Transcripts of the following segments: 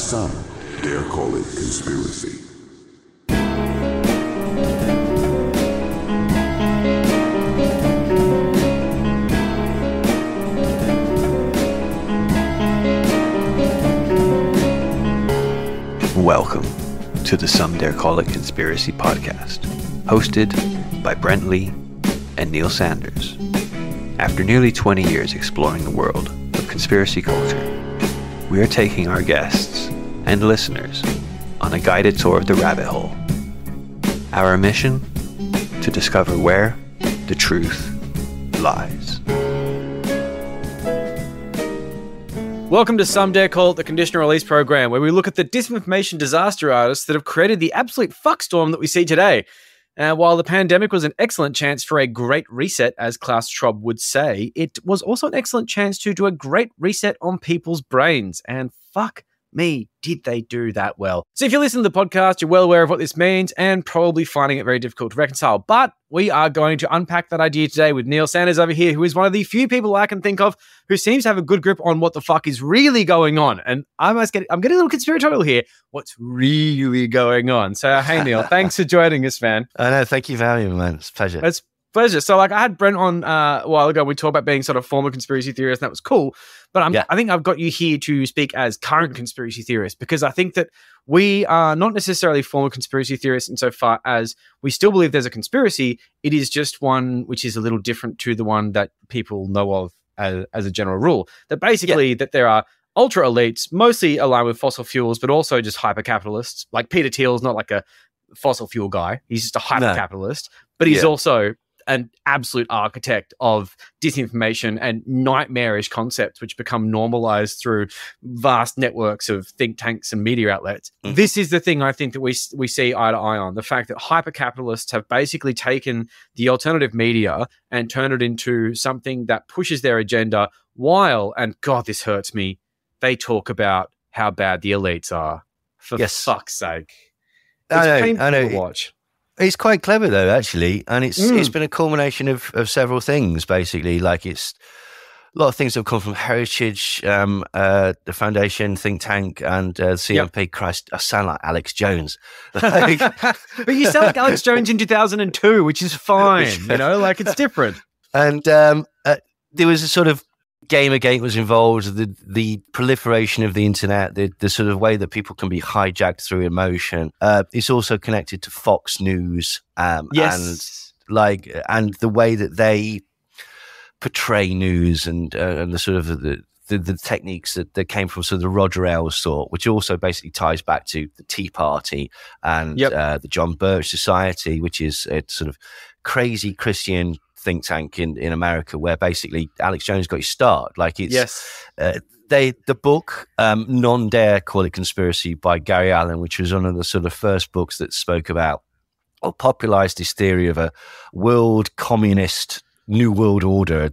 Some dare call it conspiracy. Welcome to the Some Dare Call It Conspiracy podcast, hosted by Brent Lee and Neil Sanders. After nearly 20 years exploring the world of conspiracy culture, we are taking our guests and listeners on a guided tour of the rabbit hole. Our mission? To discover where the truth lies. Welcome to Some Dare Call It the Conditional Release program, where we look at the disinformation disaster artists that have created the absolute fuckstorm that we see today. While the pandemic was an excellent chance for a great reset, as Klaus Schwab would say, it was also an excellent chance to do a great reset on people's brains. And fuck me, did they do that well. So if you listen to the podcast, you're well aware of what this means and probably finding it very difficult to reconcile. But we are going to unpack that idea today with Neil Sanders over here, who is one of the few people I can think of who seems to have a good grip on what the fuck is really going on. And I'm getting a little conspiratorial here. What's really going on? So, hey, Neil, thanks for joining us, man. I know. Thank you for having me, man. It's a pleasure. It's pleasure. So, I had Brent on a while ago. We talked about being sort of former conspiracy theorists, and that was cool. But I think I've got you here to speak as current conspiracy theorists, because I think that we are not necessarily former conspiracy theorists insofar as we still believe there's a conspiracy. It is just one which is a little different to the one that people know of as a general rule. That basically that there are ultra elites, mostly aligned with fossil fuels, but also just hyper capitalists. Like Peter Thiel's not like a fossil fuel guy. He's just a hyper capitalist, but he's also an absolute architect of disinformation and nightmarish concepts which become normalized through vast networks of think tanks and media outlets. This is the thing I think that we see eye to eye on. The fact that hyper-capitalists have basically taken the alternative media and turned it into something that pushes their agenda while, and God, this hurts me, they talk about how bad the elites are. For fuck's sake. It's painful to watch. It's quite clever, though, actually, and it's been a culmination of several things, basically. Like, it's a lot of things have come from Heritage, the Foundation, think tank, and CMP. Christ, I sound like Alex Jones. But you sound like Alex Jones in 2002, which is fine, it's different. And there was a sort of Gamergate was involved, the proliferation of the internet, the sort of way that people can be hijacked through emotion. It's also connected to Fox News, and the way that they portray news and the sort of the techniques that came from sort of the Roger Ailes thought, which also basically ties back to the Tea Party and the John Birch Society, which is a sort of crazy Christian think tank in America, where basically Alex Jones got his start. Like, it's the book Non-Dare Call It Conspiracy by Gary Allen, which was one of the sort of first books that spoke about or popularized this theory of a world communist new world order.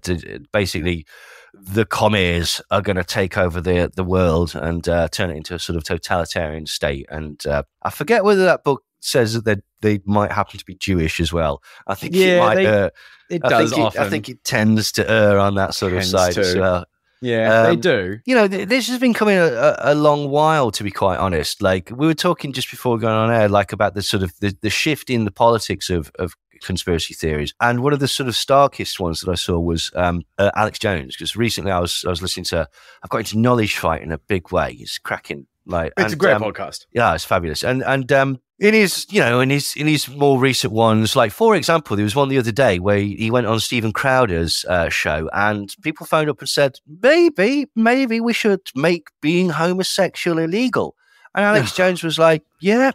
Basically, the commies are going to take over the world and turn it into a sort of totalitarian state. And I forget whether that book says that they might happen to be Jewish as well. I think it might. It does often. I think it tends to err on that sort of side as well. Yeah, they do. This has been coming a long while, to be quite honest. Like, we were talking just before going on air, like, about the sort of the shift in the politics of conspiracy theories. And one of the sort of starkest ones that I saw was Alex Jones, because recently I was listening to, I've got into Knowledge Fight in a big way. It's cracking. It's a great podcast. Yeah, it's fabulous. And in his more recent ones, like, for example, there was one the other day where he went on Stephen Crowder's show, and people phoned up and said, maybe we should make being homosexual illegal. And Alex Jones was like, yeah,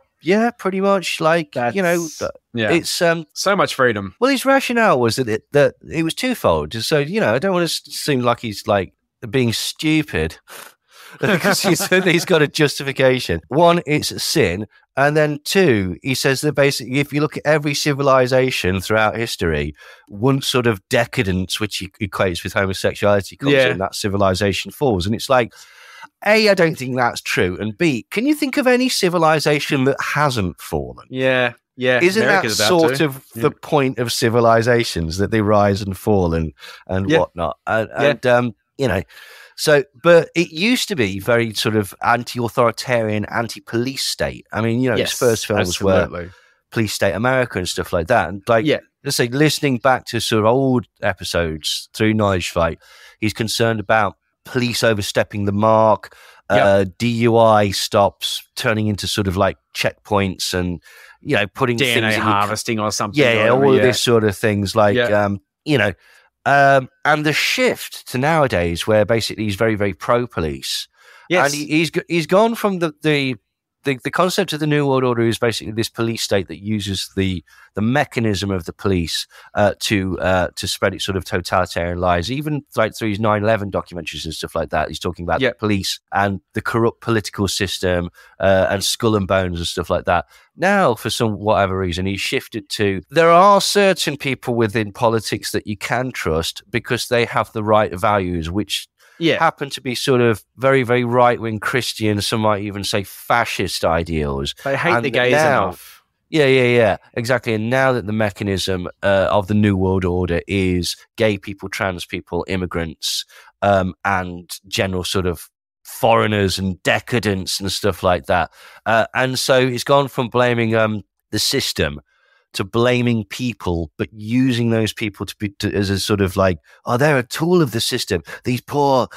pretty much. Like, it's so much freedom. Well, his rationale was that it was twofold. So, I don't want to seem like he's like being stupid, because he's got a justification. One, it's a sin. And then two, he says that basically, if you look at every civilization throughout history, one sort of decadence, which he equates with homosexuality, comes in, that civilization falls. And it's like, A, I don't think that's true. And B, can you think of any civilization that hasn't fallen? Yeah. Isn't America's that sort of the point of civilizations, that they rise and fall and whatnot? And So, but it used to be very sort of anti-authoritarian, anti-police state. I mean, his first films were Police State America and stuff like that. And let's say, listening back to sort of old episodes through Knowledge Fight, he's concerned about police overstepping the mark, DUI stops turning into sort of like checkpoints, and putting DNA things harvesting or something. All of this sort of things, like and the shift to nowadays, where basically he's very, very pro-police. Yes, and he's gone from the concept of the New World Order is basically this police state that uses the mechanism of the police to spread its sort of totalitarian lies. Even like through his 9/11 documentaries and stuff like that, he's talking about the police and the corrupt political system and Skull and Bones and stuff like that. Now, for some whatever reason, he's shifted to there are certain people within politics that you can trust because they have the right values, which happen to be sort of very, very right-wing Christian, some might even say fascist ideals. They hate the gays enough. Yeah, exactly. And now that the mechanism of the New World Order is gay people, trans people, immigrants, and general sort of foreigners and decadence and stuff like that. And so it's gone from blaming the system to blaming people, but using those people as a sort of like, oh, they're a tool of the system. These poor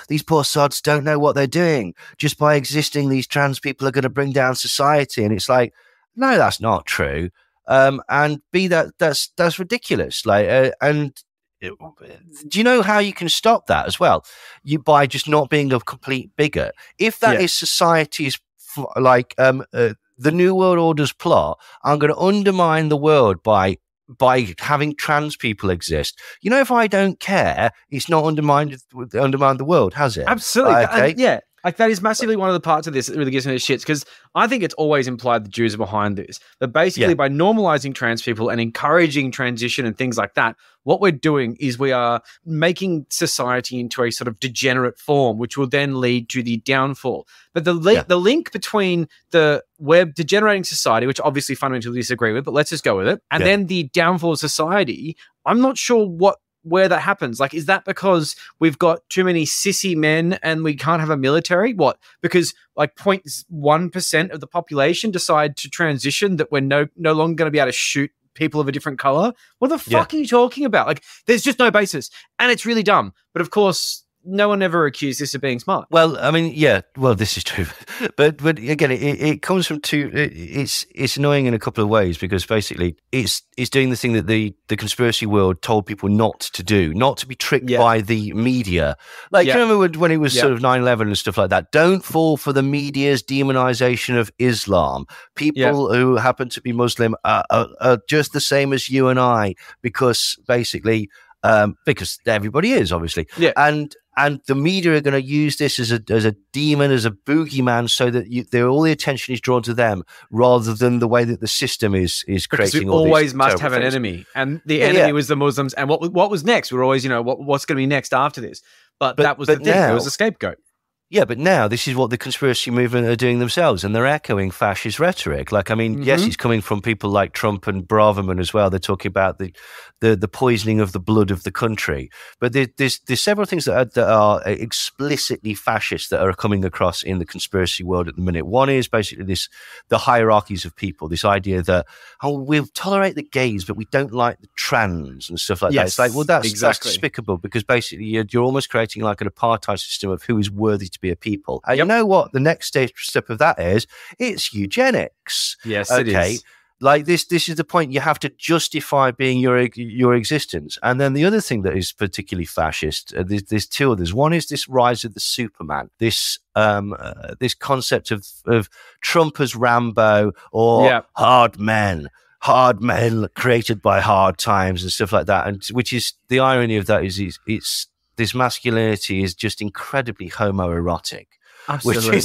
sods don't know what they're doing. Just by existing, these trans people are going to bring down society. And it's like, no, that's not true. And B, that's ridiculous. Like, and do you know how you can stop that as well? By just not being a complete bigot. If that is society's like the New World Order's plot, I'm going to undermine the world by having trans people exist. If I don't care, it's not undermined the world, has it? Absolutely. Okay. Like that is massively one of the parts of this that really gives me the shits, because I think it's always implied the Jews are behind this. But basically, by normalizing trans people and encouraging transition and things like that, what we're doing is we are making society into a sort of degenerate form, which will then lead to the downfall. But the link between we're degenerating society, which obviously fundamentally disagree with, but let's just go with it, and then the downfall of society, I'm not sure where that happens. Like, is that because we've got too many sissy men and we can't have a military? What? Because like 0.1% of the population decide to transition, that we're no longer going to be able to shoot people of a different color? What the fuck are you talking about? Like, there's just no basis, and it's really dumb. But of course, no one ever accused this of being smart. Well, I mean, this is true. But again, it comes from it's annoying in a couple of ways, because basically it's doing the thing that the conspiracy world told people not to do, not to be tricked by the media. Like, you remember when it was sort of 9/11 and stuff like that? Don't fall for the media's demonization of Islam. People who happen to be Muslim are just the same as you and I, because basically, because everybody is, obviously. Yeah. And the media are going to use this as a demon, as a boogeyman, so that all the attention is drawn to them, rather than the way that the system is creating. Because we always must have an enemy, and the enemy was the Muslims. And what was next? We're always, what's going to be next after this? But that was the thing. It was a scapegoat. Yeah, but now this is what the conspiracy movement are doing themselves, and they're echoing fascist rhetoric. Like, I mean, yes, it's coming from people like Trump and Braverman as well. They're talking about the poisoning of the blood of the country. But there's several things that are explicitly fascist that are coming across in the conspiracy world at the minute. One is basically the hierarchies of people, this idea that, we'll tolerate the gays, but we don't like the trans and stuff like that. It's like, well, that's despicable, because basically you're almost creating like an apartheid system of who is worthy to be a people. And you know what the next step of that is? It's eugenics. Yes, it is. Like this is the point. You have to justify being your existence. And then the other thing that is particularly fascist, there's two others. One is this rise of the Superman, this concept of Trump as Rambo, or hard men created by hard times and stuff like that. And which is the irony of that is it's this masculinity is just incredibly homoerotic. Absolutely.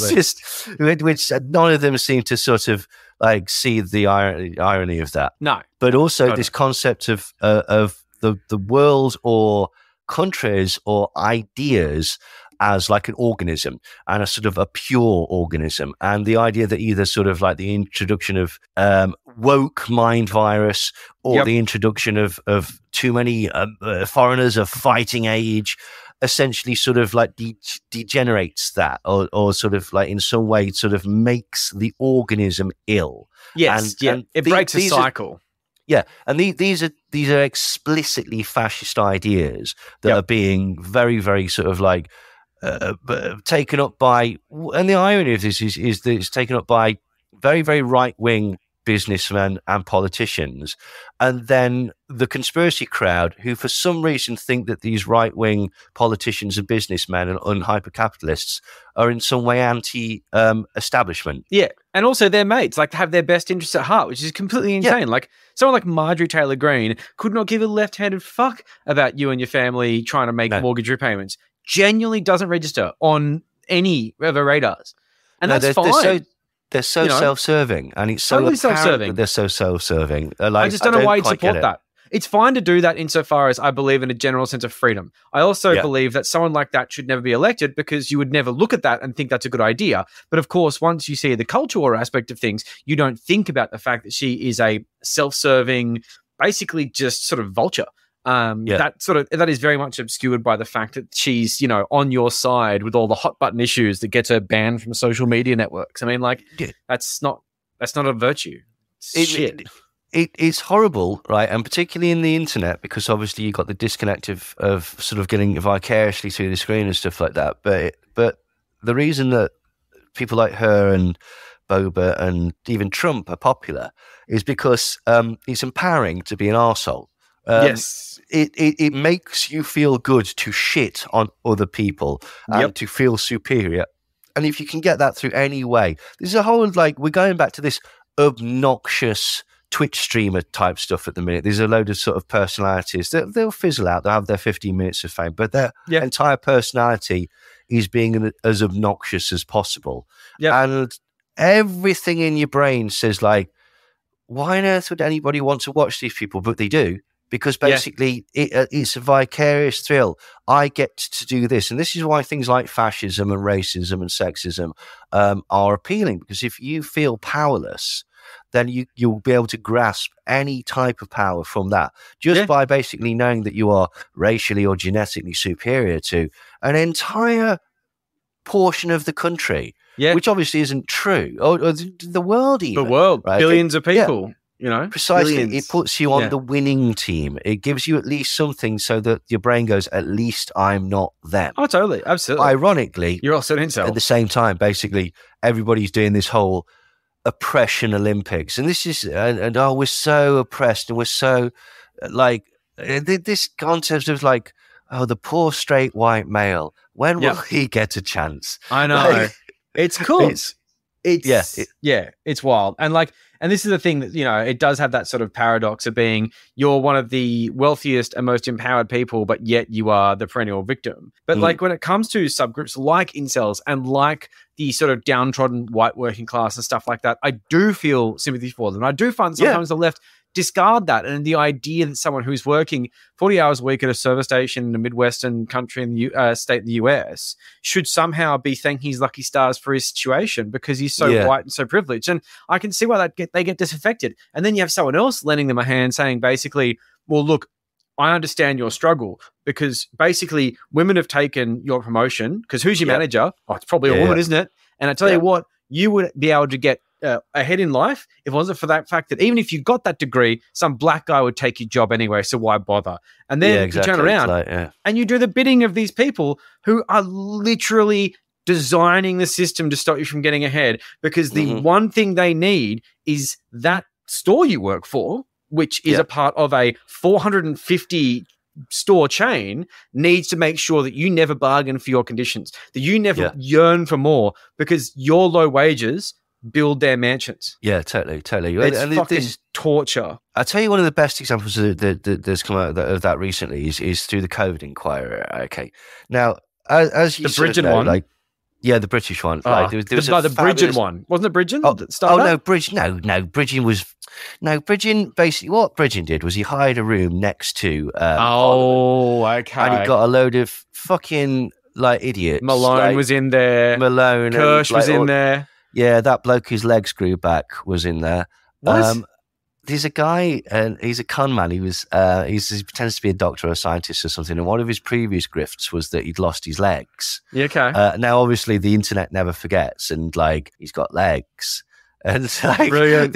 Which none of them seem to sort of like see the irony of that. No. But also this concept of the world or countries or ideas as like an organism, and a sort of a pure organism. And the idea that either sort of like the introduction of woke mind virus, or the introduction of too many foreigners of fighting age, essentially sort of like degenerates that, or sort of like in some way sort of makes the organism ill. Yes, it breaks a cycle. And these are explicitly fascist ideas that are being very, very sort of like taken up by, and the irony of this is that it's taken up by very, very right-wing businessmen and politicians, and then the conspiracy crowd, who for some reason think that these right-wing politicians and businessmen and hyper-capitalists are in some way anti-establishment. Yeah, and also their mates, like, have their best interests at heart, which is completely insane. Yeah. Like, someone like Marjorie Taylor Greene could not give a left-handed fuck about you and your family trying to make mortgage repayments. Genuinely doesn't register on any of her radars. And that's fine. They're so self-serving, and it's so totally self-serving. They're so self-serving. I just don't know why you'd support that. It's fine to do that insofar as I believe in a general sense of freedom. I also believe that someone like that should never be elected, because you would never look at that and think that's a good idea. But of course, once you see the cultural aspect of things, you don't think about the fact that she is a self-serving, basically just sort of vulture. That is very much obscured by the fact that she's, on your side with all the hot button issues that gets her banned from social media networks. I mean, like, that's not a virtue. It's shit. It's horrible, right? And particularly in the internet, because obviously you got the disconnect of sort of getting vicariously through the screen and stuff like that. But the reason that people like her and Boba and even Trump are popular is because it's empowering to be an arsehole. Yes. It makes you feel good to shit on other people and to feel superior. And if you can get that through any way, there's a whole, like, we're going back to this obnoxious Twitch streamer type stuff at the minute. There's a load of sort of personalities that they'll fizzle out. They'll have their 15 minutes of fame, but their entire personality is being as obnoxious as possible. And everything in your brain says, like, why on earth would anybody want to watch these people? But they do. Because basically it's a vicarious thrill. I get to do this. And this is why things like fascism and racism and sexism are appealing. Because if you feel powerless, then you'll be able to grasp any type of power from that. Just by basically knowing that you are racially or genetically superior to an entire portion of the country. Which obviously isn't true. Or the world even. The world. Right? Billions of people. Precisely. Billions. It puts you on the winning team. It gives you at least something so that your brain goes, at least I'm not them. Oh, totally. Absolutely. Ironically, you're also an incel. At the same time, basically, everybody's doing this whole oppression Olympics. And this is, we're so oppressed and we're so, like, this concept of, like, the poor straight white male, when will he get a chance? I know. Like, it's cool. It's wild. And this is the thing that, it does have that sort of paradox of being, you're one of the wealthiest and most empowered people, but yet you are the perennial victim. But like, when it comes to subgroups like incels and like the sort of downtrodden white working class and stuff like that, I do feel sympathy for them. I do find sometimes the left discard that, and the idea that someone who's working 40 hours a week at a service station in a Midwestern country in the state in the US should somehow be thanking his lucky stars for his situation because he's so white and so privileged. And I can see why they get disaffected. And then you have someone else lending them a hand saying basically, well, look, I understand your struggle because basically women have taken your promotion because who's your manager? Oh, it's probably a woman, isn't it? And I tell you what, you would be able to get ahead in life if it wasn't for that fact that even if you got that degree, some black guy would take your job anyway, so why bother? And then you turn around and you do the bidding of these people who are literally designing the system to stop you from getting ahead because the one thing they need is that store you work for, which is a part of a 450 store chain, needs to make sure that you never bargain for your conditions, that you never yearn for more because your low wages build their mansions. Yeah, totally. It's fucking torture. I'll tell you one of the best examples that's come out of that recently is through the COVID inquiry. Okay. Now, as you the Bridget know, one. like, yeah, the British one. Like, there was the Bridget one. Wasn't it Bridget? No, Bridget was... No, Bridget, basically, what Bridget did was he hired a room next to... okay. And he got a load of fucking, like, idiots. Malone was in there. Kirsch was in there. Yeah, that bloke whose legs grew back was in there. What? there's a guy, and he's a con man. He pretends to be a doctor or a scientist or something. And one of his previous grifts was that he'd lost his legs. Yeah, okay. Now, obviously, the internet never forgets, and like he's got legs. And it's like, brilliant.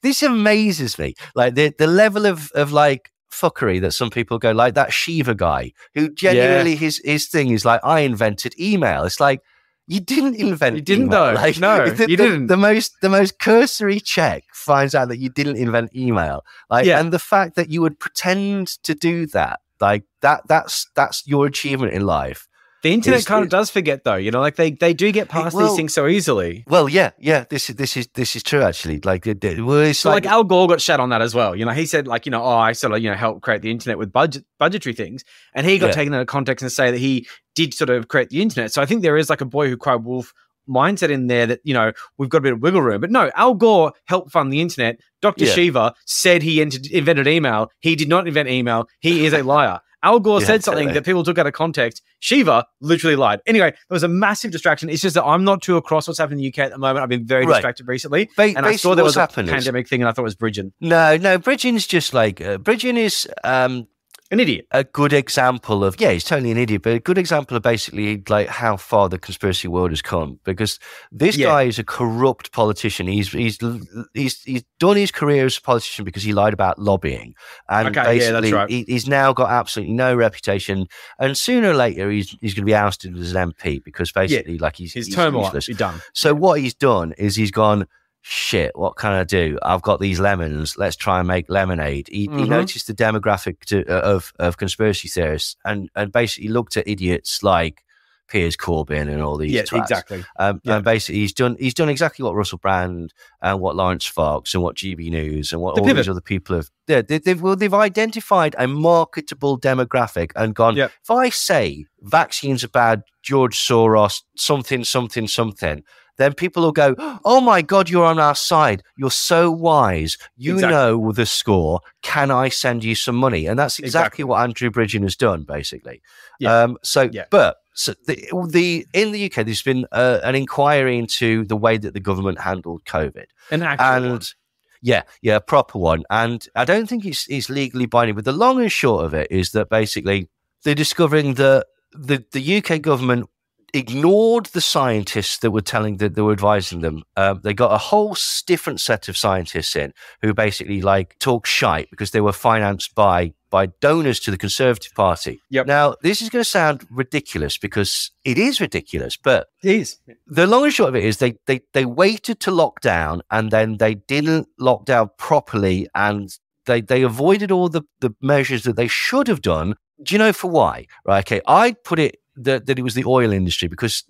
This amazes me. Like the level of like fuckery that some people go, like that Shiva guy who genuinely his thing is like, I invented email. It's like, you didn't invent. You didn't email. though. Like, no, you didn't. The most cursory check finds out that you didn't invent email. Like, and the fact that you would pretend to do that, like that's your achievement in life. The internet kind of does forget, though. You know, like they do get past these things so easily. Well, yeah. This is true actually. Like, it's like Al Gore got shat on that as well. You know, he said like, you know, I sort of helped create the internet with budgetary things, and he got taken out of context and say that he did sort of create the internet. So I think there is like a boy who cried wolf mindset in there that, you know, we've got a bit of wiggle room. But no, Al Gore helped fund the internet. Dr. Shiva said he invented email. He did not invent email. He is a liar. Al Gore said something that people took out of context. Shiva literally lied. Anyway, there was a massive distraction. It's just that I'm not too across what's happening in the UK at the moment. I've been very distracted recently. And I saw there was a pandemic thing and I thought it was bridging. No, bridging's just like, bridging is... an idiot. A good example of, he's totally an idiot, but a good example of basically like how far the conspiracy world has come, because this guy is a corrupt politician. He's done his career as a politician because he lied about lobbying. And basically that's right. He's now got absolutely no reputation. And sooner or later, he's going to be ousted as an MP because basically like his term will useless. be done. So what he's done is he's gone, shit, what can I do? I've got these lemons. Let's try and make lemonade. He noticed the demographic of conspiracy theorists and basically looked at idiots like Piers Corbyn and all these. Yeah, twats. Exactly. And basically, he's done exactly what Russell Brand and what Lawrence Fox and what GB News and what all these other people have. They've identified a marketable demographic and gone. If I say vaccines are bad, George Soros, something. Then people will go, oh my God, you're on our side. You're so wise. You know the score. Can I send you some money? And that's exactly what Andrew Bridgen has done, basically. Yeah. But in the UK, there's been an inquiry into the way that the government handled COVID. An actual one. Yeah, a proper one. And I don't think it's legally binding, but the long and short of it is that basically they're discovering that the UK government ignored the scientists that were advising them. They got a whole different set of scientists in who basically like talk shite because they were financed by donors to the Conservative Party. Yep. Now, this is going to sound ridiculous because it is ridiculous, but it is. The long and short of it is they waited to lock down and then they didn't lock down properly and they avoided all the measures that they should have done. Do you know for why? Right, okay, I'd put it that it was the oil industry because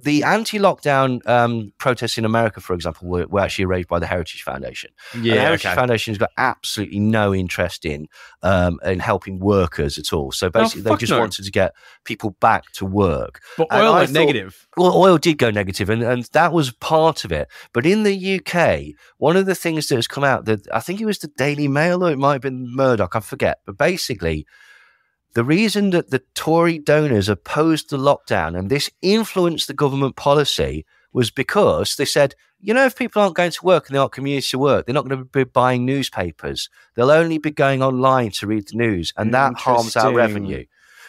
the anti-lockdown protests in America, for example, were actually arranged by the Heritage Foundation. Yeah, the Heritage Foundation has got absolutely no interest in helping workers at all. So basically, they just wanted to get people back to work. But oil went negative. Well, oil did go negative, and that was part of it. But in the UK, one of the things that has come out, that I think it was the Daily Mail or it might have been Murdoch, I forget. But basically, the reason that the Tory donors opposed the lockdown and this influenced the government policy was because they said, if people aren't going to work and they aren't commuting to work, they're not going to be buying newspapers. They'll only be going online to read the news, and that harms our revenue.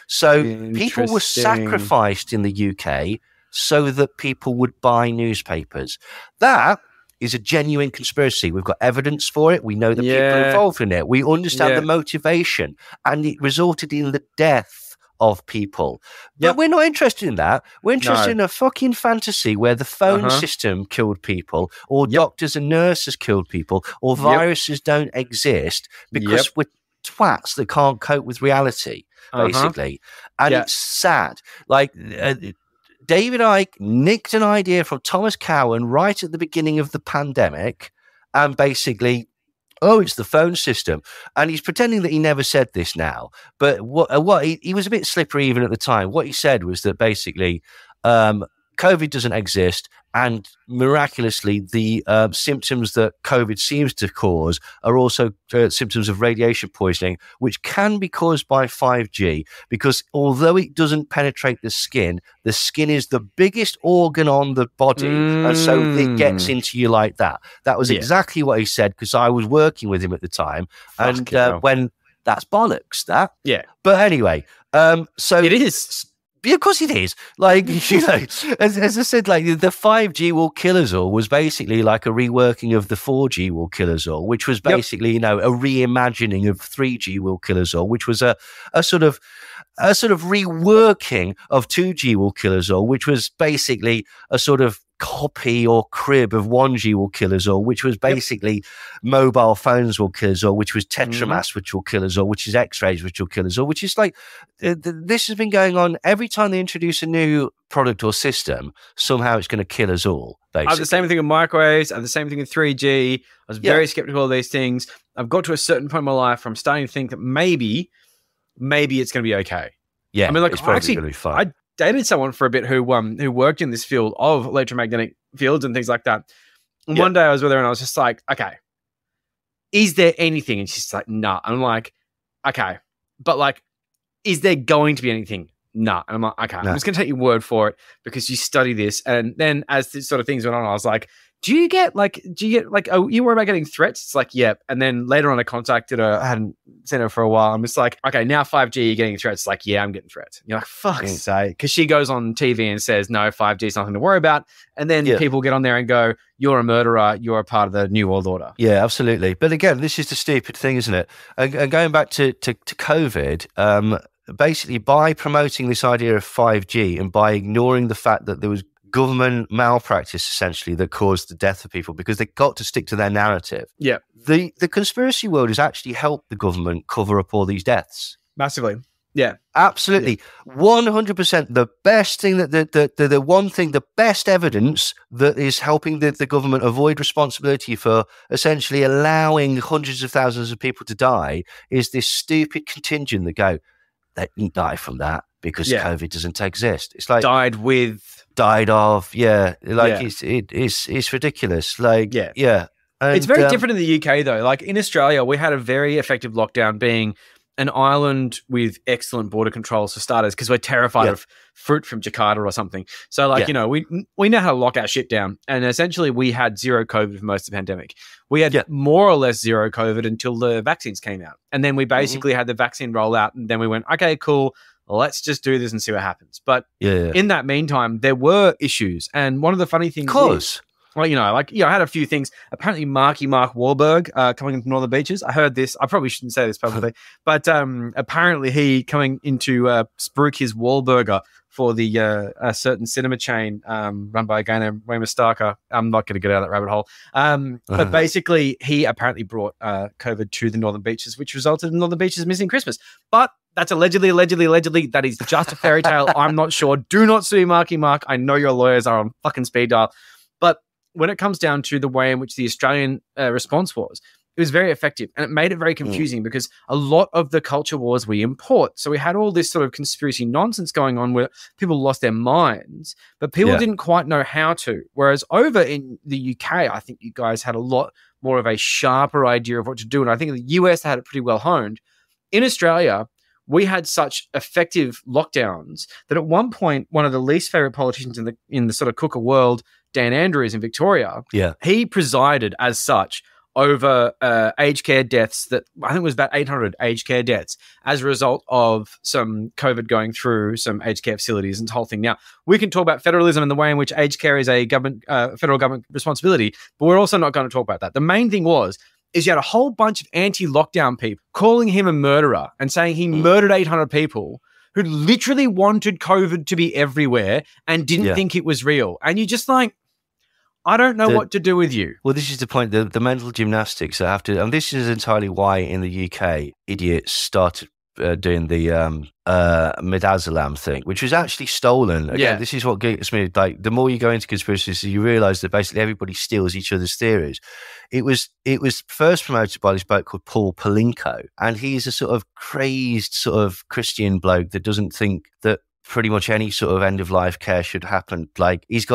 So people were sacrificed in the UK so that people would buy newspapers. That is a genuine conspiracy. We've got evidence for it. We know the people involved in it. We understand the motivation, and it resulted in the death of people. But we're not interested in that. We're interested in a fucking fantasy where the phone system killed people, or doctors and nurses killed people, or viruses don't exist because we're twats that can't cope with reality, basically. And it's sad. Like, David Icke nicked an idea from Thomas Cowan right at the beginning of the pandemic and basically, it's the phone system. And he's pretending that he never said this now. But what he was a bit slippery even at the time. What he said was that basically COVID doesn't exist, and miraculously, the symptoms that COVID seems to cause are also symptoms of radiation poisoning, which can be caused by 5G, because although it doesn't penetrate the skin is the biggest organ on the body, and so it gets into you like that. That was exactly what he said, because I was working with him at the time, and when that's bollocks, that. Yeah. But anyway, so it is. Yeah, of course it is. Like, as I said, like the 5G will kill us all was basically like a reworking of the 4G will kill us all, which was basically, a reimagining of 3G will kill us all, which was a sort of reworking of 2G will kill us all, which was basically a sort of copy or crib of 1G will kill us all, which was basically mobile phones will kill us all, which was tetramass, which will kill us all, which is X-rays, which will kill us all, which is like, this has been going on every time they introduce a new product or system, somehow it's going to kill us all, basically. I have the same thing with microwaves. I have the same thing with 3G. I was very skeptical of these things. I've got to a certain point in my life where I'm starting to think that maybe it's going to be okay. Yeah, I mean, like, it's probably going to be fine. I dated someone for a bit who worked in this field of electromagnetic fields and things like that. And one day I was with her and I was just like, okay, is there anything? And she's like, nah. I'm like, okay, but like, is there going to be anything? Nah. And I'm like, okay, I'm just going to take your word for it because you study this. And then as this sort of things went on, I was like, do you get like, oh, you worry about getting threats? It's like, yep. And then later on I contacted her. I hadn't seen her for a while. I'm just like, okay, now 5G, you're getting threats. It's like, yeah, I'm getting threats. And you're like, fuck's sake. Because she goes on TV and says, no, 5G is nothing to worry about. And then people get on there and go, you're a murderer. You're a part of the New World Order. Yeah, absolutely. But again, this is the stupid thing, isn't it? And going back to COVID, basically by promoting this idea of 5G and by ignoring the fact that there was government malpractice essentially that caused the death of people because they got to stick to their narrative. Yeah. The conspiracy world has actually helped the government cover up all these deaths. Massively. Yeah. Absolutely. 100%. The best thing the best evidence that is helping the government avoid responsibility for essentially allowing hundreds of thousands of people to die is this stupid contingent that go, they didn't die from that because COVID doesn't exist. It's like died of, it's ridiculous. Like, And, it's very different in the UK though. Like in Australia, we had a very effective lockdown, being an island with excellent border controls for starters, because we're terrified of fruit from Jakarta or something. So like, we know how to lock our shit down. And essentially we had zero COVID for most of the pandemic. We had more or less zero COVID until the vaccines came out. And then we basically had the vaccine roll out, and then we went, okay, cool. Let's just do this and see what happens. But in that meantime, there were issues. And one of the funny things is, well, I had a few things. Apparently, Mark Wahlberg coming into Northern Beaches. I heard this. I probably shouldn't say this publicly, but apparently he coming into spruik his Wahlburger for the a certain cinema chain run by a guy named Ray Mustaka. I'm not going to get out of that rabbit hole. But basically, he apparently brought COVID to the Northern Beaches, which resulted in Northern Beaches missing Christmas. But that's allegedly. That is just a fairy tale. I'm not sure. Do not sue Marky Mark. I know your lawyers are on fucking speed dial. But when it comes down to the way in which the Australian response was, it was very effective, and it made it very confusing because a lot of the culture wars we import. So we had all this sort of conspiracy nonsense going on where people lost their minds, but people didn't quite know how to. Whereas over in the UK, I think you guys had a lot more of a sharper idea of what to do. And I think in the US, they had it pretty well honed. In Australia, we had such effective lockdowns that at one point, one of the least favorite politicians in the sort of cooker world, Dan Andrews in Victoria, he presided as such over aged care deaths that I think was about 800 aged care deaths as a result of some COVID going through some aged care facilities and the whole thing. Now, we can talk about federalism and the way in which aged care is a federal government responsibility, but we're also not going to talk about that. The main thing is you had a whole bunch of anti-lockdown people calling him a murderer and saying he murdered 800 people who literally wanted COVID to be everywhere and didn't think it was real. And you just like, I don't know what to do with you. Well, this is the point. The mental gymnastics that have to, and this is entirely why in the UK, idiots started doing the midazolam thing, which was actually stolen. Again, this is what gets me. Like, the more you go into conspiracies, you realise that basically everybody steals each other's theories. It was first promoted by this bloke called Paul Palinko, and he's a sort of crazed sort of Christian bloke that doesn't think that pretty much any sort of end of life care should happen. Like he's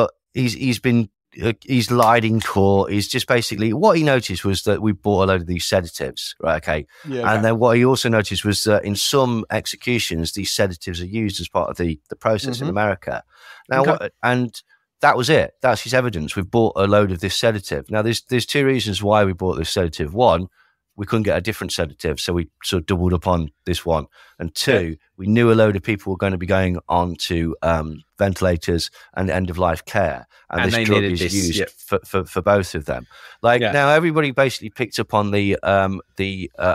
lied in court. He's just basically, what he noticed was that we bought a load of these sedatives, right? Okay. Yeah, okay. And then what he also noticed was that in some executions, these sedatives are used as part of the process in America. Now, and that was it. That's his evidence. We've bought a load of this sedative. Now, there's two reasons why we bought this sedative. One, we couldn't get a different sedative, so we sort of doubled up on this one. And two, we knew a load of people were going to be going on to ventilators and end-of-life care. And this drug is used for both of them. Now, everybody basically picked up on the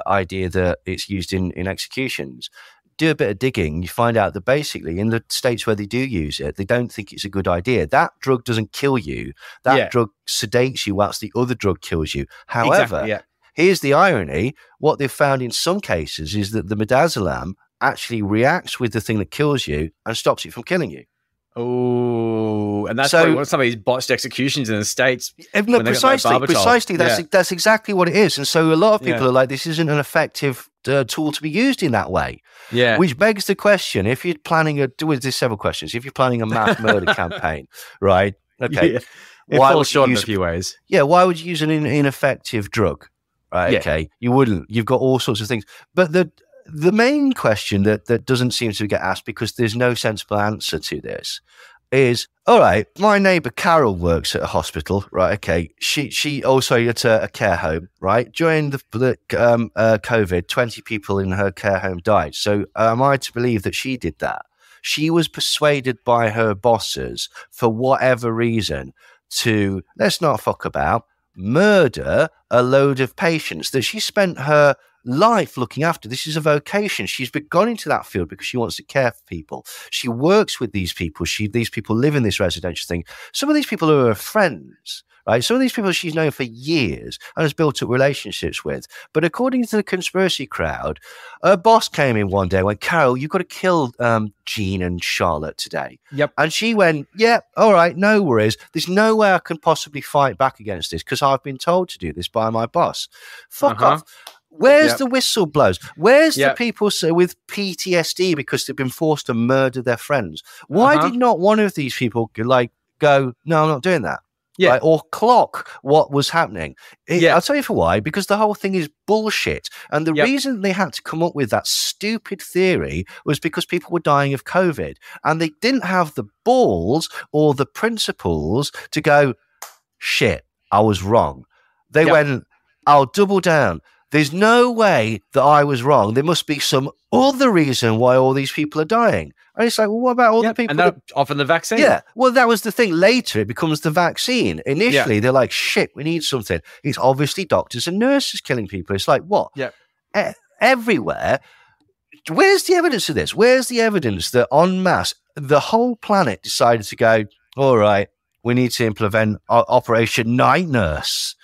idea that it's used in executions. Do a bit of digging, you find out that basically in the states where they do use it, they don't think it's a good idea. That drug doesn't kill you. That drug sedates you whilst the other drug kills you. However, here's the irony. What they've found in some cases is that the midazolam actually reacts with the thing that kills you and stops it from killing you. Oh, and that's what some of these botched executions in the States. No, precisely. That's exactly what it is. And so a lot of people are like, this isn't an effective tool to be used in that way. Yeah. Which begs the question, if you're planning there's several questions. If you're planning a mass murder campaign, right? Okay. Yeah. It falls short in a few ways. Yeah. Why would you use an ineffective drug? Right. Yeah. Okay. You wouldn't. You've got all sorts of things. But the main question that doesn't seem to get asked, because there's no sensible answer to this, is, all right, my neighbour Carol works at a hospital, right? Okay, she also at a care home, right? During the COVID, 20 people in her care home died. So am I to believe that she did that? She was persuaded by her bosses, for whatever reason, to, let's not fuck about, murder a load of patients that she spent her life looking after. This is a vocation. She's gone into that field because she wants to care for people. She works with these people. These people live in this residential thing. Some of these people are her friends, right? Some of these people she's known for years and has built up relationships with. But according to the conspiracy crowd, her boss came in one day and went, Carol, you've got to kill Jean and Charlotte today. Yep. And she went, yeah, all right, no worries. There's no way I can possibly fight back against this because I've been told to do this by my boss. Fuck off. Where's the whistleblowers? Where's the people with PTSD because they've been forced to murder their friends? Why did not one of these people go, no, I'm not doing that? Yeah. Right? Or clock what was happening. I'll tell you for why, because the whole thing is bullshit. And the reason they had to come up with that stupid theory was because people were dying of COVID. And they didn't have the balls or the principles to go, shit, I was wrong. They went, I'll double down. There's no way that I was wrong. There must be some other reason why all these people are dying. And it's like, well, what about all the people? And often the vaccine. Yeah. Well, that was the thing. Later, it becomes the vaccine. Initially, they're like, shit, we need something. It's obviously doctors and nurses killing people. It's like, what? Yeah. Everywhere. Where's the evidence of this? Where's the evidence that en masse, the whole planet decided to go, all right, we need to implement Operation Night Nurse?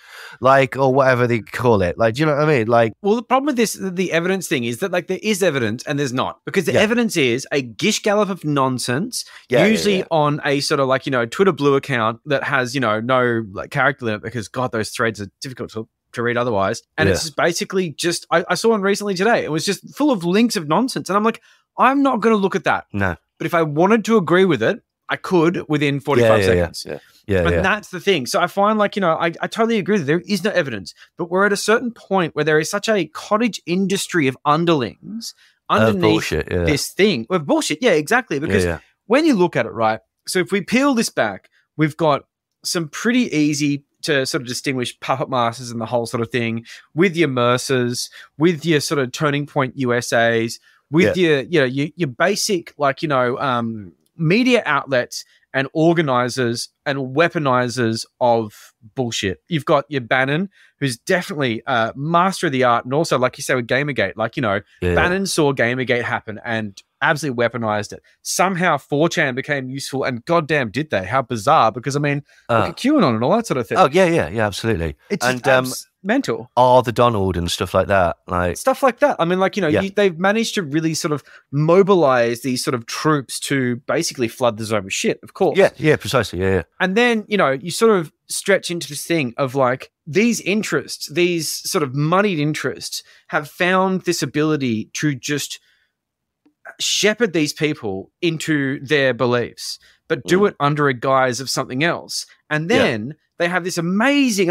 Or whatever they call it. Do you know what I mean? Well, the problem with this, the evidence thing, is that there is evidence and there's not, because the evidence is a gish gallop of nonsense, usually on a sort of Twitter blue account that has no character limit, because God, those threads are difficult to read otherwise. And it's basically just I saw one recently today. It was just full of links of nonsense, and I'm like, I'm not going to look at that. No, but if I wanted to agree with it, I could within 45 seconds. And that's the thing. So I find I totally agree that there is no evidence, but we're at a certain point where there is such a cottage industry of underlings underneath this thing. Of bullshit. Yeah, exactly. Because when you look at it, right, so if we peel this back, we've got some pretty easy to sort of distinguish puppet masters and the whole sort of thing with your Mercers, with your sort of Turning Point USAs, with your basic media outlets and organizers and weaponizers of bullshit. You've got your Bannon, who's definitely a master of the art, and also, like you say, with Gamergate, Bannon saw Gamergate happen and absolutely weaponized it. Somehow 4chan became useful, and goddamn did they. How bizarre, because look at QAnon and all that sort of thing. Oh, yeah, absolutely. It's just mental. The Donald and stuff like that. Stuff like that. I mean, they've managed to really sort of mobilize these sort of troops to basically flood the zone with shit, of course. Yeah, precisely, yeah. And then, you sort of stretch into this thing of these interests, these sort of moneyed interests have found this ability to just shepherd these people into their beliefs, but do it under a guise of something else. And then they have this amazing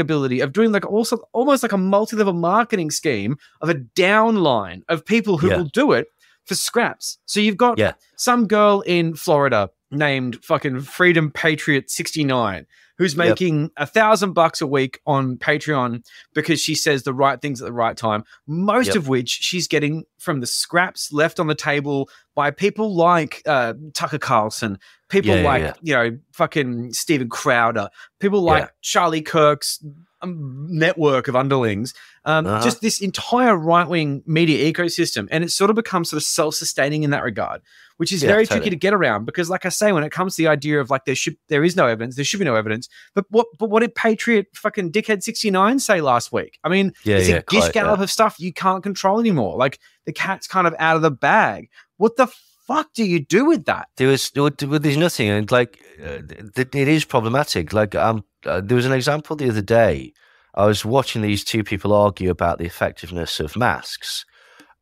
ability of doing like also almost like a multi-level marketing scheme of a downline of people who will do it for scraps. So you've got some girl in Florida named fucking Freedom Patriot 69 who's making $1,000 a week on Patreon because she says the right things at the right time, most of which she's getting from the scraps left on the table by people like Tucker Carlson, people like, you know, fucking Steven Crowder, people like Charlie Kirk's network of underlings, just this entire right-wing media ecosystem. And it's sort of become sort of self-sustaining in that regard, which is very tricky to get around because, like I say, when it comes to the idea of like there is no evidence, there should be no evidence. But what did Patriot fucking dickhead 69 say last week? I mean, it's a gish gallop of stuff you can't control anymore. Like the cat's kind of out of the bag. What the fuck do you do with that? There's nothing, and like it is problematic. Like there was an example the other day. I was watching these two people argue about the effectiveness of masks.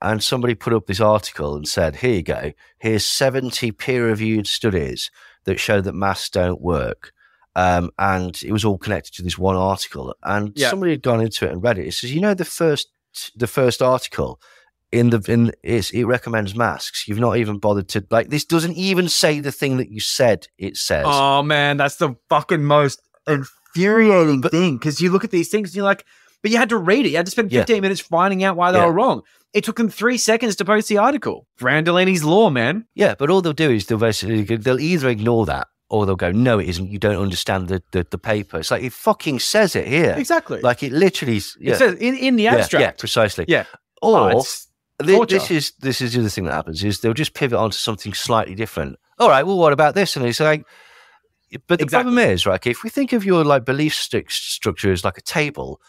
And somebody put up this article and said, here you go, here's 70 peer-reviewed studies that show that masks don't work. And it was all connected to this one article. And somebody had gone into it and read it. It says, you know, the first article it recommends masks. You've not even bothered to, like, this doesn't even say the thing that you said it says. Oh, man, that's the fucking most infuriating thing. Because you look at these things and you're like, but you had to read it. You had to spend 15 minutes finding out why they were wrong. It took them 3 seconds to post the article. Brandolini's law, man. Yeah, but all they'll do is they'll either ignore that or they'll go, no, it isn't. You don't understand the paper. It's like, it fucking says it here. Exactly. Like it literally. It says in the abstract. Yeah, precisely. Yeah. Or this is the other thing that happens is they'll just pivot onto something slightly different. All right, well, what about this? And it's like, but the problem is, right, if we think of your like belief structure as like a table,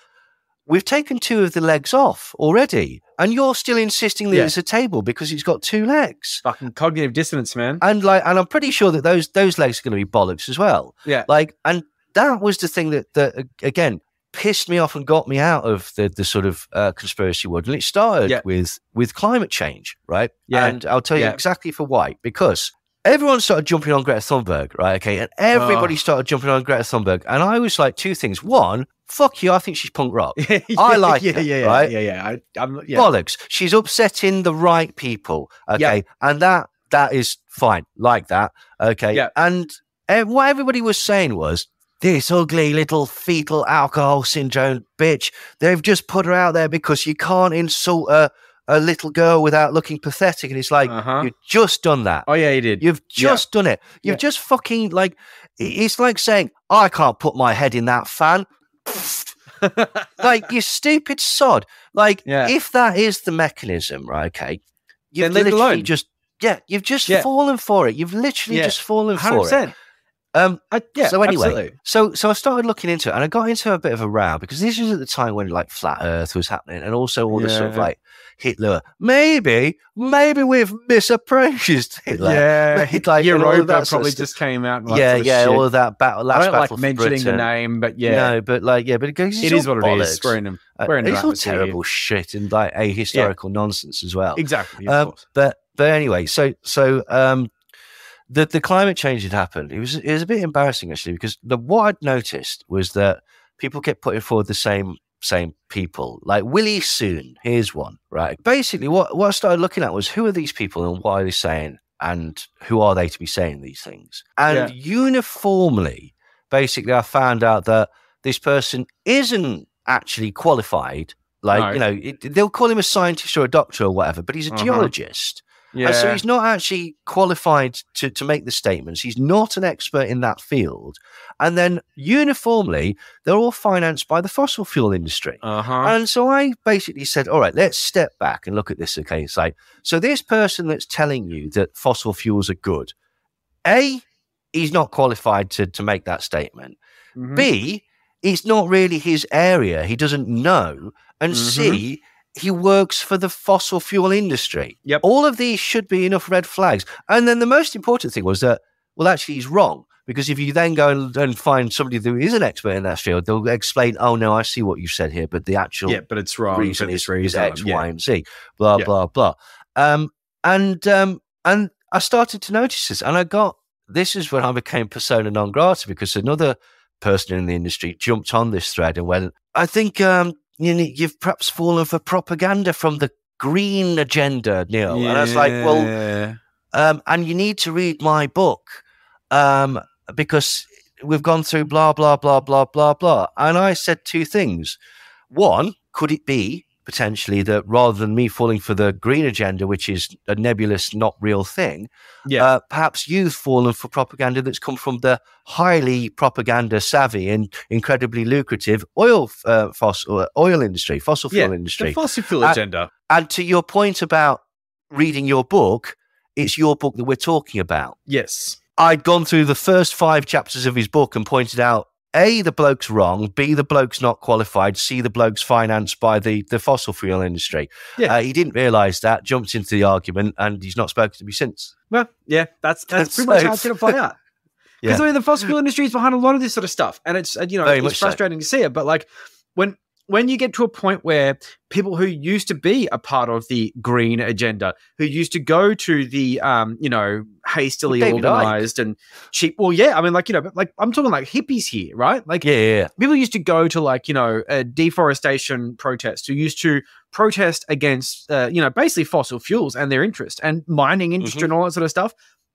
we've taken 2 of the legs off already, and you're still insisting that it's a table because it's got 2 legs. Fucking cognitive dissonance, man. And I'm pretty sure that those legs are going to be bollocks as well. Yeah. Like, and that was the thing that again pissed me off and got me out of the sort of conspiracy world. And it started with climate change, right? Yeah. And I'll tell you exactly for why. Because everyone started jumping on Greta Thunberg, right? Okay, and everybody started jumping on Greta Thunberg, and I was like, 2 things. One, fuck you, I think she's punk rock. I like her, right? Bollocks. She's upsetting the right people, okay? And that is fine, like that, okay? Yeah. And what everybody was saying was, this ugly little fetal alcohol syndrome bitch, they've just put her out there because you can't insult a little girl without looking pathetic. And it's like, you've just done that. Oh, yeah, you did. You've just done it. You've just fucking, like, it's like saying, I can't put my head in that fan. Like, you stupid sod. Like, if that is the mechanism, right, okay, you've literally just, you've just fallen for it. You've literally just fallen for 100%. It. So anyway, absolutely. so I started looking into it, and I got into a bit of a row because this was at the time when like flat Earth was happening, and also all the sort of like Hitler. Maybe we've misappraised Hitler. Yeah, like, Europa probably just came out. And all of that battle. I don't like mentioning the name, but no, but like but it is what bollocks. It is. It's all terrible shit and like ahistorical nonsense as well. Exactly. But anyway, so The climate change had happened. It was a bit embarrassing actually, because what I'd noticed was that people kept putting forward the same people. Like Willie Soon, here's one, right? Basically, what I started looking at was, who are these people and what are they saying, and who are they to be saying these things? And uniformly, basically, I found out that this person isn't actually qualified. Like, they'll call him a scientist or a doctor or whatever, but he's a geologist. Yeah. And so he's not actually qualified to make the statements. He's not an expert in that field. And then uniformly, they're all financed by the fossil fuel industry. And so I basically said, all right, let's step back and look at this. Okay, it's like, so this person that's telling you that fossil fuels are good, A, he's not qualified to make that statement. B, it's not really his area. He doesn't know. And C, he works for the fossil fuel industry. Yep. All of these should be enough red flags. And then the most important thing was that, well, actually, he's wrong. Because if you then go and find somebody who is an expert in that field, they'll explain, oh, no, I see what you said here, but the actual but it's wrong reason is X, Y, and Z, blah, blah, blah. And I started to notice this, and this is when I became persona non grata, because another person in the industry jumped on this thread and went, I think you've perhaps fallen for propaganda from the green agenda, Neil. Yeah. And I was like, well, and you need to read my book because we've gone through blah, blah, blah, blah, blah, blah. And I said two things. One, could it be potentially that rather than me falling for the green agenda, which is a nebulous, not real thing, perhaps you've fallen for propaganda that's come from the highly propaganda savvy and incredibly lucrative oil industry, fossil fuel industry. The fossil fuel agenda. And to your point about reading your book, it's your book that we're talking about. Yes. I'd gone through the first 5 chapters of his book and pointed out, A, the bloke's wrong, B, the bloke's not qualified, C, the bloke's financed by the fossil fuel industry. Yeah. He didn't realise that, jumped into the argument, and he's not spoken to me since. Well, yeah, that's pretty much how it's going to play out. Because I mean, the fossil fuel industry is behind a lot of this sort of stuff, and it's it's frustrating to see it. But like when you get to a point where people who used to be a part of the green agenda, who used to go to the hastily organized and cheap, I mean, but like I'm talking like hippies here, right? Like people used to go to a deforestation protest, who used to protest against basically fossil fuels and their interest and mining industry and all that sort of stuff,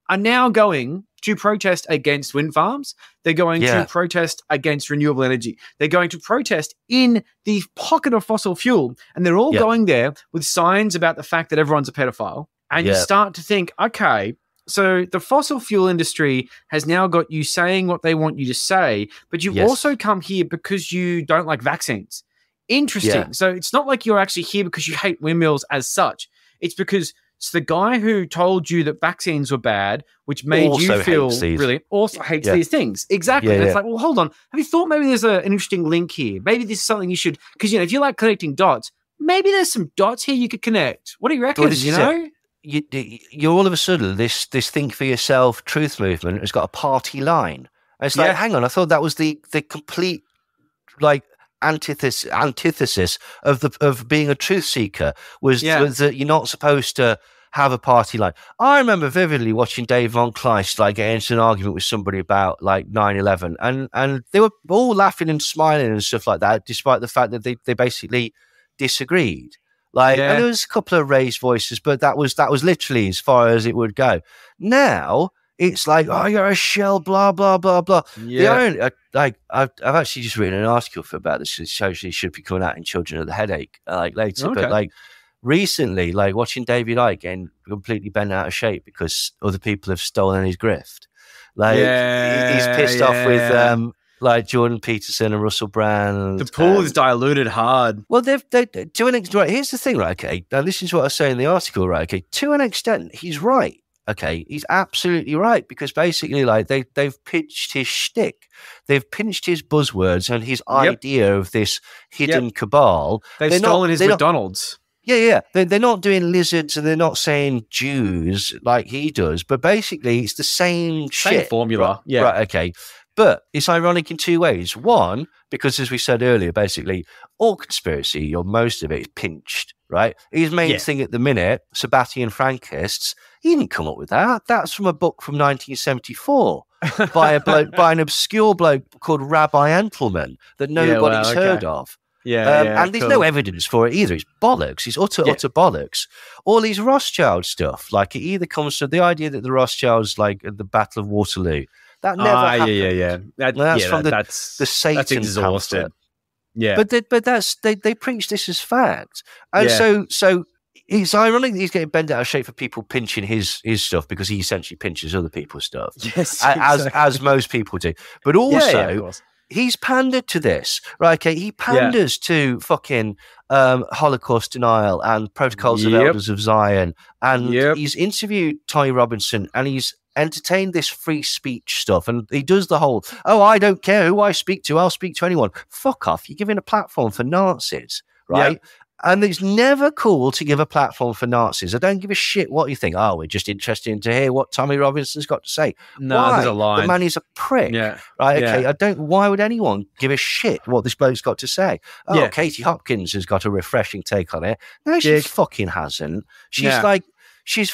are now going to protest against wind farms. They're going to protest against renewable energy. They're going to protest in the pocket of fossil fuel. And they're all going there with signs about the fact that everyone's a pedophile. And you start to think, okay, so the fossil fuel industry has now got you saying what they want you to say, but you've also come here because you don't like vaccines. Interesting. Yeah. So it's not like you're actually here because you hate windmills as such. It's because the guy who told you that vaccines were bad, which made also you feel brilliant, also hates these things. Exactly. And it's like, well, hold on. Have you thought maybe there's an interesting link here? Maybe this is something you should, because, if you like connecting dots, maybe there's some dots here you could connect. What do you reckon? Well, you're all of a sudden, this think for yourself truth movement has got a party line. And it's like, hang on, I thought that was the complete, antithesis of being a truth seeker was that you're not supposed to have a party line. I remember vividly watching Dave Von Kleist get into an argument with somebody about 9/11, and they were all laughing and smiling and stuff like that, despite the fact that they basically disagreed. And there was a couple of raised voices, but that was literally as far as it would go. Now it's like, oh, you're a shell, blah, blah, blah, blah. Yeah. I've actually just written an article about this. It should be coming out in Children of the Headache later. Okay. But recently, watching David Icke getting completely bent out of shape because other people have stolen his grift. He's pissed off with Jordan Peterson and Russell Brand. The pool is diluted hard. Well, they to an extent. Right, here's the thing, right? Okay, now this is what I say in the article, right? Okay, to an extent, he's right. Okay, he's absolutely right, because basically, they've pitched his shtick, they've pinched his buzzwords and his idea of this hidden cabal. They've stolen his McDonald's. They're not doing lizards and they're not saying Jews like he does, but basically it's the same shit formula. Right, okay. But it's ironic in two ways. One, because as we said earlier, basically all conspiracy, or most of it, is pinched, right? His main thing at the minute, Sabbatian Frankists, he didn't come up with that. That's from a book from 1974 by an obscure bloke called Rabbi Entelman that nobody's heard of. And there's no evidence for it either. It's bollocks. It's utter bollocks. All these Rothschild stuff, it either comes from the idea that the Rothschilds, at the Battle of Waterloo, that never happened. That's from the Satan that's exhausted. Pamphlet. Yeah, but they preach this as fact, and so it's ironic that he's getting bent out of shape for people pinching his stuff, because he essentially pinches other people's stuff. Yes, as most people do. But also, he's pandered to this, right? Okay, he panders to fucking Holocaust denial and Protocols of Elders of Zion, and he's interviewed Tommy Robinson, and he's entertained this free speech stuff, and he does the whole, I don't care who I speak to, I'll speak to anyone. Fuck off, you're giving a platform for Nazis, right? And it's never cool to give a platform for Nazis. I don't give a shit what you think. We're just interested to hear what Tommy Robinson's got to say. No, there's a line. The man is a prick. Right? Okay. Why would anyone give a shit what this bloke's got to say? Katie Hopkins has got a refreshing take on it. No, she fucking hasn't. She's she's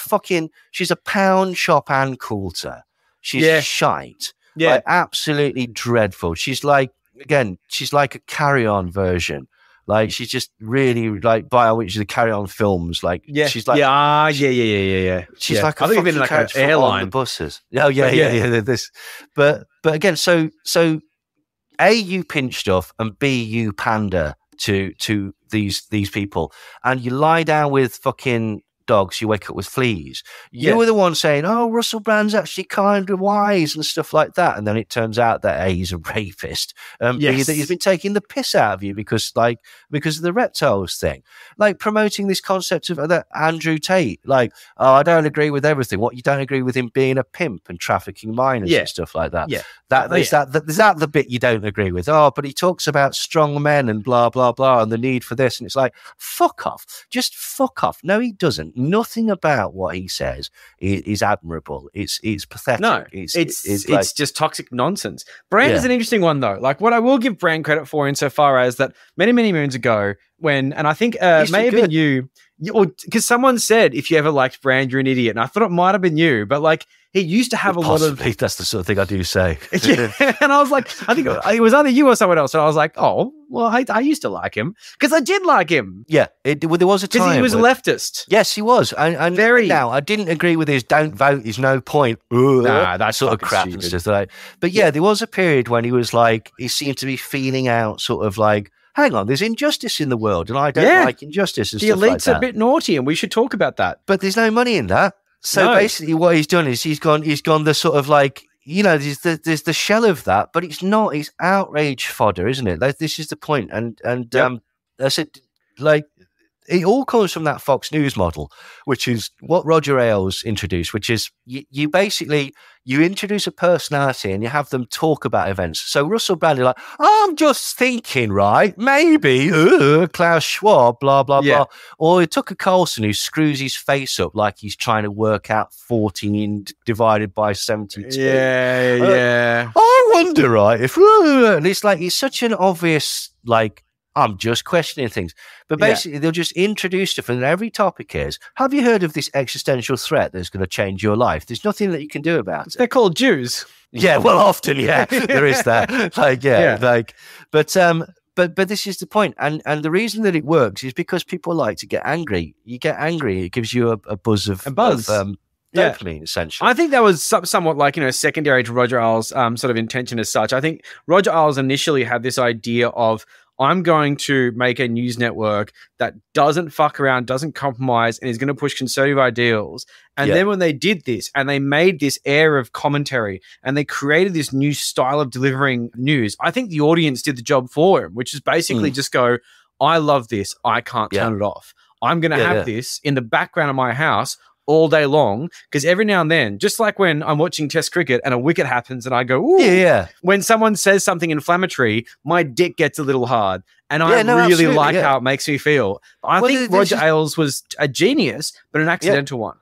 a pound shop Ann Coulter. She's shite. Yeah. Like, absolutely dreadful. She's like a Carry-On version. Like, she's just really like which is the Carry-On films. Like, she's like, She's like a I think even like an airline on the buses. Oh yeah. This, but again, so A, you pinch stuff, and B, you pander to these people, and you lie down with fucking dogs, you wake up with fleas. You were the one saying, "Oh, Russell Brand's actually kind of wise" and stuff like that, and then it turns out that A, he's a rapist, B, that he's been taking the piss out of you because of the reptiles thing, like promoting this concept of that Andrew Tate, like, "Oh, I don't agree with everything." What, you don't agree with him being a pimp and trafficking minors and stuff like that? Yeah, is that the bit you don't agree with? Oh, but he talks about strong men and blah blah blah and the need for this, and it's like, fuck off, just fuck off. No, he doesn't. Nothing about what he says is admirable. It's pathetic. No, it's just toxic nonsense. Brand is an interesting one though. Like, what I will give Brand credit for insofar as that many moons ago, and I think may have been you, or because someone said if you ever liked Brand, you're an idiot, and I thought it might have been you, but like, he used to have a lot of. That's the sort of thing I do say. And I was like, I think it was either you or someone else. And I was like, oh, well, I used to like him because I did like him. Yeah, there was a time because he was a leftist. Yes, he was. And very. Now, I didn't agree with his "don't vote is no point." Nah, that's sort of crap stupid. and stuff like. But there was a period when he was like, he seemed to be feeling out, sort of like, hang on, there's injustice in the world, and I don't like injustice and the stuff like that. The elite's a bit naughty, and we should talk about that. But there's no money in that. So basically, what he's done is he's gone the sort of like, there's the shell of that, but it's not. It's outrage fodder, isn't it? Like, this is the point. And I said, like, it all comes from that Fox News model, which is what Roger Ailes introduced, which is you basically, you introduce a personality and you have them talk about events. So Russell Brand, like, I'm just thinking, right? Maybe Klaus Schwab, blah, blah, blah. Or Tucker Carlson, who screws his face up like he's trying to work out 14 divided by 72. Yeah. I wonder, right, if... And it's like, it's such an obvious, like, I'm just questioning things. But basically, they'll just introduce stuff, and every topic is, have you heard of this existential threat that's going to change your life? There's nothing that you can do about it. They're called Jews. Yeah, well, often, there is that. But this is the point. And the reason that it works is because people like to get angry. You get angry, it gives you a buzz of dopamine, essentially. I think that was somewhat like, secondary to Roger Ailes' sort of intention as such. I think Roger Ailes initially had this idea of, I'm going to make a news network that doesn't fuck around, doesn't compromise, and is going to push conservative ideals. And then when they did this and they made this air of commentary and they created this new style of delivering news, I think the audience did the job for him, which is basically just go, I love this. I can't turn it off. I'm going to have this in the background of my house all day long, because every now and then, just like when I'm watching Test cricket and a wicket happens and I go, ooh, when someone says something inflammatory, my dick gets a little hard, and I really like how it makes me feel. I think Roger Ailes was a genius, but an accidental one.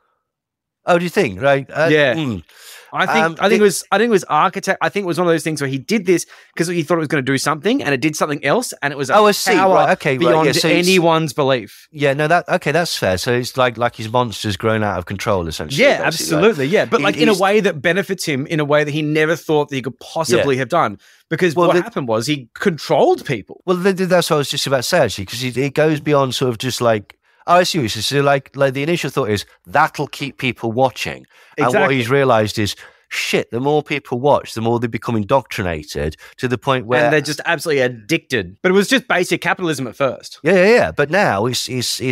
Oh, do you think? Right? I think it was architect. I think it was one of those things where he did this because he thought it was going to do something, and it did something else, and it was beyond anyone's belief. Yeah, no, that's fair. So it's like his monster's grown out of control, essentially. Yeah, absolutely. Yeah, but in a way that benefits him, in a way that he never thought that he could possibly have done. Because what happened was he controlled people. Well, that's what I was just about to say, actually, because it goes beyond sort of just like, oh, I see what you're saying. So like the initial thought is that'll keep people watching. And what he's realised is, shit, the more people watch, the more they become indoctrinated to the point where... And they're just absolutely addicted. But it was just basic capitalism at first. Yeah. But now it's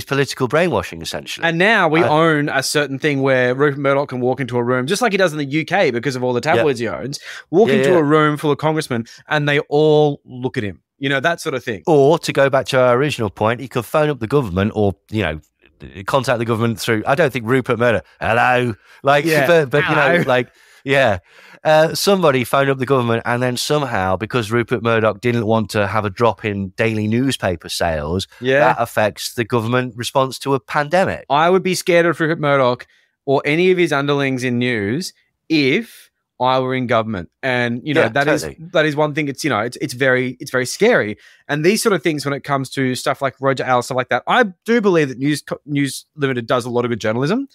political brainwashing, essentially. And now we own a certain thing where Rupert Murdoch can walk into a room, just like he does in the UK because of all the tabloids he owns, walk into a room full of congressmen and they all look at him. That sort of thing. Or, to go back to our original point, he could phone up the government or, contact the government through, I don't think Rupert Murdoch, hello. Somebody phoned up the government, and then somehow, because Rupert Murdoch didn't want to have a drop in daily newspaper sales, that affects the government response to a pandemic. I would be scared of Rupert Murdoch or any of his underlings in news if I were in government, and that is one thing. It's very scary, and these sort of things when it comes to stuff like Roger Ailes, stuff like that. I do believe that News Limited does a lot of good journalism,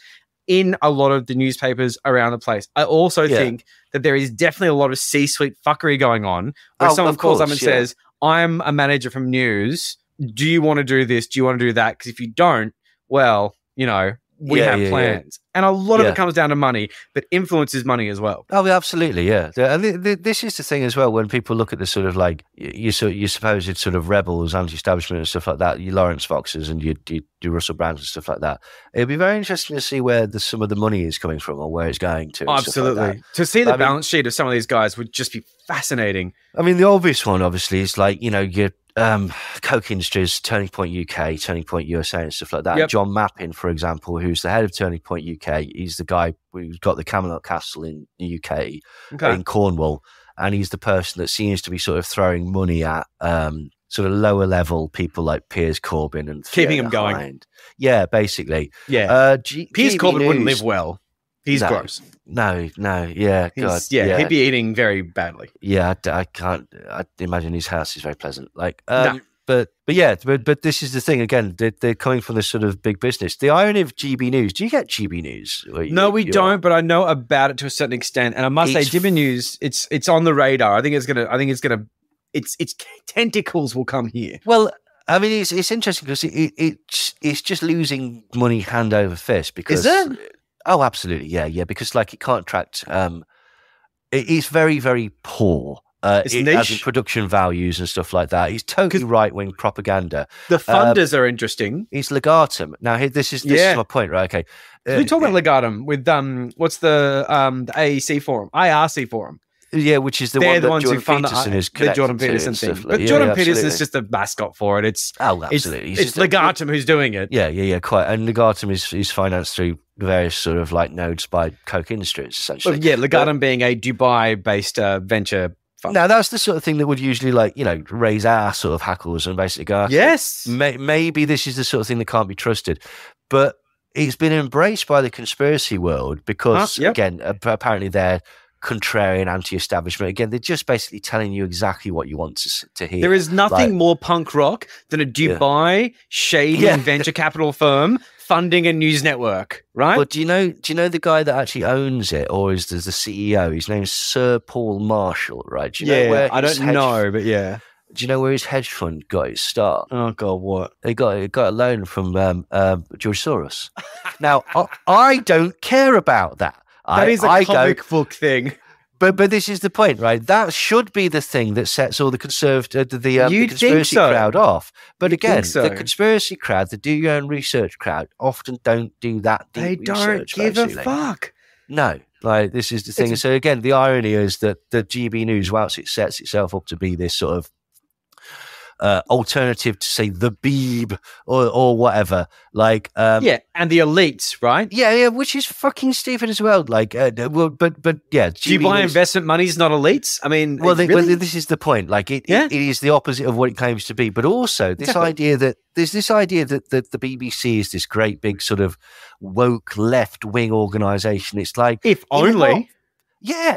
in a lot of the newspapers around the place. I also think that there is definitely a lot of C-suite fuckery going on where someone calls up and says, I'm a manager from news. Do you want to do this? Do you want to do that? Because if you don't, well, you know, we have plans. And a lot of it comes down to money, but influence is money as well. Oh, absolutely, yeah. And this is the thing as well, when people look at the sort of like, you supposed sort of rebels, anti-establishment and stuff like that, you Lawrence Foxes and you Russell Brands and stuff like that. It'd be very interesting to see where some of the money is coming from or where it's going to. Absolutely. Like to see the balance sheet of some of these guys would just be fascinating. I mean, the obvious one, obviously, is like, you know, your Coke Industries, Turning Point UK, Turning Point USA and stuff like that. Yep. John Mappin, for example, who's the head of Turning Point UK, he's the guy who's got the Camelot Castle in the UK, in Cornwall, and he's the person that seems to be sort of throwing money at sort of lower level people like Piers Corbyn and keeping him going. Yeah, basically. Yeah. Piers Corbyn wouldn't live well. He's gross. No, yeah, God. He'd be eating very badly. Yeah, I can't. I imagine his house is very pleasant. Like, no. but this is the thing again. They're coming from this sort of big business. The irony of GB News. Do you get GB News? No, we don't. But I know about it to a certain extent. And I must say, GB News. It's on the radar. I think it's gonna. Its tentacles will come here. Well, I mean, it's interesting because it's just losing money hand over fist. Because is it? Oh, absolutely, yeah, because like it can't attract. It's very, very poor. As in production values and stuff like that. He's totally right-wing propaganda. The funders are interesting. He's Legatum. Now, this is my point, right? Okay, we talk about Legatum with what's the AEC forum, IRC forum. Yeah, which is the one that Jordan Peterson is connected the Jordan Peterson thing. But Jordan Peterson is just a mascot for it. Absolutely. It's Legatum who's doing it. Yeah, quite. And Legatum is financed through various sort of like nodes by Coke Industries, essentially. Well, Legatum being a Dubai-based venture fund. Now, that's the sort of thing that would usually like, you know, raise our sort of hackles and basically go, yes, maybe this is the sort of thing that can't be trusted. But it's been embraced by the conspiracy world because, again, apparently they're contrarian, anti-establishment. Again, they're just basically telling you exactly what you want to hear. There is nothing more punk rock than a Dubai shady venture capital firm funding a news network, right? But do you know the guy that actually owns it, or is the CEO? His name's Sir Paul Marshall, right? Do you know where I don't know, but yeah. Do you know where his hedge fund got its start? Oh God, what? He got a loan from George Soros. Now, I don't care about that. That is a comic book thing. But this is the point, right? That should be the thing that sets all the the conspiracy crowd off. But again, the conspiracy crowd, the do your own research crowd, often don't do that deep research. They don't give a fuck. No, like this is the thing. So again, the irony is that the GB News, whilst it sets itself up to be this sort of alternative to say the Beeb or whatever, like and the elites, right? Yeah, which is fucking stupid as well. Like, but yeah, Dubai investment money is not elites. I mean, well, this is the point. Like, it is the opposite of what it claims to be. But also, this idea that the BBC is this great big sort of woke left wing organization. It's like, if only,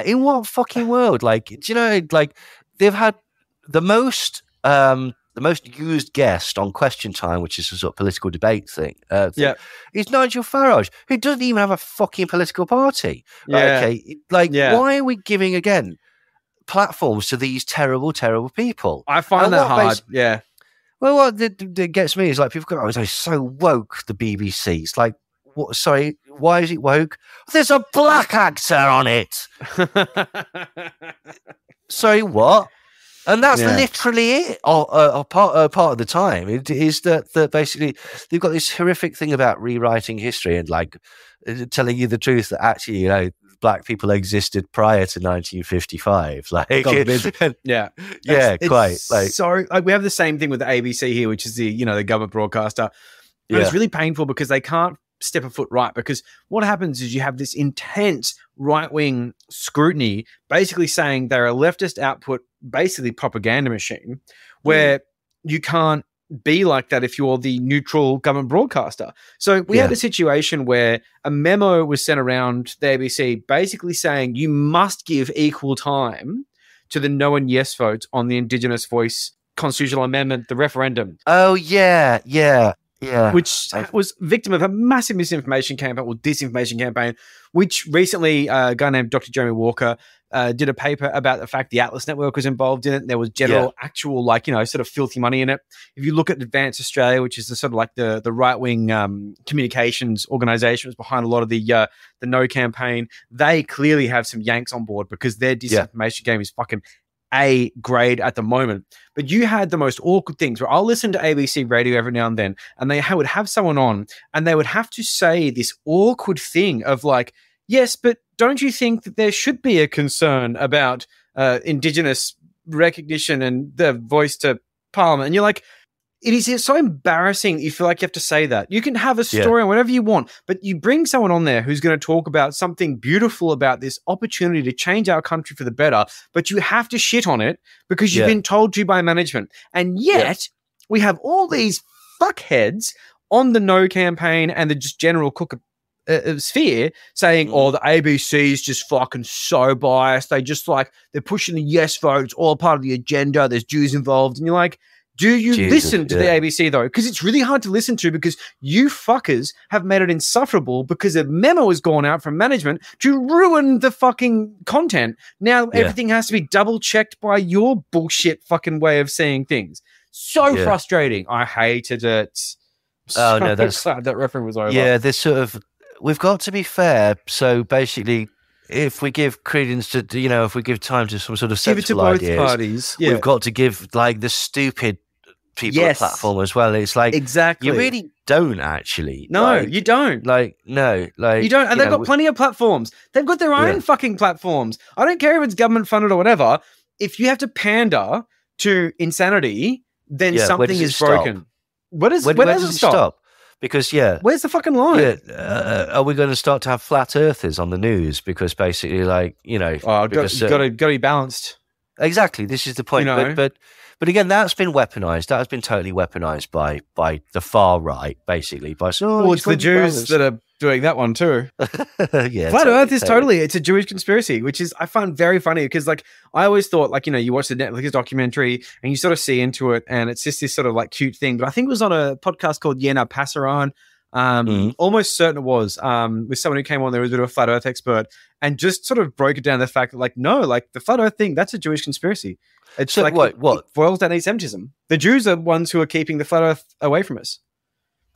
in what fucking world? Like, do you know, like they've had the most used guest on Question Time, which is a sort of political debate thing, is Nigel Farage, who doesn't even have a fucking political party. Why are we giving, again, platforms to these terrible, terrible people? I find that hard, Well, what that gets me is like, people go, they're so woke, the BBC. It's like, what? Sorry, why is it woke? There's a black actor on it. Sorry, what? And that's literally it. Part of the time, it is that basically they've got this horrific thing about rewriting history and like telling you the truth that actually, you know, black people existed prior to 1955. Like, quite. Like, so, like, we have the same thing with the ABC here, which is the government broadcaster. And it's really painful because they can't step a foot right, because what happens is you have this intense right-wing scrutiny basically saying they're a leftist output, basically propaganda machine, where you can't be like that if you're the neutral government broadcaster. So we had a situation where a memo was sent around the ABC basically saying you must give equal time to the no and yes votes on the Indigenous voice constitutional amendment, the referendum. Oh, yeah. which was victim of a massive misinformation campaign or disinformation campaign, which recently a guy named Dr. Jeremy Walker did a paper about the fact the Atlas Network was involved in it. There was general, actual, sort of filthy money in it. If you look at Advance Australia, which is the sort of like the right-wing communications organisation was behind a lot of the No campaign, they clearly have some Yanks on board because their disinformation game is fucking A grade at the moment. But you had the most awkward things where I'll listen to ABC radio every now and then, and they would have someone on and they would have to say this awkward thing of like, yes, but don't you think that there should be a concern about Indigenous recognition and the voice to Parliament? And you're like, it's so embarrassing that you feel like you have to say that. You can have a story on whatever you want, but you bring someone on there who's going to talk about something beautiful about this opportunity to change our country for the better, but you have to shit on it because you've been told to by management. And yet we have all these fuckheads on the No campaign and the just general Cook sphere saying, the ABC is just fucking so biased. They just they're pushing the yes vote. It's all part of the agenda. There's Jews involved. And you're like, do you listen to the ABC though? Because it's really hard to listen to because you fuckers have made it insufferable because a memo has gone out from management to ruin the fucking content. Now everything has to be double checked by your bullshit fucking way of seeing things. So frustrating. I hated it. That's glad that reference was over. Yeah, this sort of. We've got to be fair. So basically, if we give credence to, if we give time to some sort of sensible ideas, parties, we've got to give the stupid people a platform as well. It's like exactly you really don't actually. No, you don't. You don't. And they've got plenty of platforms. They've got their own fucking platforms. I don't care if it's government funded or whatever. If you have to pander to insanity, then something is broken. Where does it stop? Because where's the fucking line? Are we going to start to have flat earthers on the news? Because basically, got to be balanced. Exactly, this is the point. But again, that's been weaponized. That has been totally weaponized by the far right, basically. It's the Jews that are doing that one too. Flat Earth is it's a Jewish conspiracy, which is I find very funny because I always thought you watch the Netflix documentary and you sort of see into it and it's just this sort of cute thing. But I think it was on a podcast called Yena Passaran. Almost certain it was with someone who came on there who was a bit of a flat earth expert and just sort of broke it down the fact that the flat earth thing, that's a Jewish conspiracy. It's so what? It boils down anti-Semitism. The Jews are the ones who are keeping the flat earth away from us.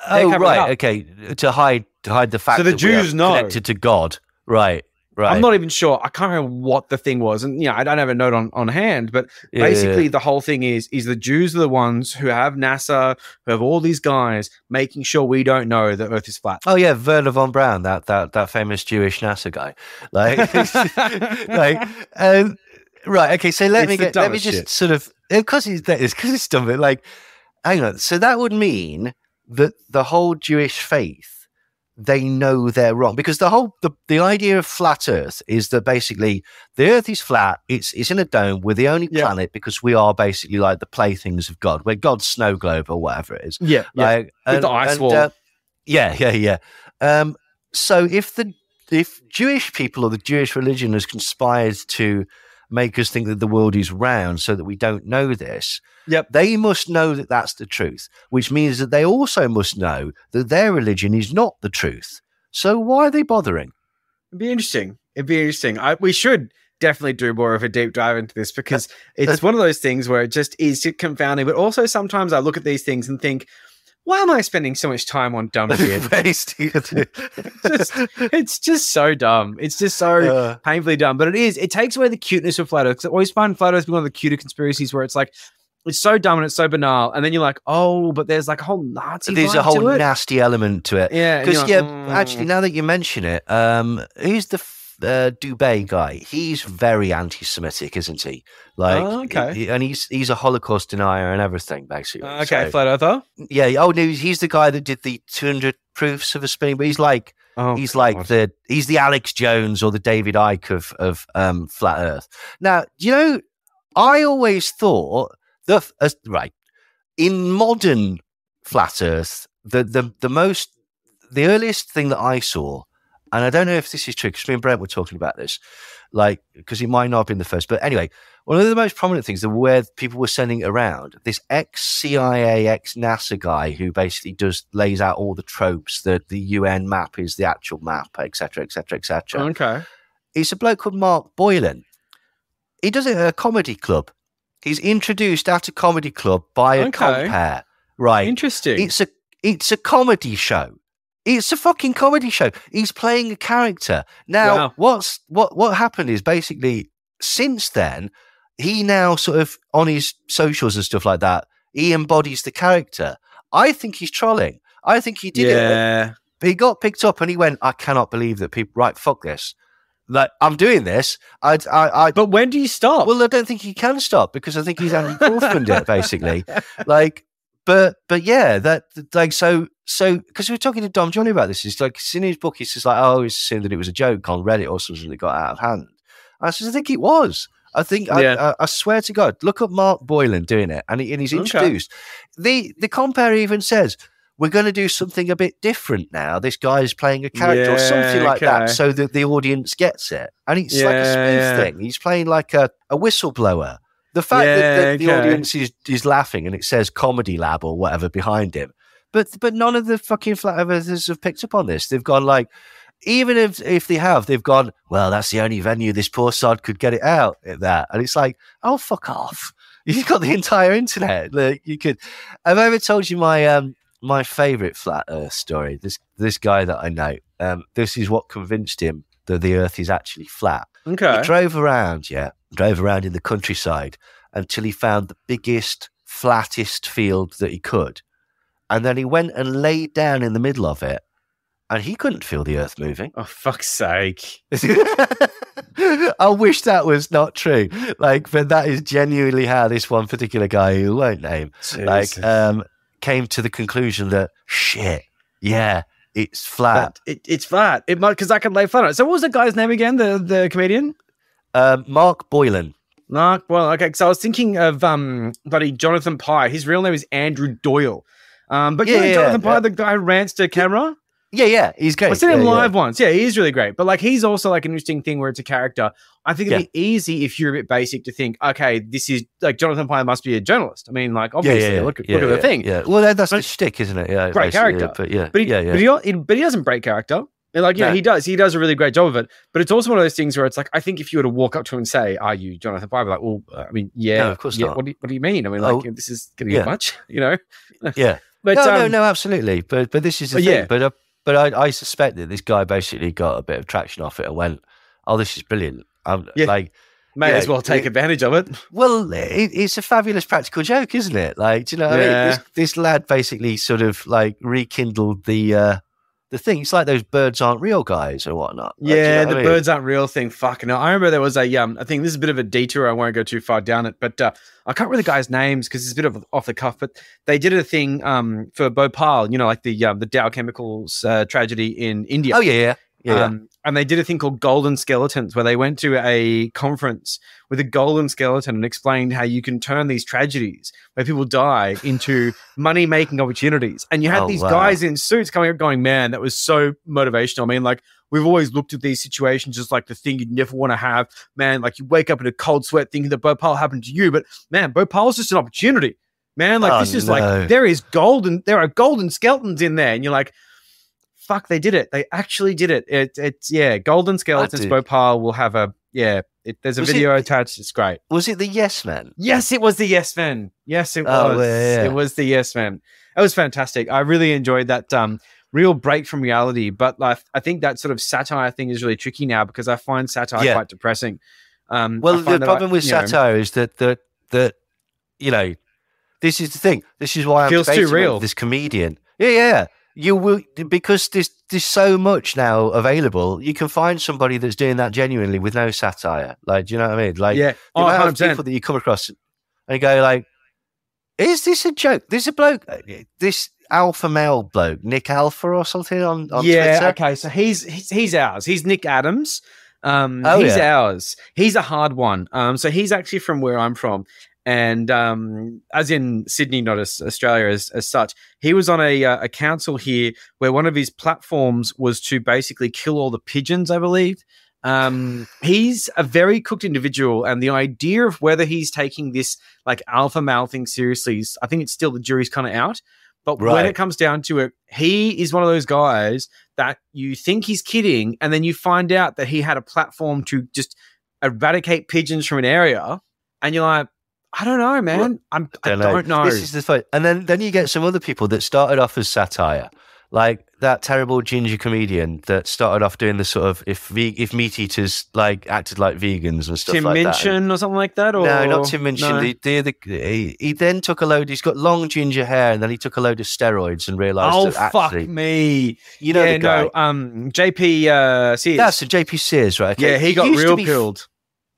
Oh, right. Okay. To hide the fact the that Jews we are connected to God. Right. I'm not even sure. I can't remember what the thing was. And, I don't have a note on hand. But basically, the whole thing is the Jews are the ones who have NASA, who have all these guys making sure we don't know that Earth is flat. Oh, yeah. Werner von Braun, that famous Jewish NASA guy. Right. Okay. So let me just sort of, because it's dumb. But hang on. So that would mean that the whole Jewish faith, they know they're wrong because the idea of flat Earth is that basically the Earth is flat. It's in a dome. We're the only planet because we are basically like the playthings of God. We're God's snow globe or whatever it is. With the ice wall. So if Jewish people or the Jewish religion has conspired to make us think that the world is round so that we don't know this. They must know that that's the truth, which means that they also must know that their religion is not the truth. So why are they bothering? It'd be interesting. We should definitely do more of a deep dive into this because it's one of those things where it just is confounding. But also sometimes I look at these things and think, why am I spending so much time on dumb shit? It's just so dumb. It's just so painfully dumb. But it takes away the cuteness of flat Earth. I always find flat Earth being one of the cuter conspiracies where it's it's so dumb and it's so banal. And then you're like, oh, but there's a whole Nazi There's a whole nasty element to it. Yeah. Because, actually, now that you mention it, who's the Dubai guy? He's very anti-Semitic, isn't he? Okay. And he's a Holocaust denier and everything, basically. Okay, flat earther. Yeah. Oh no, he's the guy that did the 200 proofs of a spinning. But he's he's the Alex Jones or the David Icke of flat Earth. Now, I always thought that in modern flat Earth, the earliest thing that I saw. and I don't know if this is true because me and Brent were talking about this, like, because he might not have been the first, but anyway, one of the most prominent things that where people were sending it around, this ex-CIA, ex-NASA guy who basically lays out all the tropes that the UN map is the actual map, etc., etc., etc. Okay. It's a bloke called Mark Boylan. He does it at a comedy club. He's introduced at a comedy club by a compere. Right. Interesting. It's a comedy show. It's a fucking comedy show. He's playing a character. Now, what happened is basically since then, he now sort of on his socials and stuff like that, he embodies the character. I think he's trolling. I think he did it. But he got picked up and he went, I cannot believe that people, right, fuck this. Like, I'm doing this. But when do you stop? Well, I don't think he can stop because I think he's orphaned it, basically. Like, but yeah, that, like, so, because we were talking to Dom Johnny about this. It's like, in his book, he's just like, oh, he's saying that it was a joke on Reddit or something that got out of hand. I said, I think it was. I think, I swear to God, look up Mark Boylan doing it. And he's introduced. The compere even says, we're going to do something a bit different now. This guy's playing a character or something like that so that the audience gets it. And it's like a spoof thing. He's playing like a whistleblower. The fact that the audience is laughing and it says Comedy Lab or whatever behind him. But none of the fucking flat earthers have picked up on this. They've gone like, even if they have, they've gone, well, that's the only venue this poor sod could get it out at that. And it's like, oh, fuck off. You've got the entire internet. Like, you could. Have I ever told you my favorite flat earth story? This guy that I know, this is what convinced him that the earth is actually flat. Okay. He drove around in the countryside until he found the biggest, flattest field that he could. And then he went and laid down in the middle of it and he couldn't feel the earth moving. Oh, fuck's sake. I wish that was not true. Like, but that is genuinely how this one particular guy who won't name, came to the conclusion that it's flat. It's flat. It might, because I can lay flat on it. So what was the guy's name again? The comedian? Mark Boylan. Mark Boylan. Okay, so I was thinking of buddy Jonathan Pye. His real name is Andrew Doyle. But Jonathan Pye, the guy who rants to camera. Yeah, he's great. I've seen him live once. Yeah, he is really great. But like, he's also like an interesting thing where it's a character. I think it'd be easy if you're a bit basic to think, okay, this is like Jonathan Pye must be a journalist. I mean, like, obviously, look at the thing. Yeah, well, that's the shtick, isn't it? Yeah, great character. But he doesn't break character. And like, he does. He does a really great job of it. But it's also one of those things where it's like, I think if you were to walk up to him and say, "Are you Jonathan Pye?" I'd be like, well, I mean, no, of course not. What do you mean? I mean, like, this is going to get much, you know? Yeah. But no, absolutely. But this is the thing. But I suspect that this guy basically got a bit of traction off it and went, "Oh, this is brilliant." Like, may as well take advantage of it. Well, it's a fabulous practical joke, isn't it? Like, do you know what I mean? This lad basically sort of like rekindled the thing. It's like those birds aren't real guys or whatnot. Yeah, the birds aren't real thing. Fucking hell. I remember there was a I think this is a bit of a detour. I won't go too far down it, but I can't remember the guys' names because it's a bit of off the cuff. But they did a thing for Bhopal, you know, like the Dow Chemicals tragedy in India. Oh yeah. And they did a thing called Golden Skeletons, where they went to a conference with a golden skeleton and explained how you can turn these tragedies where people die into money-making opportunities. And you had these guys in suits coming up going, man, that was so motivational. I mean, like, we've always looked at these situations as like the thing you'd never want to have. Man, like, you wake up in a cold sweat thinking that Bhopal happened to you. But, man, Bhopal's just an opportunity. Man, like, like, there are golden skeletons in there. And you're like, fuck, they did it. They actually did it. It's Golden Skeletons. Bhopal will have there's a video attached. It's great. Was it the Yes Men? Yes, it was the Yes Men. Yes, it was. It was the Yes Men. It was fantastic. I really enjoyed that real break from reality. But like, I think that sort of satire thing is really tricky now because I find satire quite depressing. Well, the problem with satire is that you know, this is the thing. This is why I'm feels too real. With this comedian. Yeah. You will, because there's so much now available. You can find somebody that's doing that genuinely with no satire. Like, do you know what I mean? Like, the amount of people that you come across and you go like, "Is this a joke? This a bloke, this alpha male bloke, Nick Alpha or something on Twitter?" Okay, so he's ours. He's Nick Adams. He's ours. He's a hard one. So he's actually from where I'm from. and as in Sydney, not as Australia as such. He was on a council here where one of his platforms was to basically kill all the pigeons, I believe. He's a very cooked individual, and the idea of whether he's taking this like alpha male thing seriously, I think it's still the jury's kind of out. But when it comes down to it, he is one of those guys that you think he's kidding, and then you find out that he had a platform to just eradicate pigeons from an area, and you're like, I don't know, man. I don't know. This is the fight. And then you get some other people that started off as satire, like that terrible ginger comedian that started off doing the sort of if meat eaters like acted like vegans and stuff Tim like that. Tim Minchin or something like that? Or? No, not Tim Minchin. No. He then took a load. He's got long ginger hair, and then he took a load of steroids and realised that actually, fuck me. You know the guy. JP Sears. That's a JP Sears, right? Okay. Yeah, he got real pilled.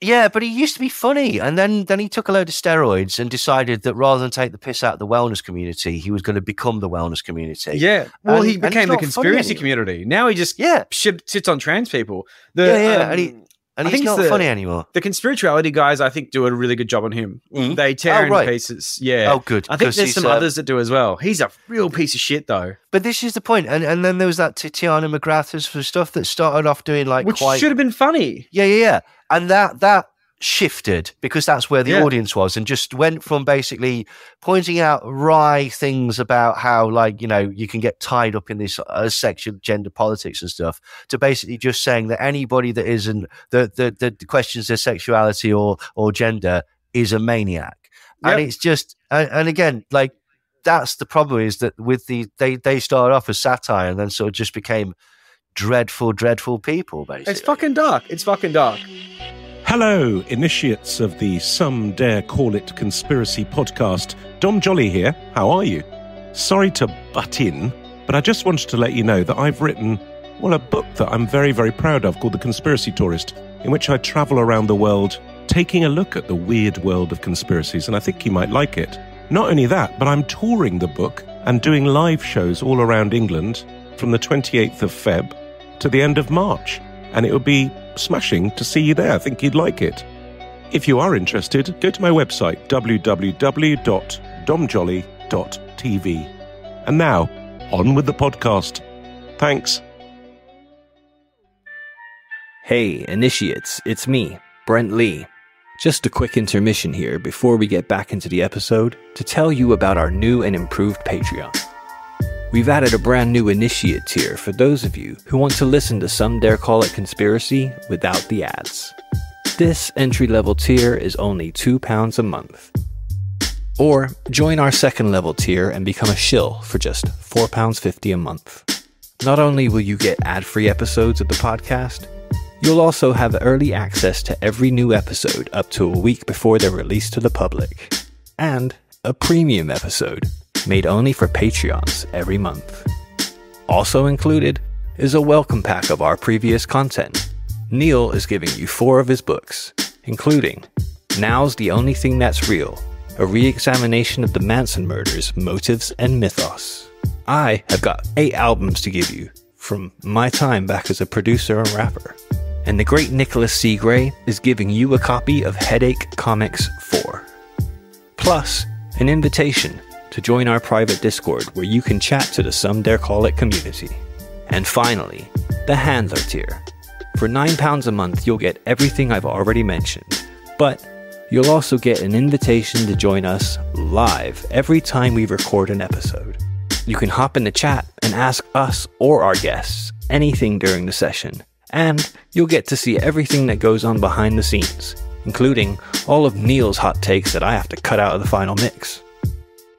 Yeah, but he used to be funny, and then he took a load of steroids and decided that rather than take the piss out of the wellness community, he was going to become the wellness community. Yeah, well, he became the conspiracy community. Now he just sits on trans people. And he's not funny anymore. The conspirituality guys, I think, do a really good job on him. Mm-hmm. They tear him to pieces. Yeah. Oh, good. I think there's some others that do as well. He's a real piece of shit, though. But this is the point. And then there was that Tiziana McGrath's for stuff that started off doing like which should have been funny. Yeah. And that shifted because that's where the audience was, and just went from basically pointing out wry things about how, like, you know, you can get tied up in this sexual gender politics and stuff, to basically just saying that anybody that isn't that questions their sexuality or gender is a maniac. And it's just and again, like, that's the problem, is that with they started off as satire and then sort of just became dreadful people, basically. It's fucking dark. Hello, initiates of the Some Dare Call It Conspiracy podcast. Dom Jolly here. How are you? Sorry to butt in, but I just wanted to let you know that I've written, a book that I'm very, very proud of called The Conspiracy Tourist, in which I travel around the world taking a look at the weird world of conspiracies, and I think you might like it. Not only that, but I'm touring the book and doing live shows all around England from the 28th of Feb to the end of March, and it would be smashing to see you there. I think you'd like it. If you are interested, go to my website, www.domjolly.tv. And now, on with the podcast. Thanks. Hey, initiates, it's me, Brent Lee. Just a quick intermission here before we get back into the episode to tell you about our new and improved Patreon. We've added a brand new initiate tier for those of you who want to listen to Some Dare Call It Conspiracy without the ads. This entry-level tier is only £2 a month. Or join our second-level tier and become a shill for just £4.50 a month. Not only will you get ad-free episodes of the podcast, you'll also have early access to every new episode up to a week before they're released to the public. And a premium episode made only for Patreons every month. Also included is a welcome pack of our previous content. Neil is giving you 4 of his books, including Now's the Only Thing That's Real, a re-examination of the Manson murders, motives, and mythos. I have got 8 albums to give you from my time back as a producer and rapper. And the great Nicholas C. Gray is giving you a copy of Headache Comics 4. Plus, an invitation to join our private Discord where you can chat to the Some Dare Call It community. And finally, the Handler tier. For £9 a month, you'll get everything I've already mentioned, but you'll also get an invitation to join us live every time we record an episode. You can hop in the chat and ask us or our guests anything during the session, and you'll get to see everything that goes on behind the scenes, including all of Neil's hot takes that I have to cut out of the final mix.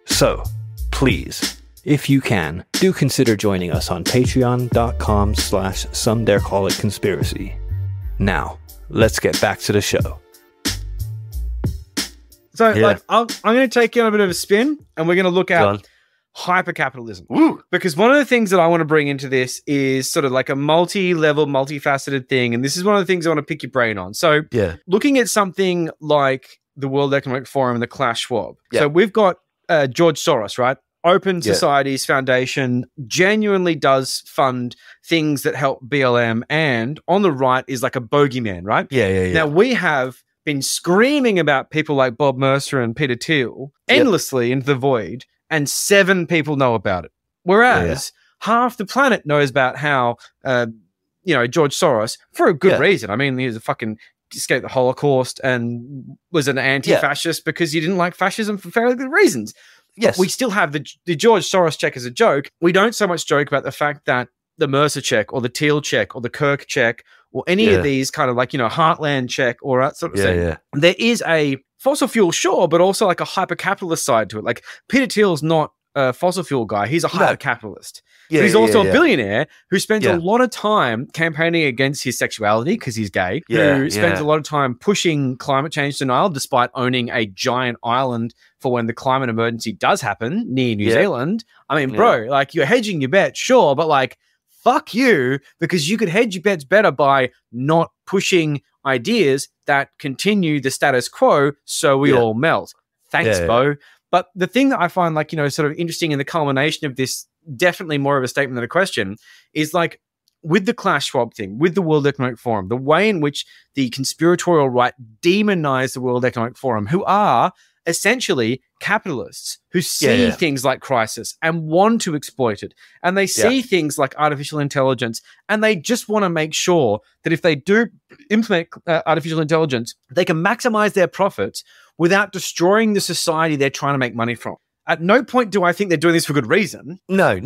So, please, if you can, do consider joining us on patreon.com/somedarecallitconspiracy. Now, let's get back to the show. So, I'm going to take you on a bit of a spin, and we're going to look at hypercapitalism. Woo. Because one of the things that I want to bring into this is sort of like a multi-level, multifaceted thing, and this is one of the things I want to pick your brain on. So, looking at something like the World Economic Forum and the Klaus Schwab. So, we've got George Soros, right? Open Societies Foundation genuinely does fund things that help BLM, and on the right is like a bogeyman, right? Yeah. Now we have been screaming about people like Bob Mercer and Peter Thiel endlessly into the void, and 7 people know about it. Whereas half the planet knows about how, George Soros, for a good reason. I mean, he was a fucking escaped the Holocaust and was an anti-fascist because he didn't like fascism for fairly good reasons. Yes. We still have the George Soros check as a joke. We don't so much joke about the fact that the Mercer check or the Thiel check or the Kirk check or any of these kind of like, Heartland check or that sort of thing. Yeah. There is a fossil fuel, sure, but also like a hyper-capitalist side to it. Like Peter Thiel's not a fossil fuel guy. He's a hyper-capitalist. Yeah, he's also a billionaire who spends a lot of time campaigning against his sexuality because he's gay, who spends a lot of time pushing climate change denial despite owning a giant island for when the climate emergency does happen near New Zealand. I mean, bro, like you're hedging your bet, sure, but like fuck you, because you could hedge your bets better by not pushing ideas that continue the status quo so we all melt. Thanks, Bo. But the thing that I find like, sort of interesting in the culmination of this, definitely more of a statement than a question, is like with the Klaus Schwab thing, with the World Economic Forum, the way in which the conspiratorial right demonize the World Economic Forum, who are essentially capitalists who see things like crisis and want to exploit it. And they see things like artificial intelligence, and they just want to make sure that if they do implement artificial intelligence, they can maximize their profits without destroying the society they're trying to make money from. At no point do I think they're doing this for good reason. No.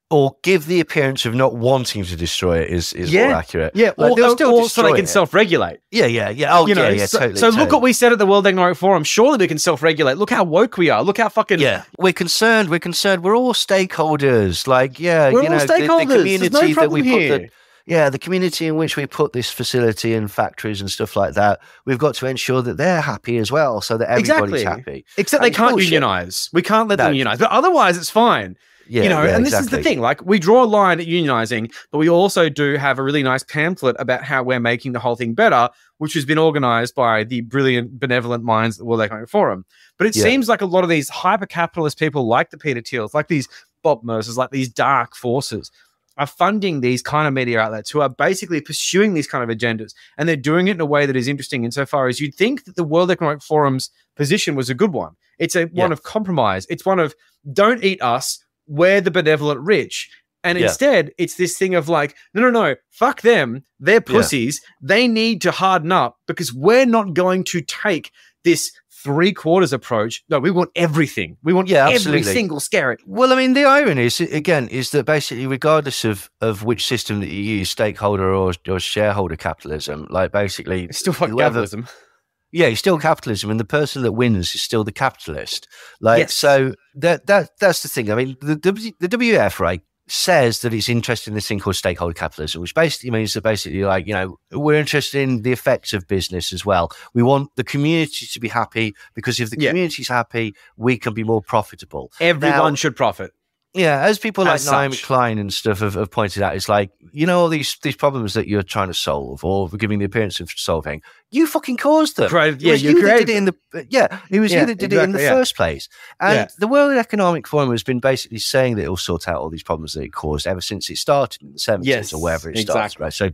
Or give the appearance of not wanting to destroy it is more accurate. Yeah, like, or so they can self-regulate. Yeah. Oh, totally. So look what we said at the World Economic Forum. Surely we can self-regulate. Look how woke we are. Look how fucking... Yeah, we're concerned. We're all stakeholders. Like, we're all stakeholders. The community There's no problem that we here. put the community in which we put this facility and factories and stuff like that, we've got to ensure that they're happy as well so that everybody's happy. Except they can't unionize. We can't let them unionize. But otherwise, it's fine. And this is the thing, like we draw a line at unionizing, but we also do have a really nice pamphlet about how we're making the whole thing better, which has been organized by the brilliant, benevolent minds at the World Economic Forum. But it seems like a lot of these hyper-capitalist people like the Peter Thiels, like these Bob Mercers, like these dark forces, are funding these kind of media outlets who are basically pursuing these kind of agendas. And they're doing it in a way that is interesting insofar as you'd think that the World Economic Forum's position was a good one. It's one of compromise. It's one of don't eat us, we're the benevolent rich. And instead, it's this thing of like, no, fuck them. They're pussies. They need to harden up because we're not going to take this 3/4 approach. No, we want everything. We want every single scarrot. Well, I mean, the irony is that basically, regardless of which system that you use, stakeholder or shareholder capitalism, like basically, it's still fucking capitalism. Yeah, it's still capitalism, and the person that wins is still the capitalist. Like, so that's the thing. I mean, the WF, right, says that it's interested in this thing called stakeholder capitalism, which basically means that like, we're interested in the effects of business as well. We want the community to be happy because if the community's happy, we can be more profitable. Everyone should profit. Yeah, as people like Naomi Klein and stuff have pointed out, it's like, all these problems that you're trying to solve or giving the appearance of solving, you fucking caused them. Right, it was you that did it in the first place. And the World Economic Forum has been basically saying that it will sort out all these problems that it caused ever since it started in the 70s or wherever it started. Right? So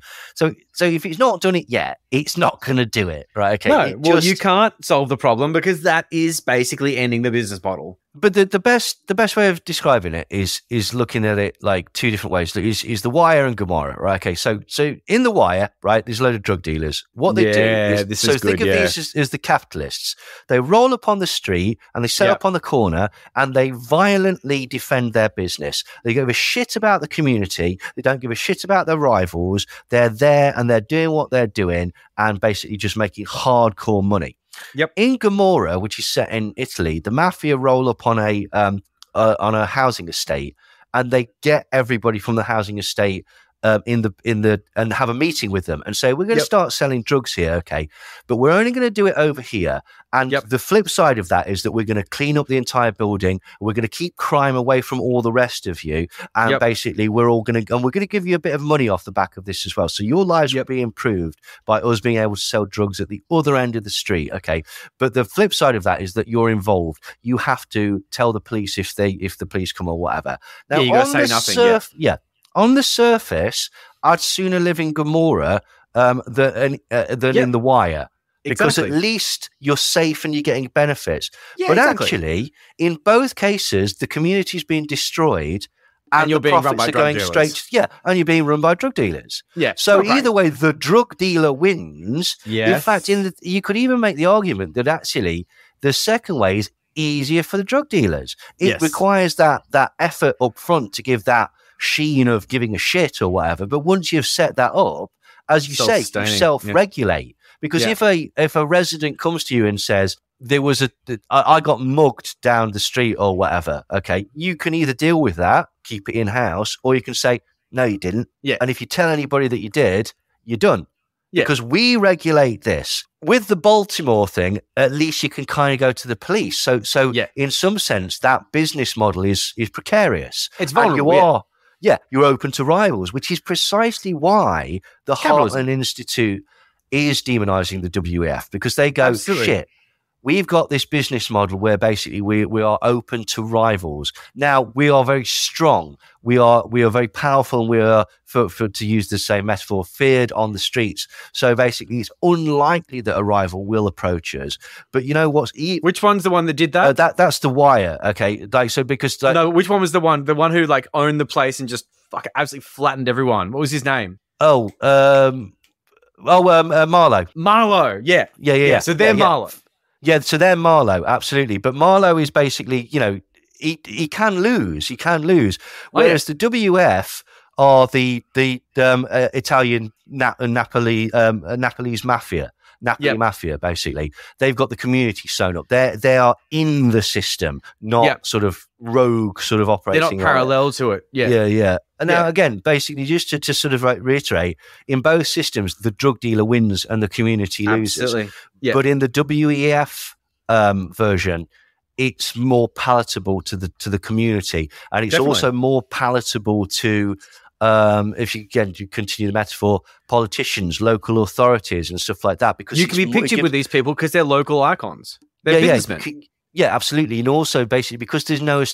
if it's not done it yet, it's not going to do it. Right? Okay. No, you can't solve the problem because that is basically ending the business model. But the best way of describing it is looking at it like two different ways. Is The Wire and Gomorrah, right? Okay, so in The Wire, right, there's a load of drug dealers. What they do is, think of these as the capitalists. They roll up on the street and they set up on the corner and they violently defend their business. They give a shit about the community. They don't give a shit about their rivals. They're there and they're doing what they're doing and basically just making hardcore money. Yep. In Gomorrah, which is set in Italy, the mafia roll up on a housing estate, and they get everybody from the housing estate and have a meeting with them and say, we're going to start selling drugs here, okay, but we're only going to do it over here. And the flip side of that is that we're going to clean up the entire building. We're going to keep crime away from all the rest of you. And basically we're going to give you a bit of money off the back of this as well. So your lives will be improved by us being able to sell drugs at the other end of the street. Okay. But the flip side of that is that you're involved. You have to tell the police if the police come or whatever. Now, you got to say nothing. On the surface, I'd sooner live in Gomorrah than in The Wire. because Exactly. at least you're safe and you're getting benefits. Yeah, but exactly. actually, in both cases, the community's being destroyed. And you're the being run profits by are drug going dealers. straight, and you're being run by drug dealers. Yeah. So Okay. either way, the drug dealer wins. Yes. In fact, you could even make the argument that actually the second way is easier for the drug dealers. It requires that effort up front to give that sheen of giving a shit or whatever. But once you've set that up, as you say, you self-regulate. Because if a resident comes to you and says, I got mugged down the street or whatever, okay, you can either deal with that, keep it in-house, or you can say, no, you didn't. Yeah. And if you tell anybody that you did, you're done. Yeah. Because we regulate this. With the Baltimore thing, at least you can kind of go to the police. So in some sense, that business model is precarious. It's vulnerable. And you're open to rivals, which is precisely why the Heartland Institute is demonizing the WEF, because they go, shit, we've got this business model where basically we are open to rivals. Now, we are very strong. We are very powerful, and we are, to use the same metaphor, feared on the streets. So basically, it's unlikely that a rival will approach us. But you know what's... Which one's the one that did that? That's The Wire, okay? No, which one was the one who like owned the place and just fucking absolutely flattened everyone? What was his name? Marlowe. Marlowe, yeah. So they're Marlowe. Yeah, so they're Marlowe, absolutely. But Marlowe is basically, he can lose. He can lose. Whereas the WF are the Italian Napoli's mafia. Mafia, basically. They've got the community sewn up. They are in the system, not sort of rogue sort of operating. They're not parallel to it. Yeah. And now, again, basically, just to sort of reiterate, in both systems, the drug dealer wins and the community loses. Absolutely. Yeah. But in the WEF version, it's more palatable to the community, and it's also more palatable to, if you continue the metaphor, politicians, local authorities, and stuff like that. Because you can be pictured with these people because they're local icons. They're businessmen. Yeah, absolutely. And also, basically, because there's no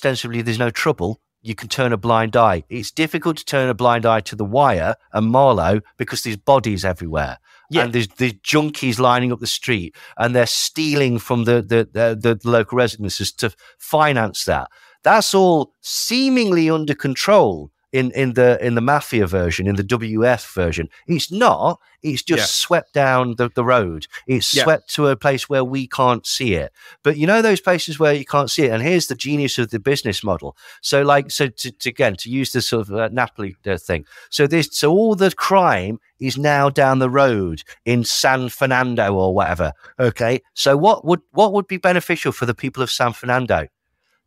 trouble, you can turn a blind eye. It's difficult to turn a blind eye to The Wire and Marlowe because there's bodies everywhere. Yeah. And there's junkies lining up the street, and they're stealing from the local residences to finance that. That's all seemingly under control in the Mafia version, in the WF version. It's not. It's just swept down the road. It's swept to a place where we can't see it. But you know those places where you can't see it, and here's the genius of the business model. So to use this sort of Napoli thing. So all the crime is now down the road in San Fernando or whatever. Okay. So what would be beneficial for the people of San Fernando?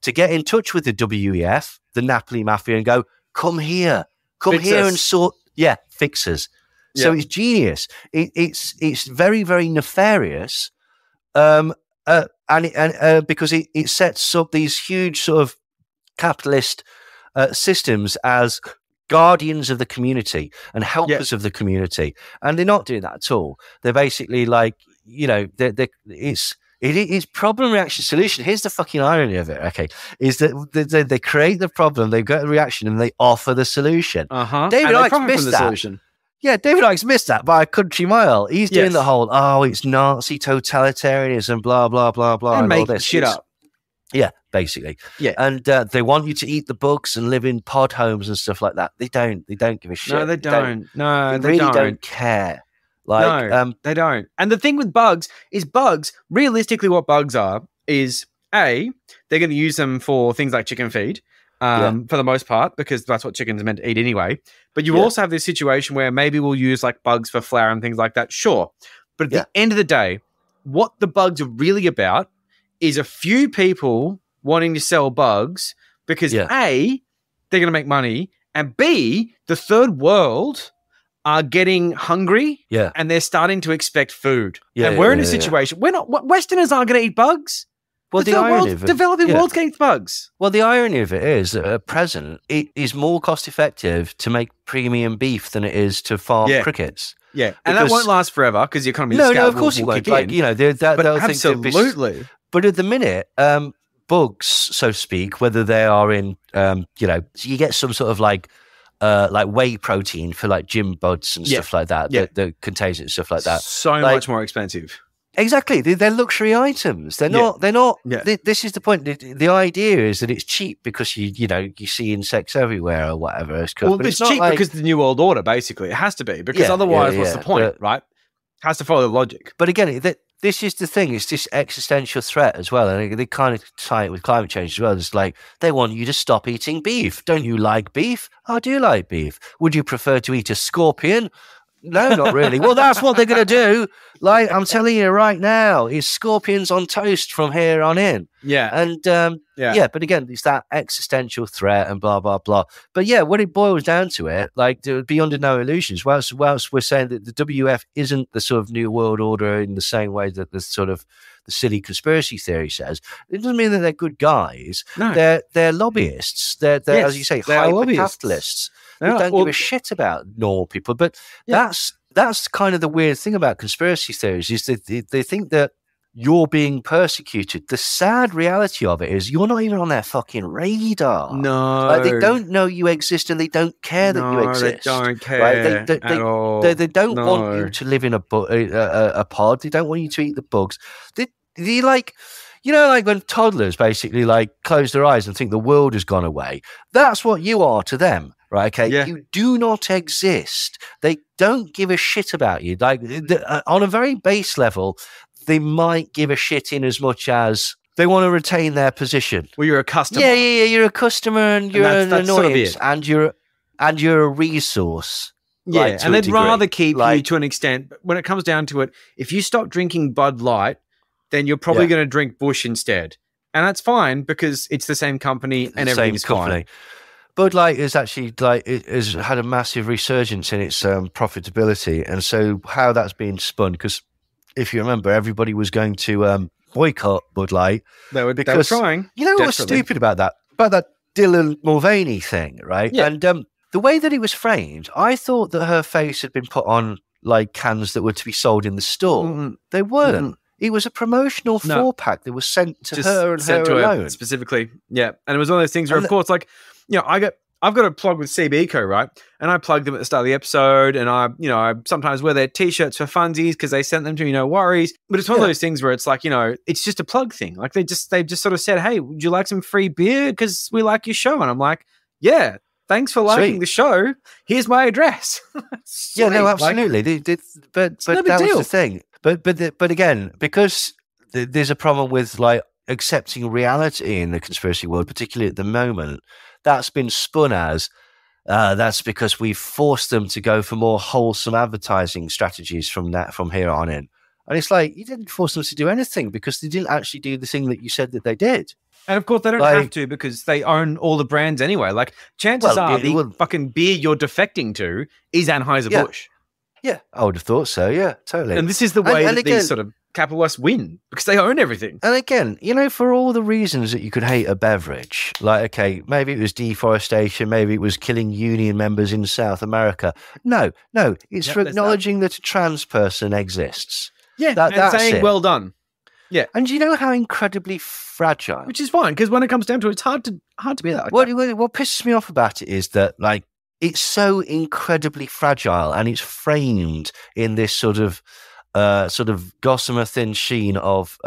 To get in touch with the WEF, the Napoli Mafia, and go, come here and sort. Yeah, fix us. Yeah. So it's genius. It's very, very nefarious, and because it sets up these huge sort of capitalist systems as guardians of the community and helpers of the community, and they're not doing that at all. They're basically like, it's problem, reaction, solution. Here's the fucking irony of it, okay, is that they create the problem, they've got a reaction, and they offer the solution. David Icke missed that. Solution. Yeah, David Icke's missed that by a country mile. He's doing the whole, it's Nazi totalitarianism, blah, blah, blah, blah. And make shit up. Yeah, basically. Yeah. And they want you to eat the bugs and live in pod homes and stuff like that. They don't give a shit. No, they don't. They really don't care. No, they don't. And the thing with bugs is realistically what bugs are is, they're going to use them for things like chicken feed, for the most part, because that's what chickens are meant to eat anyway. But you also have this situation where maybe we'll use like bugs for flour and things like that. Sure. But at the end of the day, what the bugs are really about is a few people wanting to sell bugs because A, they're going to make money, and B, the third world are getting hungry and they're starting to expect food. And we're in a situation, Westerners aren't going to eat bugs. Well, the irony of it, developing world can eat bugs. Well, the irony of it is that at present, it is more cost effective to make premium beef than it is to farm crickets. Yeah, and that won't last forever because the economy of course it won't. Like, absolutely. But at the minute, bugs, so to speak, whether they are in, you get some sort of like whey protein for like gym buds and stuff like that, that contains it and stuff like that. So much more expensive. Exactly, they're luxury items. They're not. They're not. Yeah. This is the point. The idea is that it's cheap because you see insects everywhere or whatever. Well, but it's cheap because of the New World Order. Basically, it has to be because otherwise, what's the point, right? It has to follow the logic. But again, this is the thing. It's this existential threat as well, and they kind of tie it with climate change as well. It's like they want you to stop eating beef. Don't you like beef? I do like beef. Would you prefer to eat a scorpion? No, not really. Well, that's what they're going to do. Like, I'm telling you right now, it's scorpions on toast from here on in. Yeah. And, but again, it's that existential threat and blah, blah, blah. But yeah, when it boils down to it, like, to be under no illusions, whilst we're saying that the WF isn't the sort of New World Order in the same way that the sort of the silly conspiracy theory says, it doesn't mean that they're good guys. No. They're lobbyists. They're as you say, hyper-capitalists. They don't give a shit about normal people. But that's kind of the weird thing about conspiracy theories is that they think that you're being persecuted. The sad reality of it is you're not even on their fucking radar. No. Like, they don't know you exist and they don't care that you exist. They don't care right? at all. They don't want you to live in a pod. They don't want you to eat the bugs. They like... like when toddlers basically like close their eyes and think the world has gone away. That's what you are to them, right? Okay, you do not exist. They don't give a shit about you. Like on a very base level, they might give a shit in as much as they want to retain their position. Well, you're a customer. Yeah. You're a customer and you're an annoyance, sort of and you're a resource. Yeah, like, and they'd rather keep you to an extent. But when it comes down to it, if you stop drinking Bud Light, then you're probably going to drink Bush instead. And that's fine because it's the same company and everything's fine. Bud Light is actually it has had a massive resurgence in its profitability. And so how that's been spun, because if you remember, everybody was going to boycott Bud Light. They were trying. You know what was stupid about that? About that Dylan Mulvaney thing, right? Yeah. And the way that it was framed, I thought that her face had been put on like cans that were to be sold in the store. Mm-hmm. They weren't. It was a promotional 4-pack that was sent to her and her alone. Specifically. Yeah. And it was one of those things where, of course, like, I've got a plug with CB right? And I plugged them at the start of the episode, and I sometimes wear their t-shirts for funsies because they sent them to me, no worries. But it's one of those things where it's like, it's just a plug thing. Like they've just sort of said, hey, would you like some free beer? Because we like your show. And I'm like, yeah, thanks for liking the show. Here's my address. Yeah, no, absolutely. But that was the thing. But again, because there's a problem with like accepting reality in the conspiracy world, particularly at the moment, that's been spun as that's because we've forced them to go for more wholesome advertising strategies from here on in. And it's like, you didn't force them to do anything because they didn't actually do the thing that you said that they did. And of course, they don't have to because they own all the brands anyway. Like, chances are the fucking beer you're defecting to is Anheuser-Busch. Yeah, I would have thought so. Yeah, totally. And this is the way that these sort of capitalists win because they own everything. And again, for all the reasons that you could hate a beverage, like, okay, maybe it was deforestation, maybe it was killing union members in South America. No, it's for acknowledging that a trans person exists. Yeah, that's saying, well done. Yeah. And do you know how incredibly fragile? Which is fine, because when it comes down to it, it's hard to be that. What pisses me off about it is that, like, it's so incredibly fragile, and it's framed in this sort of gossamer thin sheen of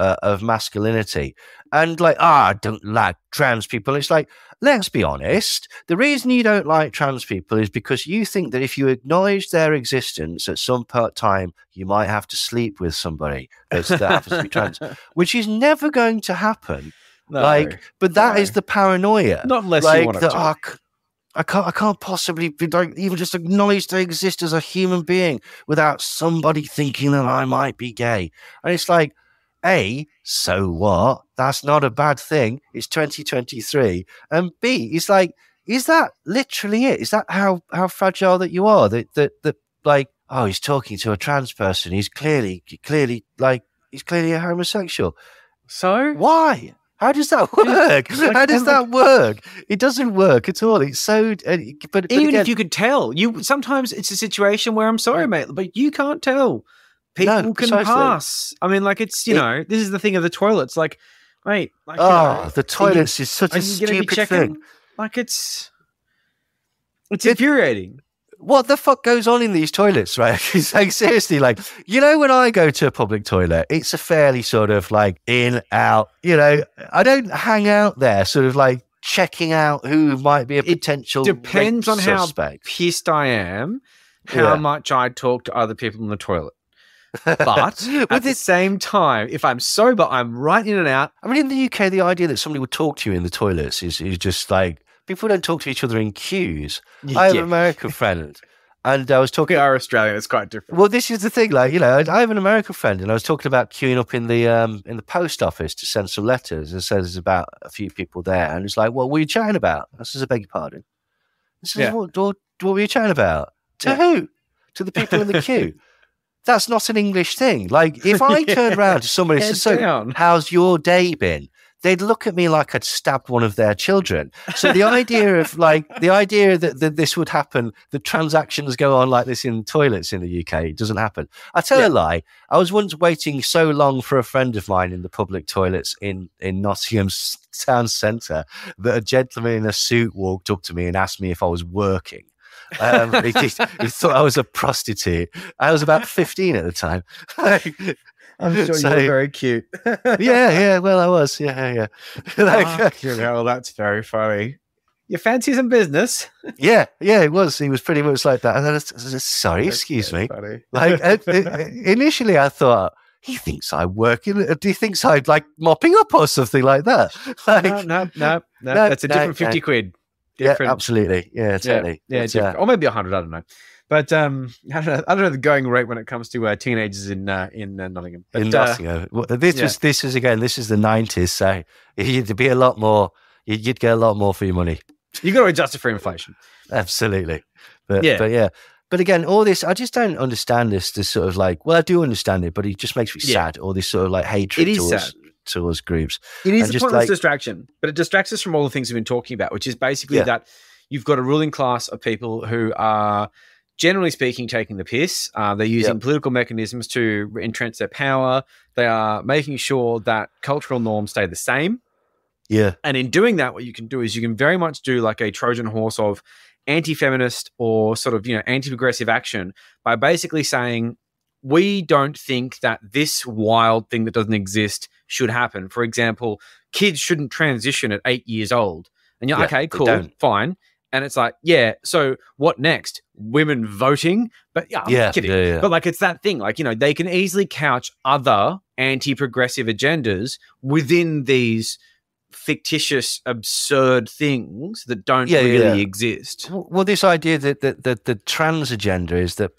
masculinity. And like, I don't like trans people. It's like, let's be honest. The reason you don't like trans people is because you think that if you acknowledge their existence at some time, you might have to sleep with somebody that happens to be trans, which is never going to happen. No, but that is the paranoia. Not unless you want to. I can't possibly even just acknowledge they exist as a human being without somebody thinking that I might be gay. And it's like, A, so what? That's not a bad thing. It's 2023. And B, it's like, is that literally it? Is that how fragile that you are? That like, oh, he's talking to a trans person. He's clearly a homosexual. So why? How does that work? How does that work? It doesn't work at all. It's so. But even again, if you could tell, sometimes it's a situation where I'm sorry, mate, but you can't tell. People can pass. I mean, like this is the thing of the toilets. Like, mate. Like, the toilets is such a stupid thing. Like it's infuriating. what the fuck goes on in these toilets, right? It's like, seriously, like, you know, when I go to a public toilet, it's a fairly sort of like in, out, you know, I don't hang out there sort of like checking out who might be a potential depends on suspect. how pissed I am, how much I talk to other people in the toilet. But at the same time, if I'm sober, I'm right in and out. I mean, in the UK, the idea that somebody would talk to you in the toilets is just like, people don't talk to each other in queues. I have an American friend, and I was talking. We are Australian; it's quite different. Well, this is the thing. Like, you know, I have an American friend, and I was talking about queuing up in the post office to send some letters. And so there's about a few people there, and it's like, "What were you chatting about?" I says, "I beg your pardon." I says, what were you chatting about? To who? To the people in the queue. That's not an English thing. Like, if I turned around to somebody and said, "So, how's your day been?" they'd look at me like I'd stabbed one of their children. So the idea of that this would happen, that transactions go on like this in toilets in the UK, it doesn't happen. I tell a lie. I was once waiting so long for a friend of mine in the public toilets in Nottingham town centre that a gentleman in a suit walked up to me and asked me if I was working. He thought I was a prostitute. I was about 15 at the time. I'm sure you were very cute. yeah. Well, I was. Yeah. That's very funny. You fancy some business? Yeah. It was. He was pretty much like that. And then I said, sorry, excuse me. Funny. Like initially, I thought, he thinks I work. Do you think I'd like mopping up or something like that? Like, no. That's a different 50 quid. Different. Yeah, absolutely. Yeah, totally. Yeah, or maybe 100. I don't know. But I don't know the going rate when it comes to teenagers in Nottingham. But, in Nottingham, this is the 90s, so you'd be a lot more. You'd get a lot more for your money. You got to adjust it for inflation. Absolutely, but again, all this I just don't understand. This sort of like, well, I do understand it, but it just makes me sad. All this sort of like hatred towards groups. It is a pointless distraction, but it distracts us from all the things we've been talking about, which is basically that you've got a ruling class of people who are, generally speaking, taking the piss. They're using political mechanisms to entrench their power. They are making sure that cultural norms stay the same. Yeah. And in doing that, what you can do is you can very much do like a Trojan horse of anti-feminist or sort of, anti-progressive action by basically saying, we don't think that this wild thing that doesn't exist should happen. For example, kids shouldn't transition at 8 years old. And you're okay, cool, fine. And it's like, so what next? Women voting? But I'm kidding. Yeah. But like, it's that thing. Like, they can easily couch other anti-progressive agendas within these fictitious, absurd things that don't really exist. Well, this idea that the trans agenda is that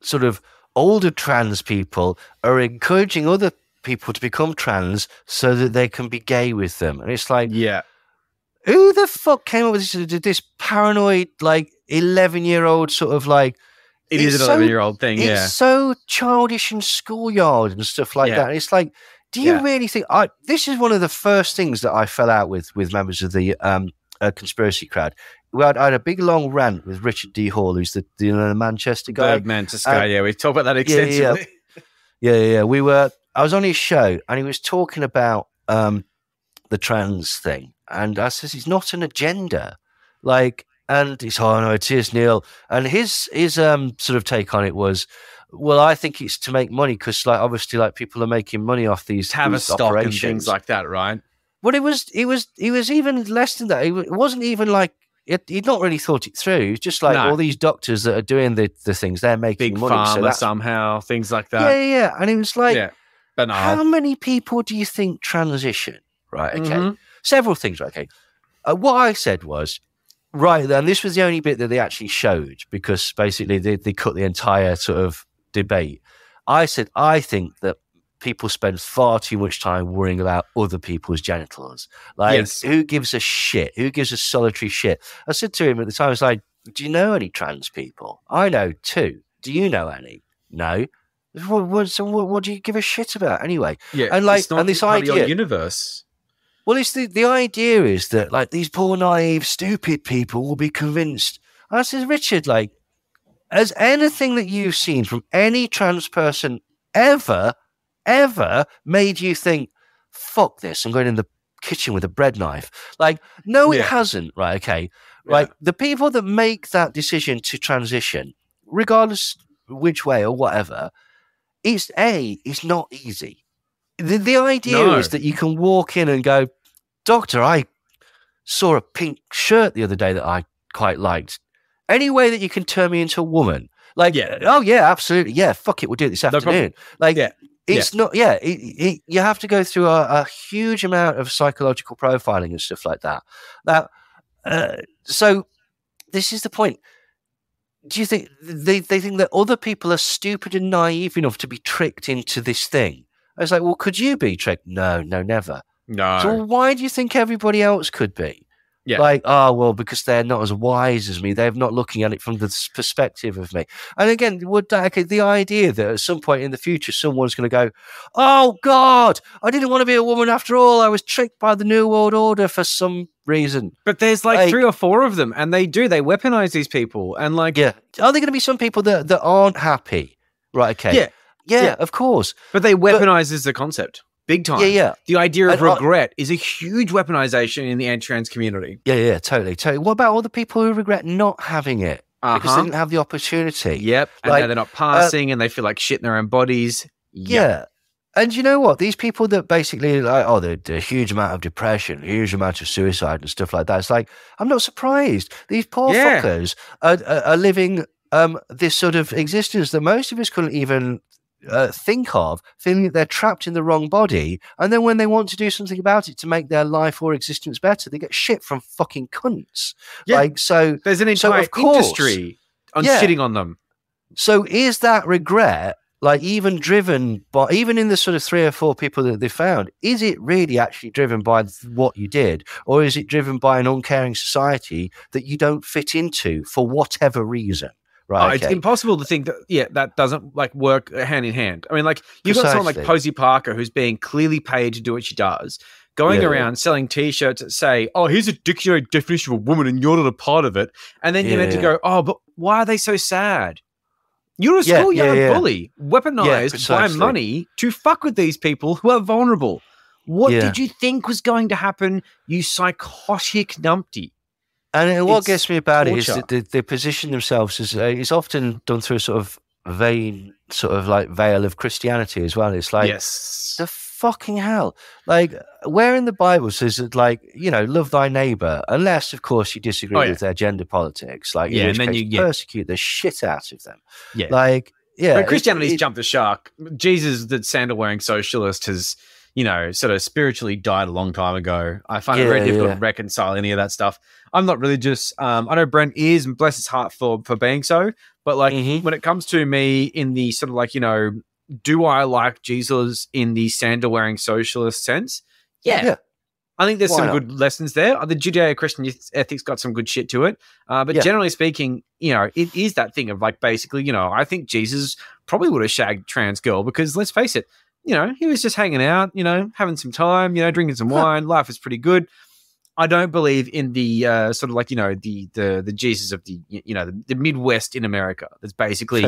sort of older trans people are encouraging other people to become trans so that they can be gay with them. And it's like, who the fuck came up with this paranoid, like 11-year-old sort of like? It is an 11-year-old thing. It's so childish and schoolyard and stuff like that. And it's like, do you really think? This is one of the first things that I fell out with members of the conspiracy crowd. I had a big long rant with Richard D. Hall, who's the Manchester guy. Manchester guy, we talked about that extensively. Yeah. I was on his show and he was talking about the trans thing. And I says, it's not an agenda. Like, and he's, oh no, it is, Neil. And his sort of take on it was, well, I think it's to make money because, like, obviously, like, people are making money off these stock operations and things like that, right? But it was even less than that. It wasn't even like he'd not really thought it through. It was just like all these doctors that are doing the things, they're making big money. Pharma somehow, things like that. Yeah. And it was like, banal. How many people do you think transition? Right. Okay. Several things. Right. Okay. What I said was, right, and this was the only bit that they actually showed because basically they cut the entire sort of debate. I said, I think that people spend far too much time worrying about other people's genitals. Like, who gives a shit? Who gives a solitary shit? I said to him at the time, I was like, do you know any trans people? I know 2. Do you know any? No. So what do you give a shit about anyway? Yeah, and like, it's not and this part idea, of your universe. Well, it's the idea is that like these poor naive stupid people will be convinced. And I said, Richard, like, has anything that you've seen from any trans person ever made you think, fuck this, I'm going in the kitchen with a bread knife. Like, no, it Yeah. hasn't. Right? Okay. Right. Yeah. The people that make that decision to transition, regardless which way or whatever, it's not easy. The idea No. is that you can walk in and go, doctor, I saw a pink shirt the other day that I quite liked. Any way that you can turn me into a woman? Like, oh yeah, absolutely. Yeah, fuck it, we'll do it this afternoon. Like, it's not, you have to go through a huge amount of psychological profiling and stuff like that. Now, so this is the point. Do you think they think that other people are stupid and naive enough to be tricked into this thing? I was like, well, could you be tricked? No, never. No. So why do you think everybody else could be? Yeah. Like, oh, well, because they're not as wise as me. They're not looking at it from the perspective of me. And again, the idea that at some point in the future, someone's going to go, oh, God, I didn't want to be a woman after all. I was tricked by the New World Order for some reason. But there's like 3 or 4 of them, and they weaponize these people. And like, are there going to be some people that aren't happy? Right, okay. Yeah, of course. But they weaponize as the concept. Big time. Yeah. The idea of regret is a huge weaponization in the anti-trans community. Yeah, totally. What about all the people who regret not having it? Because they didn't have the opportunity. Yep. And now they're not passing and they feel like shit in their own bodies. Yeah. And you know what? These people that basically the huge amount of depression, huge amount of suicide and stuff like that. It's like, I'm not surprised. These poor fuckers are living this sort of existence that most of us couldn't even think of, feeling that they're trapped in the wrong body, and then when they want to do something about it to make their life or existence better, they get shit from fucking cunts. So there's an entire industry on shitting on them. So is that regret like even driven by, even in the sort of 3 or 4 people that they found, is it really actually driven by what you did, or is it driven by an uncaring society that you don't fit into for whatever reason? Right, It's impossible to think that that doesn't like work hand in hand. I mean, like you've got someone like Posey Parker who's being clearly paid to do what she does, going around selling T-shirts that say, "Oh, here's a dictionary definition of a woman, and you're not a part of it." And then you're meant to go, "Oh, but why are they so sad?" You're a schoolyard bully, weaponized by money to fuck with these people who are vulnerable. What did you think was going to happen, you psychotic numpty? And what gets me about it is that they position themselves as it's often done through a sort of veil of Christianity as well. It's like, the fucking hell. Like, where in the Bible says that, like, love thy neighbor, unless, of course, you disagree with their gender politics. Like, in which case you persecute the shit out of them. Yeah. Like, But Christianity's jumped the shark. Jesus, the sandal-wearing socialist, has, sort of spiritually died a long time ago. I find it very difficult to reconcile any of that stuff. I'm not religious. I know Brent is, and bless his heart for being so. But like when it comes to me in the sort of like, do I like Jesus in the sandal-wearing socialist sense? Yeah. I think there's some good lessons there. The Judeo-Christian ethics got some good shit to it. But generally speaking, it is that thing of like basically, I think Jesus probably would have shagged trans girl because let's face it, he was just hanging out, having some time, drinking some wine. Life is pretty good. I don't believe in the sort of like, the Jesus of the Midwest in America. That's basically,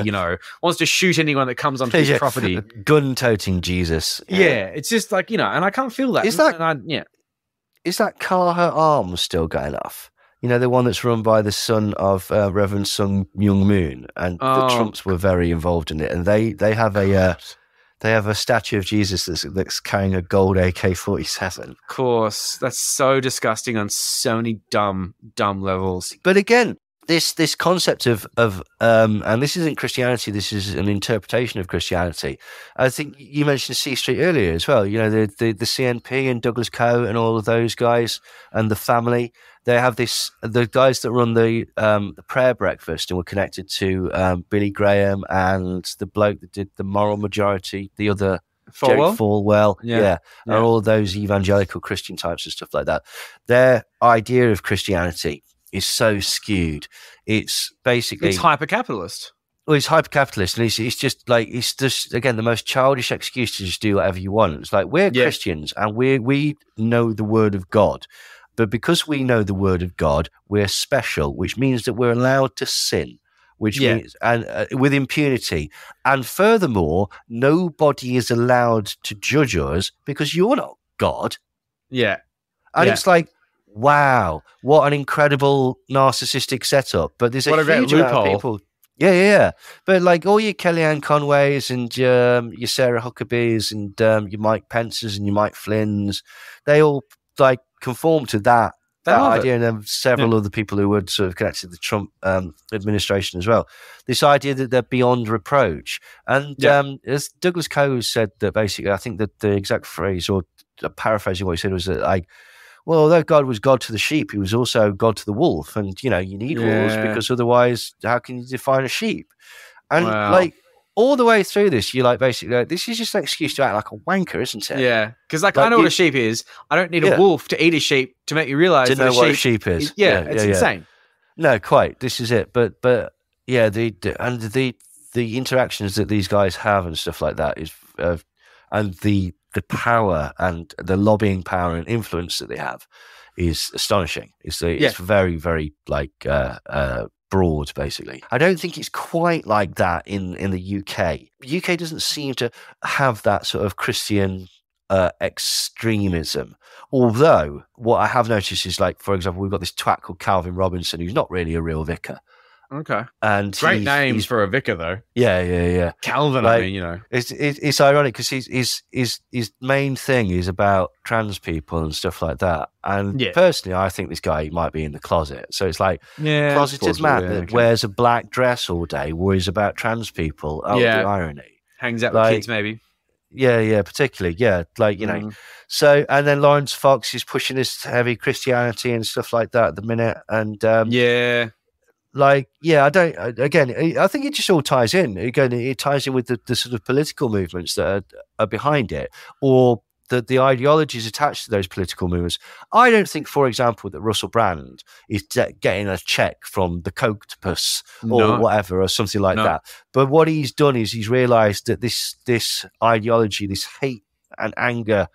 wants to shoot anyone that comes onto his property. Gun-toting Jesus. Yeah. It's just like, and I can't feel that. Is that Carter Arms still going off? The one that's run by the son of Reverend Sung Myung Moon, and the Trumps were very involved in it. And they have a statue of Jesus that's carrying a gold AK-47. Of course, that's so disgusting on so many dumb levels. But again, this concept of and this isn't Christianity, this is an interpretation of Christianity. I think you mentioned C Street earlier as well. The CNP and Douglas Coe and all of those guys and the family. They have the guys that run the prayer breakfast and were connected to Billy Graham and the bloke that did the Moral Majority, the other Jerry Falwell, and all of those evangelical Christian types and stuff like that. Their idea of Christianity is so skewed. It's basically hyper-capitalist. Well, it's hyper-capitalist, and it's just again the most childish excuse to just do whatever you want. It's like we're Christians and we know the word of God. But because we know the word of God, we're special, which means that we're allowed to sin, which means with impunity. And furthermore, nobody is allowed to judge us because you're not God. Yeah. And it's like, wow, what an incredible narcissistic setup. But there's a huge amount of people. Yeah. But like all your Kellyanne Conways and your Sarah Huckabees and your Mike Pences and your Mike Flynns, they all like conform to that idea. And then several other people who would sort of connected to the Trump administration as well. This idea that they're beyond reproach. And as Douglas Coe said, that basically, I think that the exact phrase, or paraphrasing what he said, was that like, well, although God was God to the sheep, he was also God to the wolf. And, you need wolves because otherwise, how can you define a sheep? And like all the way through this, you're like, basically, this is just an excuse to act like a wanker, isn't it? Yeah. Because like I know what a sheep is. I don't need a wolf to eat a sheep to make you realize to know what a sheep is. It's insane. No, quite. This is it. But yeah, the interactions that these guys have and stuff like that is, and the power and the lobbying power and influence that they have is astonishing. It's very, very like broad, basically. I don't think it's quite like that in the UK. UK doesn't seem to have that sort of Christian extremism. Although what I have noticed is, like, for example, we've got this twat called Calvin Robinson, who's not really a real vicar. Okay. And great names for a vicar, though. Yeah. Calvin, like, I mean, It's ironic because his main thing is about trans people and stuff like that. And personally, I think this guy might be in the closet. So it's like closeted man that wears a black dress all day, worries about trans people. Oh, the irony. Hangs out with kids, maybe. Yeah, particularly. Yeah, like, So, and then Lawrence Fox is pushing this heavy Christianity and stuff like that at the minute. And I think it just all ties in. Again, it ties in with the sort of political movements that are behind it, or the ideologies attached to those political movements. I don't think, for example, that Russell Brand is getting a check from the Coctopus or whatever, or something like that. But what he's done is he's realised that this ideology, this hate and anger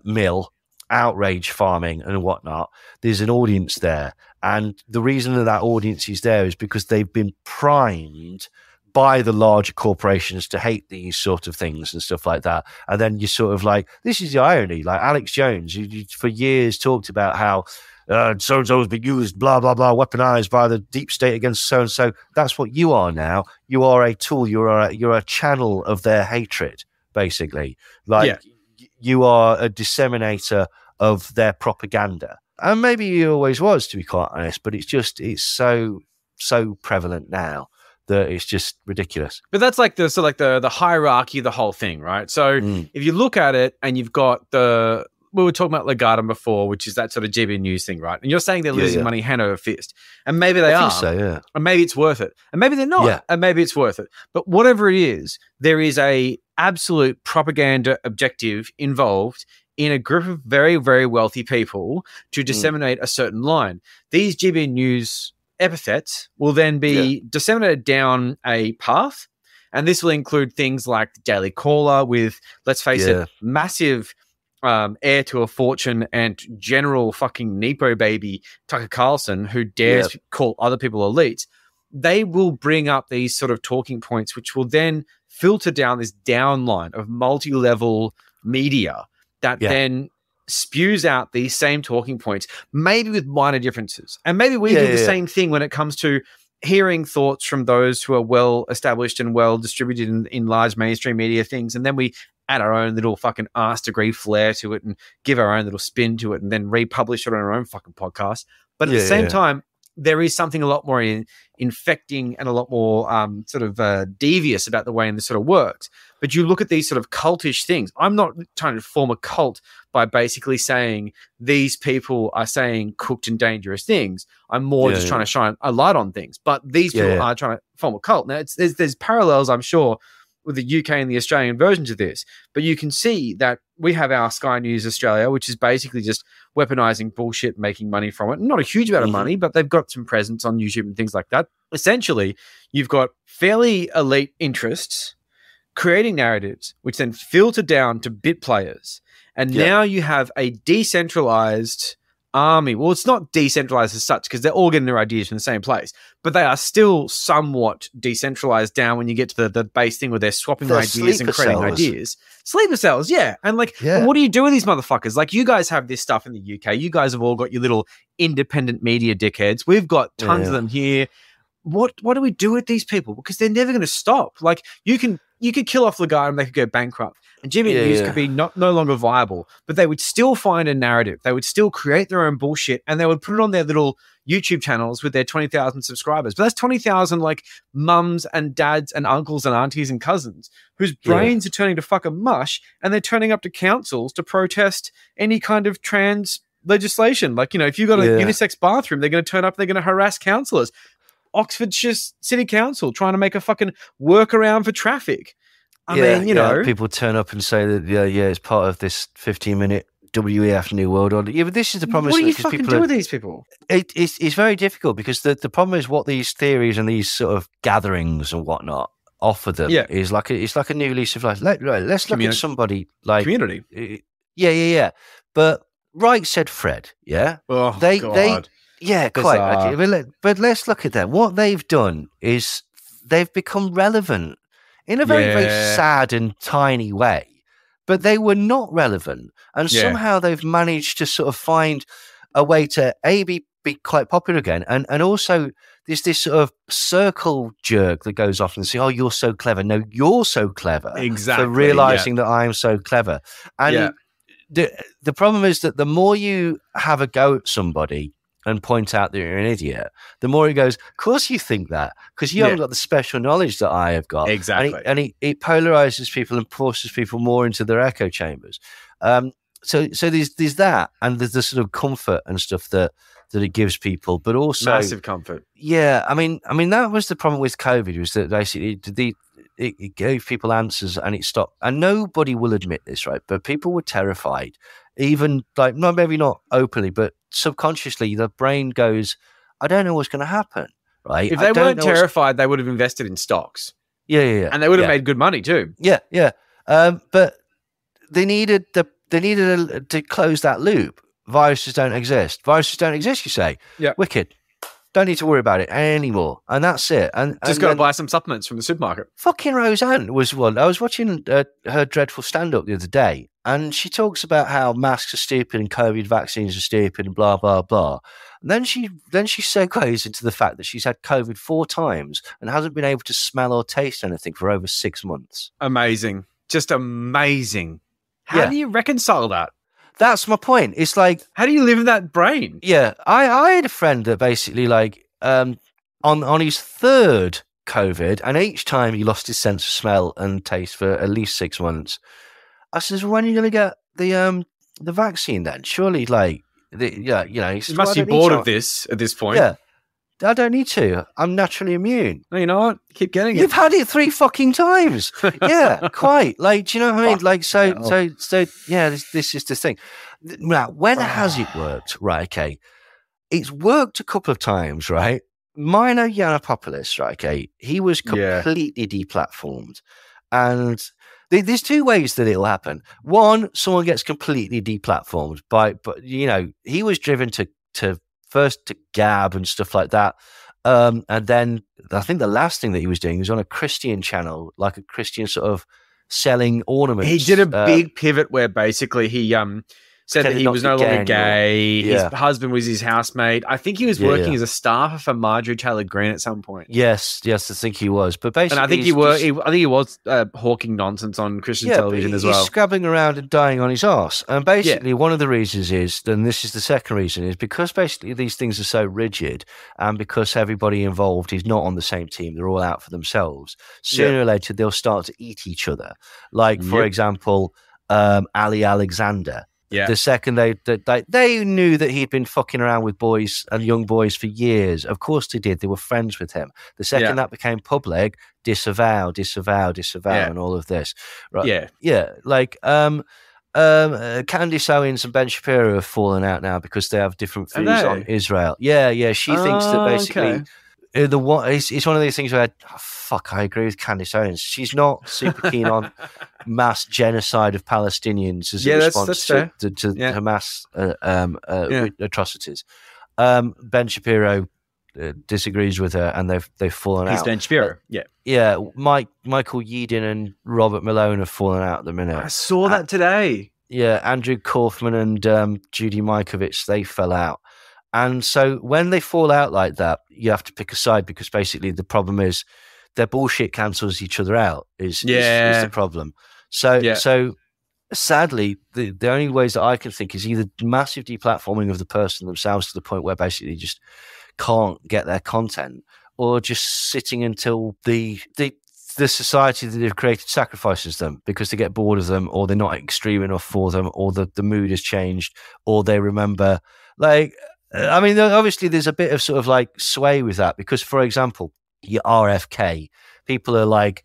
mill, outrage farming and whatnot, there's an audience there. And the reason that audience is there is because they've been primed by the larger corporations to hate these sort of things and stuff like that. And then you're sort of like, this is the irony. Like Alex Jones, who for years talked about how so-and-so has been used, blah, blah, blah, weaponized by the deep state against so-and-so. That's what you are now. You are a tool. You're a channel of their hatred, basically. You are a disseminator of their propaganda. And maybe he always was, to be quite honest, but it's so prevalent now that it's just ridiculous. But that's like the hierarchy of the whole thing, right? So if you look at it and you've got we were talking about Legatum before, which is that sort of GB News thing, right? And you're saying they're losing money hand over fist. And maybe they are. So, yeah. And maybe it's worth it. And maybe they're not. And maybe it's worth it. But whatever it is, there is a absolute propaganda objective involved in a group of very, very wealthy people to disseminate a certain line. These GB News epithets will then be disseminated down a path, and this will include things like the Daily Caller with, let's face it, massive heir to a fortune and general fucking Nepo baby Tucker Carlson, who dares call other people elites. They will bring up these sort of talking points, which will then filter down this downline of multi-level media that then spews out these same talking points, maybe with minor differences. And maybe we do the same thing when it comes to hearing thoughts from those who are well established and well distributed in large mainstream media things. And then we add our own little fucking arse degree flair to it and give our own little spin to it and then republish it on our own fucking podcast. But at the same time, there is something a lot more infecting and a lot more devious about the way this sort of works. But you look at these sort of cultish things. I'm not trying to form a cult by basically saying these people are saying cooked and dangerous things. I'm more just trying to shine a light on things. But these people are trying to form a cult. Now, there's parallels, I'm sure, with the UK and the Australian versions of this. But you can see that we have our Sky News Australia, which is basically just weaponizing bullshit, making money from it. Not a huge amount of money, but they've got some presence on YouTube and things like that. Essentially, you've got fairly elite interests creating narratives, which then filter down to bit players. And now you have a decentralized army. Well, it's not decentralized as such because they're all getting their ideas from the same place, but they are still somewhat decentralized down when you get to the base thing where they're swapping ideas and creating ideas. Sleeper cells, yeah. And like, what do you do with these motherfuckers? Like, you guys have this stuff in the UK. You guys have all got your little independent media dickheads. We've got tons of them here. What do we do with these people? Because they're never going to stop. Like, you could kill off the guy and they could go bankrupt. And Jimmy News could be no longer viable, but they would still find a narrative. They would still create their own bullshit and they would put it on their little YouTube channels with their 20,000 subscribers. But that's 20,000 like mums and dads and uncles and aunties and cousins whose brains are turning to fucking mush, and they're turning up to councils to protest any kind of trans legislation. Like, you know, if you've got a unisex bathroom, they're going to turn up, they're going to harass councillors. Oxfordshire City Council trying to make a fucking workaround for traffic. I mean, you know, people turn up and say that it's part of this 15-minute WEF New World Order. Yeah, but this is the problem. What do you fucking do with these people? It's very difficult because the problem is what these theories and these sort of gatherings and whatnot offer them is like a new lease of life. Let's look at somebody like community. Yeah. But Reich said Fred. Yeah. Oh, God. Yeah, quite. Okay. But let's look at them. What they've done is they've become relevant in a very, very sad and tiny way. But they were not relevant. And somehow they've managed to sort of find a way to, be quite popular again. And also, there's this sort of circle jerk that goes off and say, oh, you're so clever. No, you're so clever. Exactly. For realizing that I'm so clever. And the problem is that the more you have a go at somebody and point out that you're an idiot, the more he goes, of course you think that, because you haven't got the special knowledge that I have got. Exactly. And it polarizes people and forces people more into their echo chambers. So there's that, and there's the sort of comfort and stuff that it gives people, but also massive comfort. Yeah, I mean that was the problem with COVID, was that basically it gave people answers and it stopped. And nobody will admit this, right? But people were terrified, even like maybe not openly, but subconsciously, the brain goes, I don't know what's going to happen, right? If they weren't terrified, they would have invested in stocks. Yeah. And they would have made good money too. Yeah. But they needed to close that loop. Viruses don't exist. You say. Yeah. Wicked. Don't need to worry about it anymore. And that's it. And just got to buy some supplements from the supermarket. Fucking Roseanne was one. I was watching her dreadful stand-up the other day, and she talks about how masks are stupid and COVID vaccines are stupid and blah, blah, blah. And then she segues into the fact that she's had COVID 4 times and hasn't been able to smell or taste anything for over 6 months. Amazing. Just amazing. How do you reconcile that? That's my point. It's like, how do you live in that brain? Yeah, I had a friend that basically like on his 3rd COVID, and each time he lost his sense of smell and taste for at least 6 months. I says, when are you going to get the vaccine then? Surely, like, you must be bored of this at this point. Yeah, I don't need to. I'm naturally immune. No, you know what? Keep getting it. You've had it 3 fucking times. Yeah, quite. Like, do you know what I mean? Like, so, yeah, this is the thing. Now, when has it worked? Right, okay. It's worked a couple of times, right? Mino Yiannopoulos, right, okay, he was completely deplatformed. And there's 2 ways that it'll happen. One, someone gets completely deplatformed but he was driven to first to Gab and stuff like that. And then I think the last thing that he was doing was on a Christian channel, like a Christian sort of selling ornaments. He did a big pivot where basically he said that he was no longer gay. His husband was his housemate. I think he was working as a staffer for Marjorie Taylor Greene at some point. Yes, I think he was. But basically, and I think he was hawking nonsense on Christian television as well. He's scrabbing around and dying on his arse. And basically, one of the reasons is, and this is the second reason, is because basically these things are so rigid, and because everybody involved is not on the same team, they're all out for themselves. Sooner or later, they'll start to eat each other. Like, for example, Ali Alexander. Yeah. The second they knew that he'd been fucking around with boys and young boys for years. Of course they did. They were friends with him. The second that became public, disavow, and all of this. Right? Yeah. Like Candice Owens and Ben Shapiro have fallen out now because they have different views on Israel. Yeah. She thinks that basically it's one of these things where I agree with Candice Owens. She's not super keen on mass genocide of Palestinians as a response to Hamas atrocities. Ben Shapiro disagrees with her, and they've fallen out. He's Ben Shapiro. Michael Yeadon and Robert Malone have fallen out at the minute. I saw that today. Yeah, Andrew Kaufman and Judy Mikovits, they fell out. And so when they fall out like that, you have to pick a side, because basically the problem is their bullshit cancels each other out is the problem. So sadly, the only ways that I can think is either massive deplatforming of the person themselves to the point where basically just can't get their content, or just sitting until the society that they've created sacrifices them because they get bored of them, or they're not extreme enough for them, or the mood has changed, or they remember, like, I mean, obviously there's a bit of sort of like sway with that, because, for example, your RFK, people are like,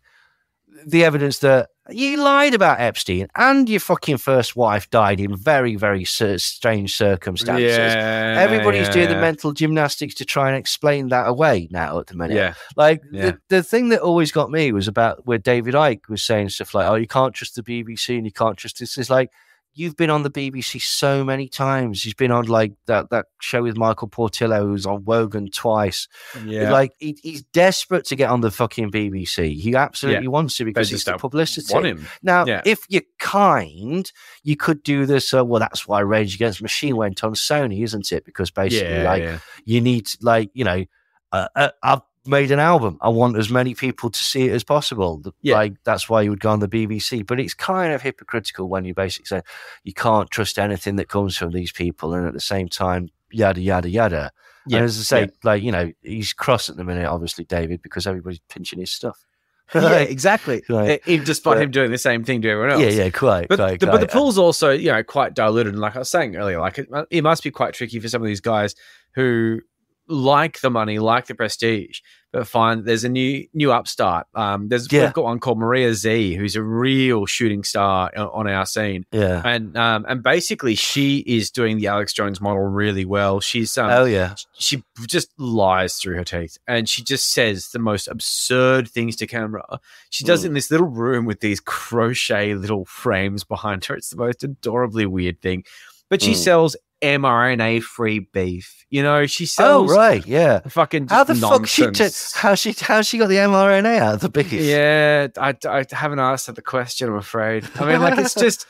the evidence that you lied about Epstein and your fucking first wife died in very, very strange circumstances. Everybody's doing the mental gymnastics to try and explain that away now at the minute. The thing that always got me was about where David Icke was saying stuff like, oh, you can't trust the BBC and you can't trust this. It's like, you've been on the BBC so many times. He's been on like that show with Michael Portillo, who's on Wogan twice. Yeah. Like he's desperate to get on the fucking BBC. He absolutely wants to, because it's the publicity. Want him. Now, if you're kind, you could do this. Well, that's why Rage Against the Machine went on Sony, isn't it? Because basically, you need, like, you know, I've made an album. I want as many people to see it as possible. Like, that's why you would go on the BBC. But it's kind of hypocritical when you basically say you can't trust anything that comes from these people, and at the same time, yada yada yada. And as I say, like, you know, he's cross at the minute, obviously, David, because everybody's pinching his stuff. Exactly. Despite him doing the same thing to everyone else. Quite. But the pool's also, you know, quite diluted. And like I was saying earlier, like it must be quite tricky for some of these guys who like the money, like the prestige, but find there's a new upstart. We've got one called Maria Z, who's a real shooting star on our scene. Yeah, and basically she is doing the Alex Jones model really well. She's she just lies through her teeth, and she just says the most absurd things to camera. She does it in this little room with these crochet little frames behind her. It's the most adorably weird thing, but she sells mRNA-free beef. You know, she sells. Oh right, yeah. Fucking how the nonsense. How's she got the mRNA out of the beef? Yeah, I haven't asked her the question, I'm afraid. I mean, like, it's just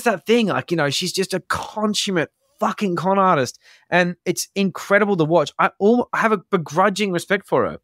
that thing. Like, you know, she's just a consummate fucking con artist, and it's incredible to watch. I have a begrudging respect for her,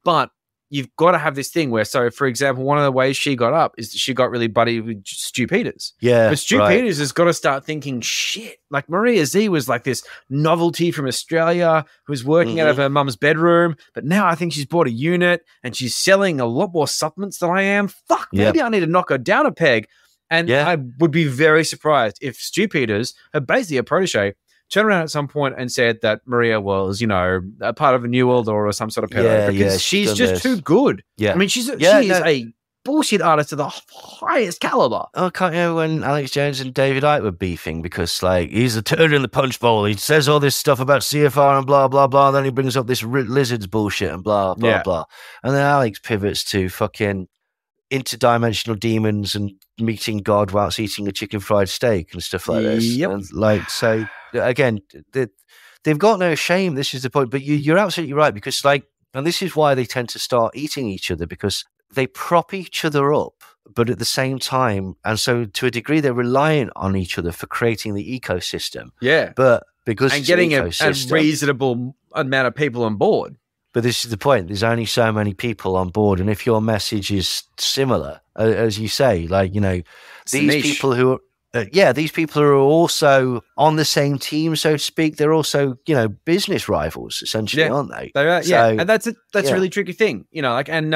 but you've got to have this thing where, so for example, one of the ways she got up is that she got really buddy with Stu Peters. Yeah. But Stu Peters has got to start thinking, shit, like Maria Z was like this novelty from Australia who was working out of her mum's bedroom, but now I think she's bought a unit and she's selling a lot more supplements than I am. Fuck, maybe I need to knock her down a peg. And I would be very surprised if Stu Peters, basically a protege, turned around at some point and said that Maria was, you know, a part of a New World or some sort of pedo, because she's just too good. Yeah. I mean, she is a bullshit artist of the highest caliber. Oh, can't you know when Alex Jones and David Icke were beefing because, like, he's a turd in the punch bowl. He says all this stuff about CFR and blah, blah, blah. Then he brings up this lizards bullshit and blah, blah, blah. And then Alex pivots to fucking interdimensional demons and meeting God whilst eating a chicken fried steak and stuff like this. Yep. And, like, so again, they've got no shame. This is the point. But you're absolutely right, because, like, and this is why they tend to start eating each other, because they prop each other up, but at the same time, and so to a degree, they're reliant on each other for creating the ecosystem. Yeah. But because and getting a reasonable amount of people on board. But this is the point. There's only so many people on board. And if your message is similar, as you say, like, you know, these people who are, these people are also on the same team, so to speak. They're also, you know, business rivals, essentially, aren't they? They are, so, and that's a really tricky thing, you know, like, and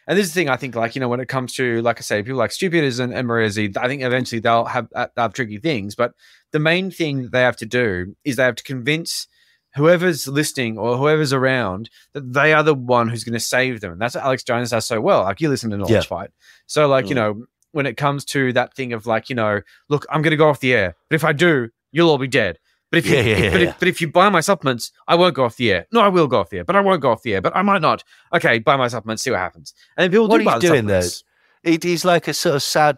this is the thing, I think, like, you know, when it comes to, like I say, people like Stu Peters and Maria Z, I think eventually they'll have tricky things. But the main thing they have to do is they have to convince whoever's listening or whoever's around that they are the one who's going to save them. And that's what Alex Jones does so well. Like, you listen to Knowledge Fight. So, like, you know, when it comes to that thing of, like, you know, look, I'm going to go off the air, but if I do, you'll all be dead. But if you buy my supplements, I won't go off the air. No, I will go off the air, but I won't go off the air, but I might not. Okay, buy my supplements, see what happens. And then people do buy the supplements. He's like a sort of sad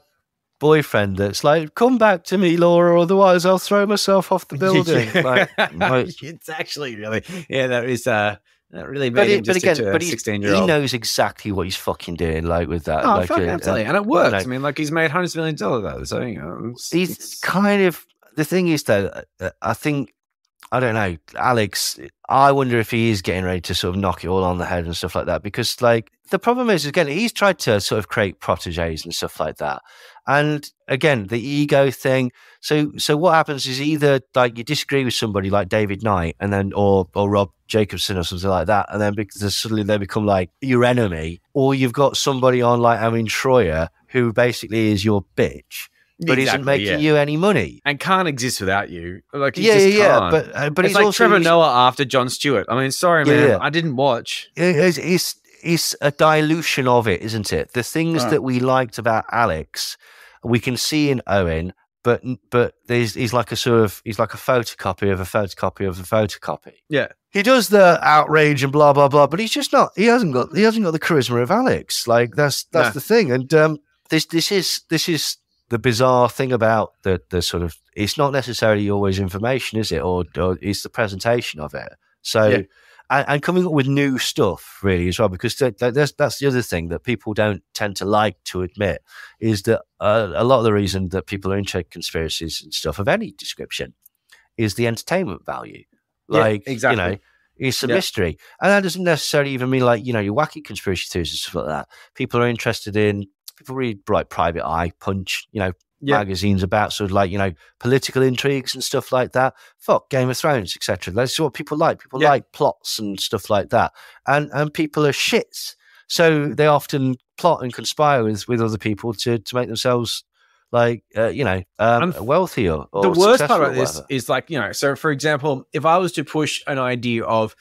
boyfriend that's like, come back to me, Laura, otherwise I'll throw myself off the building. It's actually really, that is that really made him just a 16-year-old. He knows exactly what he's fucking doing, like with that. Oh, absolutely, and it works. I mean, like he's made hundreds of millions of dollars. So he's kind of the thing is though. I think I don't know, Alex. I wonder if he is getting ready to sort of knock it all on the head and stuff like that. Because like the problem is, again, he's tried to sort of create proteges and stuff like that. And again, the ego thing. So what happens is either like you disagree with somebody like David Knight, and then or Rob Jacobson or something like that, and then because suddenly they become like your enemy, or you've got somebody on like Amin Troyer who basically is your bitch, but isn't making you any money and can't exist without you. Like he just can't. But it's he's like also Trevor Noah after Jon Stewart. I mean, sorry, man, I didn't watch. It's a dilution of it, isn't it? The things that we liked about Alex, we can see in Owen, but he's like a photocopy of a photocopy of a photocopy. Yeah, he does the outrage and blah blah blah, but he's just not. He hasn't got the charisma of Alex. Like that's the thing. And this is the bizarre thing about the sort of. It's not necessarily always information, is it? Or it's the presentation of it. So. Yeah. And coming up with new stuff, really, as well, because that's the other thing that people don't tend to like to admit is that a lot of the reason that people are into conspiracies and stuff of any description is the entertainment value. Like, exactly. It's a mystery. And that doesn't necessarily even mean like, your wacky conspiracy theories and stuff like that. People read like Private Eye, Punch, magazines about sort of like, political intrigues and stuff like that. Fuck Game of Thrones, etc. That's what people like. People like plots and stuff like that. And people are shits. So they often plot and conspire with other people to make themselves like, wealthy or the worst part about this is like, so for example, if I was to push an idea of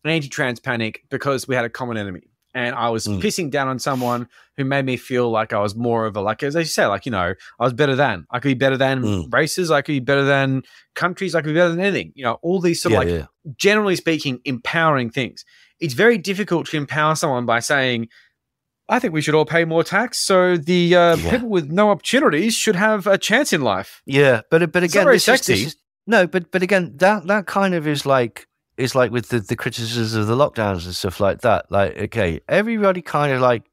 an anti-trans panic because we had a common enemy, and I was pissing down on someone who made me feel like I was more of a, like, as I say, like, I was better than. I could be better than races. I could be better than countries. I could be better than anything. All these sort of generally speaking, empowering things. It's very difficult to empower someone by saying, I think we should all pay more tax so the people with no opportunities should have a chance in life. Yeah, but again, it's not very sexy. But again, that kind of is like, it's like with the criticisms of the lockdowns and stuff like that. Like, okay, everybody kind of like,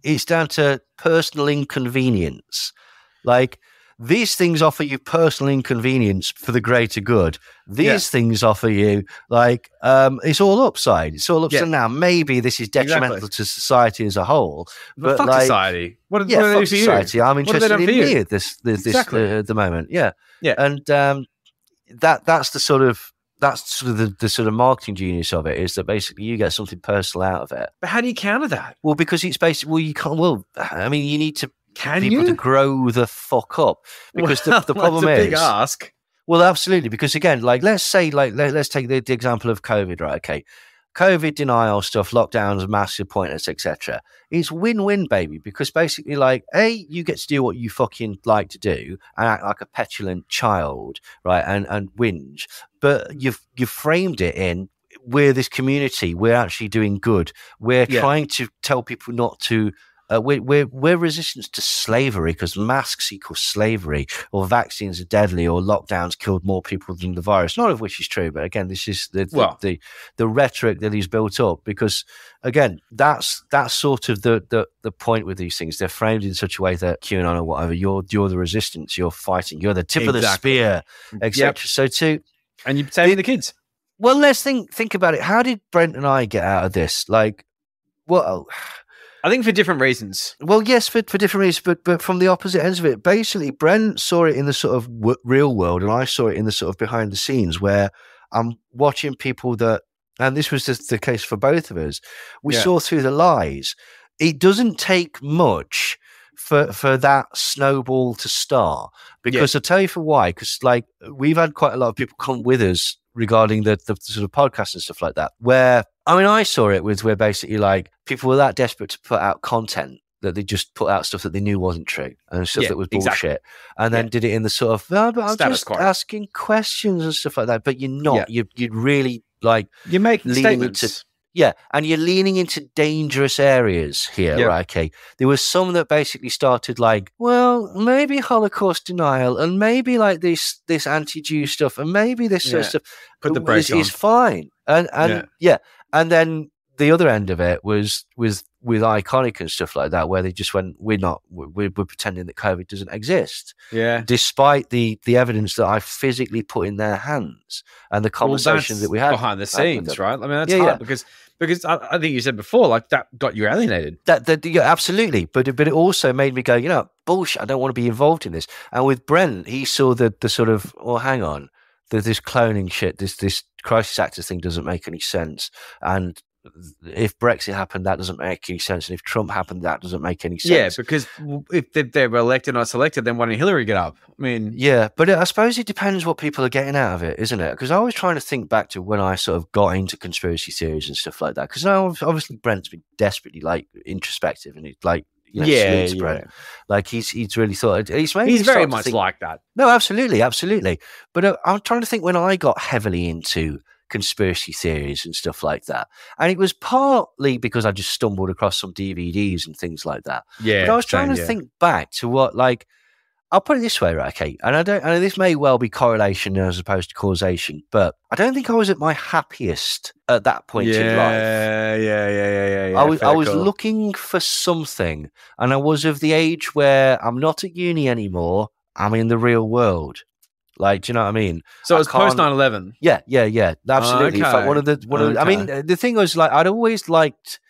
it's down to personal inconvenience. Like, these things offer you personal inconvenience for the greater good. These things offer you, like, it's all upside. It's all upside. Now, maybe this is detrimental to society as a whole. But fuck like, society. What are they fuck for society. You? I'm interested in me at this at the moment. Yeah. And that's the sort of, the sort of marketing genius of it, is that basically you get something personal out of it. But how do you counter that? Well, because it's basically, you can't, you need to people to grow the fuck up. Because the problem that's is, a big ask. Well, absolutely. Because again, like, let's say, like, let's take the example of COVID, right? Okay. COVID denial stuff, lockdowns, massive pointless, etc. It's win-win, baby, because basically, like, you get to do what you fucking like to do and act like a petulant child, right? And whinge, but you've framed it in, we're this community, we're actually doing good. We're trying to tell people not to. We're resistant to slavery because masks equal slavery, or vaccines are deadly, or lockdowns killed more people than the virus. None of which is true, but again, this is the rhetoric that he's built up. Because again, that's sort of the point with these things. They're framed in such a way that QAnon or whatever, you're the resistance, you're fighting, you're the tip of the spear, etc. And you're saving the kids. Well, let's think about it. How did Brent and I get out of this? Like, well, I think for different reasons. Well, yes, for different reasons, but from the opposite ends of it. Basically, Brent saw it in the sort of real world, and I saw it in the sort of behind the scenes, where I'm watching people that, and this was the case for both of us, we saw through the lies. It doesn't take much for that snowball to start, because I'll tell you for why. Because like, we've had quite a lot of people come with us regarding the sort of podcast and stuff like that, where, I mean, I saw it with where basically like people were that desperate to put out content that they just put out stuff that they knew wasn't true and stuff that was bullshit, exactly. and then did it in the sort of, but I'm Status just quo. asking questions and stuff like that. But you're not. You're really like you're making leaning statements. into. Yeah, and you're leaning into dangerous areas here, right? Okay, there was some that basically started like, well, maybe Holocaust denial, and maybe like this anti-Jew stuff, and maybe this sort of stuff. Put the brakes on. Is fine, and and then the other end of it was with Iconic and stuff like that, where they just went, we're pretending that COVID doesn't exist. Yeah. Despite the evidence that I physically put in their hands and the conversations that we had behind the scenes, right? I mean, that's hard because I think you said before, like that got you alienated. Absolutely. But it also made me go, bullshit, I don't want to be involved in this. And with Brent, he saw the sort of, well, hang on, this cloning shit, this crisis actors thing doesn't make any sense. And if Brexit happened, that doesn't make any sense. And if Trump happened, that doesn't make any sense. Yeah, because if they were elected or selected, then why didn't Hillary get up? I mean... Yeah, but I suppose it depends what people are getting out of it, isn't it? Because I was trying to think back to when I sort of got into conspiracy theories and stuff like that. Because now, obviously, Brent's been desperately, like, introspective and he's like... Brent. Like he's really thought he's very much like that. No, absolutely. But I'm trying to think when I got heavily into conspiracy theories and stuff like that, and it was partly because I just stumbled across some DVDs and things like that. Yeah, but I was trying to think back to what, like, I'll put it this way, right? Okay, and this may well be correlation as opposed to causation, but I don't think I was at my happiest at that point in life. Yeah. I was looking for something, and I was of the age where I'm not at uni anymore. I'm in the real world. Like, do you know what I mean? So it was post 9/11. Yeah, absolutely. In fact, one of the, I mean, the thing was, like, I'd always liked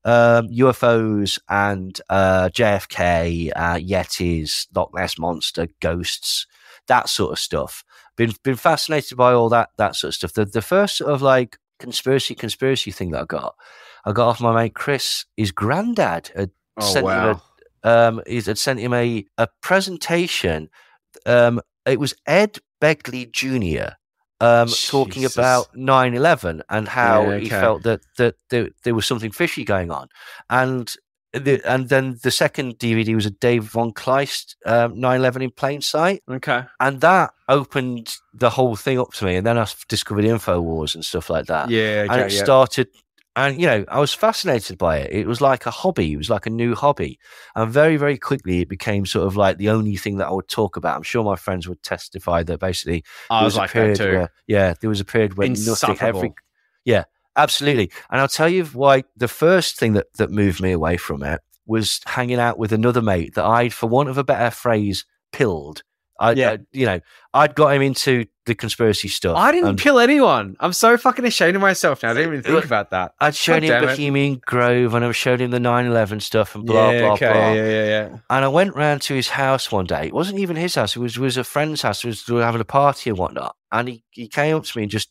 UFOs and JFK, Yetis, Loch Ness Monster, ghosts, that sort of stuff. Been fascinated by all that sort of stuff. The first sort of like conspiracy thing that I got off my mate Chris. His granddad had sent him a presentation. It was Ed Begley Jr. Talking about 9/11 and how he felt that there was something fishy going on, and then the second DVD was a Dave Von Kleist 9/11 in Plain Sight. Okay, and that opened the whole thing up to me, and then I discovered InfoWars and stuff like that. It started. And, I was fascinated by it. It was like a hobby. It was like a new hobby. And very, very quickly, it became sort of like the only thing that I would talk about. I'm sure my friends would testify that basically I was like that too. There was a period when nothing... Yeah, absolutely. And I'll tell you why the first thing that moved me away from it was hanging out with another mate that I'd, for want of a better phrase, pilled. I'd got him into the conspiracy stuff. I didn't kill anyone. I'm so fucking ashamed of myself now. I didn't even think about that. I'd shown him Bohemian Grove, and I showed him the 9/11 stuff and blah, blah. Yeah. And I went round to his house one day. It wasn't even his house. It was a friend's house. We were having a party and whatnot. And he came up to me and just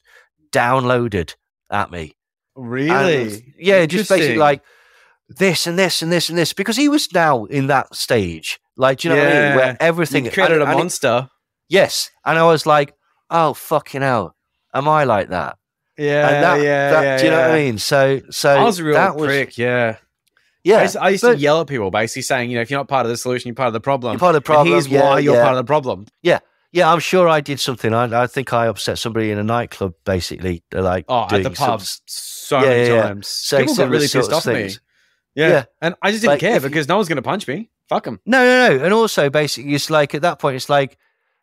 downloaded at me. Really? And, just basically like this and this and this and this. Because he was now in that stage. Like, do you know what I mean? Where everything... You created a monster. Yes. And I was like, oh, fucking hell. Am I like that? Yeah, do you know what I mean? So I was a real prick, yeah. I used to yell at people, basically saying, if you're not part of the solution, you're part of the problem. You're part of the problem. And here's why you're part of the problem. Yeah. Yeah, I'm sure I did something. I think I upset somebody in a nightclub, basically. Like, at the pub so many times. So people got really pissed off at me. Yeah. And I just didn't care because no one's going to punch me. Fuck them. No. And also, basically, it's like, at that point, it's like,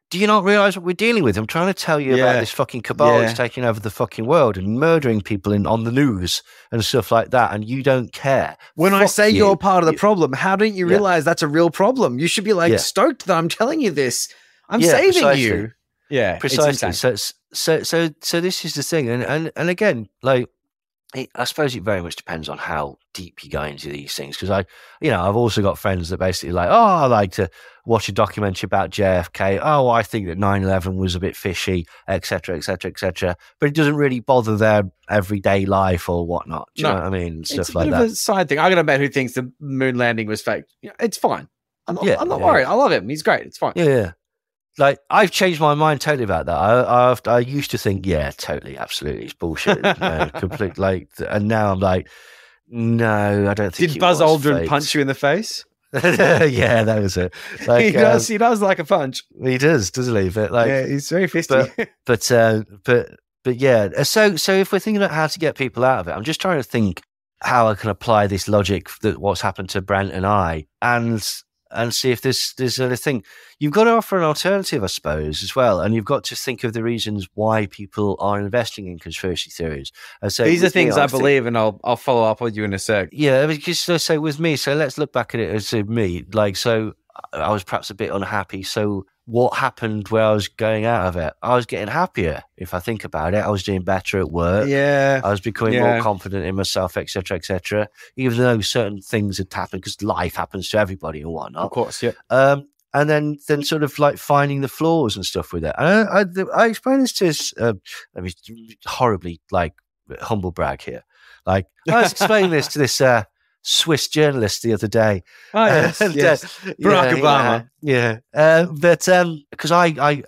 do you not realize what we're dealing with? I'm trying to tell you about this fucking cabal that's taking over the fucking world and murdering people on the news and stuff like that, and you don't care. When I say you're part of the problem, how don't you realize that's a real problem? You should be like stoked that I'm telling you this. I'm saving you. Yeah, precisely. So this is the thing, and again, like, I suppose it very much depends on how deep you go into these things. Because I've also got friends that basically like, I like to watch a documentary about JFK. Oh, I think that 9/11 was a bit fishy, etc., etc., etc. But it doesn't really bother their everyday life or whatnot. Do you know what I mean? Stuff like that. It's a side thing. I got a mate who thinks the moon landing was fake. It's fine. I'm not worried. I love him. He's great. It's fine. Yeah. Like, I've changed my mind totally about that. I used to think, totally, absolutely, it's bullshit, complete. Like, and now I'm like, no, I don't think. Did Buzz Aldrin punch you in the face? Yeah, that was it. Like, he does like a punch. He does, doesn't he? But like, yeah, he's very fisty. But yeah. So if we're thinking about how to get people out of it, I'm just trying to think how I can apply this logic that what's happened to Brent and I, and see if there's a thing. You've got to offer an alternative, I suppose, as well, and you've got to think of the reasons why people are investing in conspiracy theories. And so these are things I believe, and I'll follow up with you in a sec. Yeah, because let's say with me. So let's look back at it as me. Like, so I was perhaps a bit unhappy. So what happened where I was going out of it? I was getting happier. If I think about it, I was doing better at work. Yeah, I was becoming more confident in myself, etc., etc. Even though certain things had happened, because life happens to everybody and whatnot. Of course, yeah. And then sort of like finding the flaws and stuff with it. And I explained this to I mean, horribly like humble brag here. Like I was explaining this to this Swiss journalist the other day. Oh, yes, and, yes. Barack Obama. But because I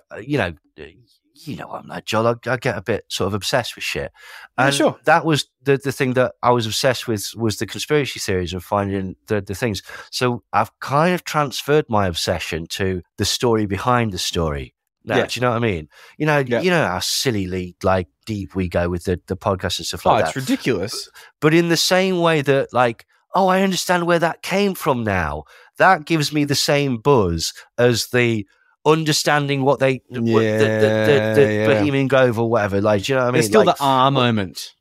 you know, I'm like, Joel, I get a bit sort of obsessed with shit. And sure. That was the thing that I was obsessed with, was the conspiracy theories and finding the things. So I've kind of transferred my obsession to the story behind the story. Now, do you know what I mean? You know how sillily like deep we go with the podcast and stuff like that. It's ridiculous. But in the same way that like, oh, I understand where that came from now. That gives me the same buzz as the understanding what the Bohemian Grove or whatever. Like, do you know what I mean? There's still like, the R moment.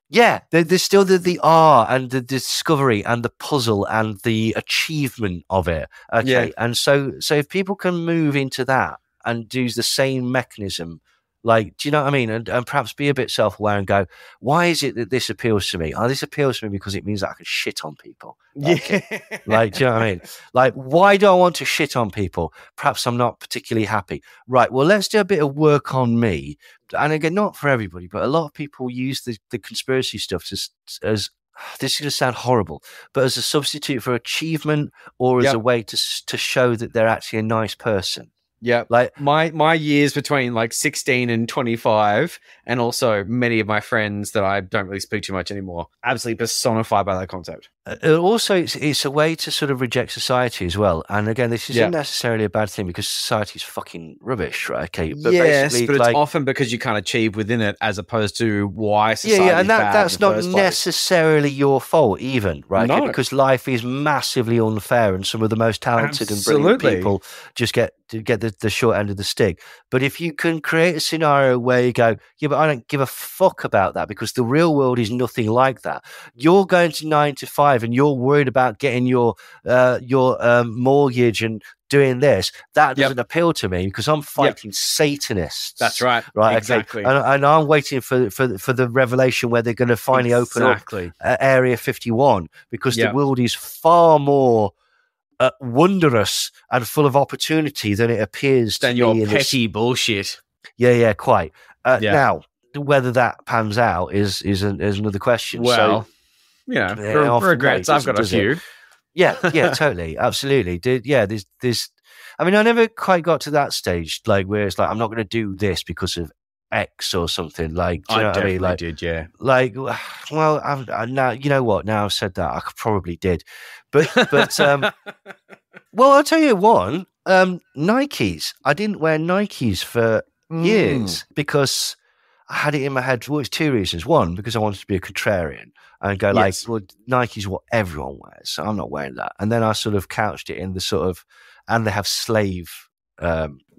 Yeah, there's still the R and the discovery and the puzzle and the achievement of it. Okay, and so if people can move into that and do the same mechanism, like, do you know what I mean? And perhaps be a bit self-aware and go, why is it that this appeals to me? Oh, this appeals to me because it means that I can shit on people. Yeah. Like, do you know what I mean? Like, why do I want to shit on people? Perhaps I'm not particularly happy. Right, well, let's do a bit of work on me. And again, not for everybody, but a lot of people use the conspiracy stuff as this is going to sound horrible, but as a substitute for achievement or as a way to show that they're actually a nice person. Yeah, like my years between like 16 and 25, and also many of my friends that I don't really speak too much anymore, absolutely personified by that concept. Also, it's a way to sort of reject society as well. And again, this isn't necessarily a bad thing because society's fucking rubbish, right? Okay, but yes, but it's often because you can't achieve within it, as opposed to why society. And that's not necessarily your fault, even, right? No. Okay, because life is massively unfair, and some of the most talented and brilliant people just get the short end of the stick. But if you can create a scenario where you go, yeah, but I don't give a fuck about that because the real world is nothing like that. You're going to 9 to 5 and you're worried about getting your mortgage and doing this. That doesn't appeal to me because I'm fighting Satanists. That's right. Right. Exactly. Okay. And I'm waiting for the revelation where they're going to finally open up Area 51 because the world is far more wondrous and full of opportunity than it appears to be. Than your petty bullshit. Yeah, quite. Now, whether that pans out is another question. Well, so, for regrets, I've got a few. Yeah, totally, absolutely. There's. I mean, I never quite got to that stage, like where it's like I'm not going to do this because of X or something. Like, do you know what I mean? Like, did, yeah. Like, well, I now you know what? Now I've said that, I probably did, but well, I'll tell you one. Nikes. I didn't wear Nikes for years because I had it in my head. Well, it's two reasons. One, because I wanted to be a contrarian and go like, well, Nike's what everyone wears, so I'm not wearing that. And then I sort of couched it in the sort of, and they have slave.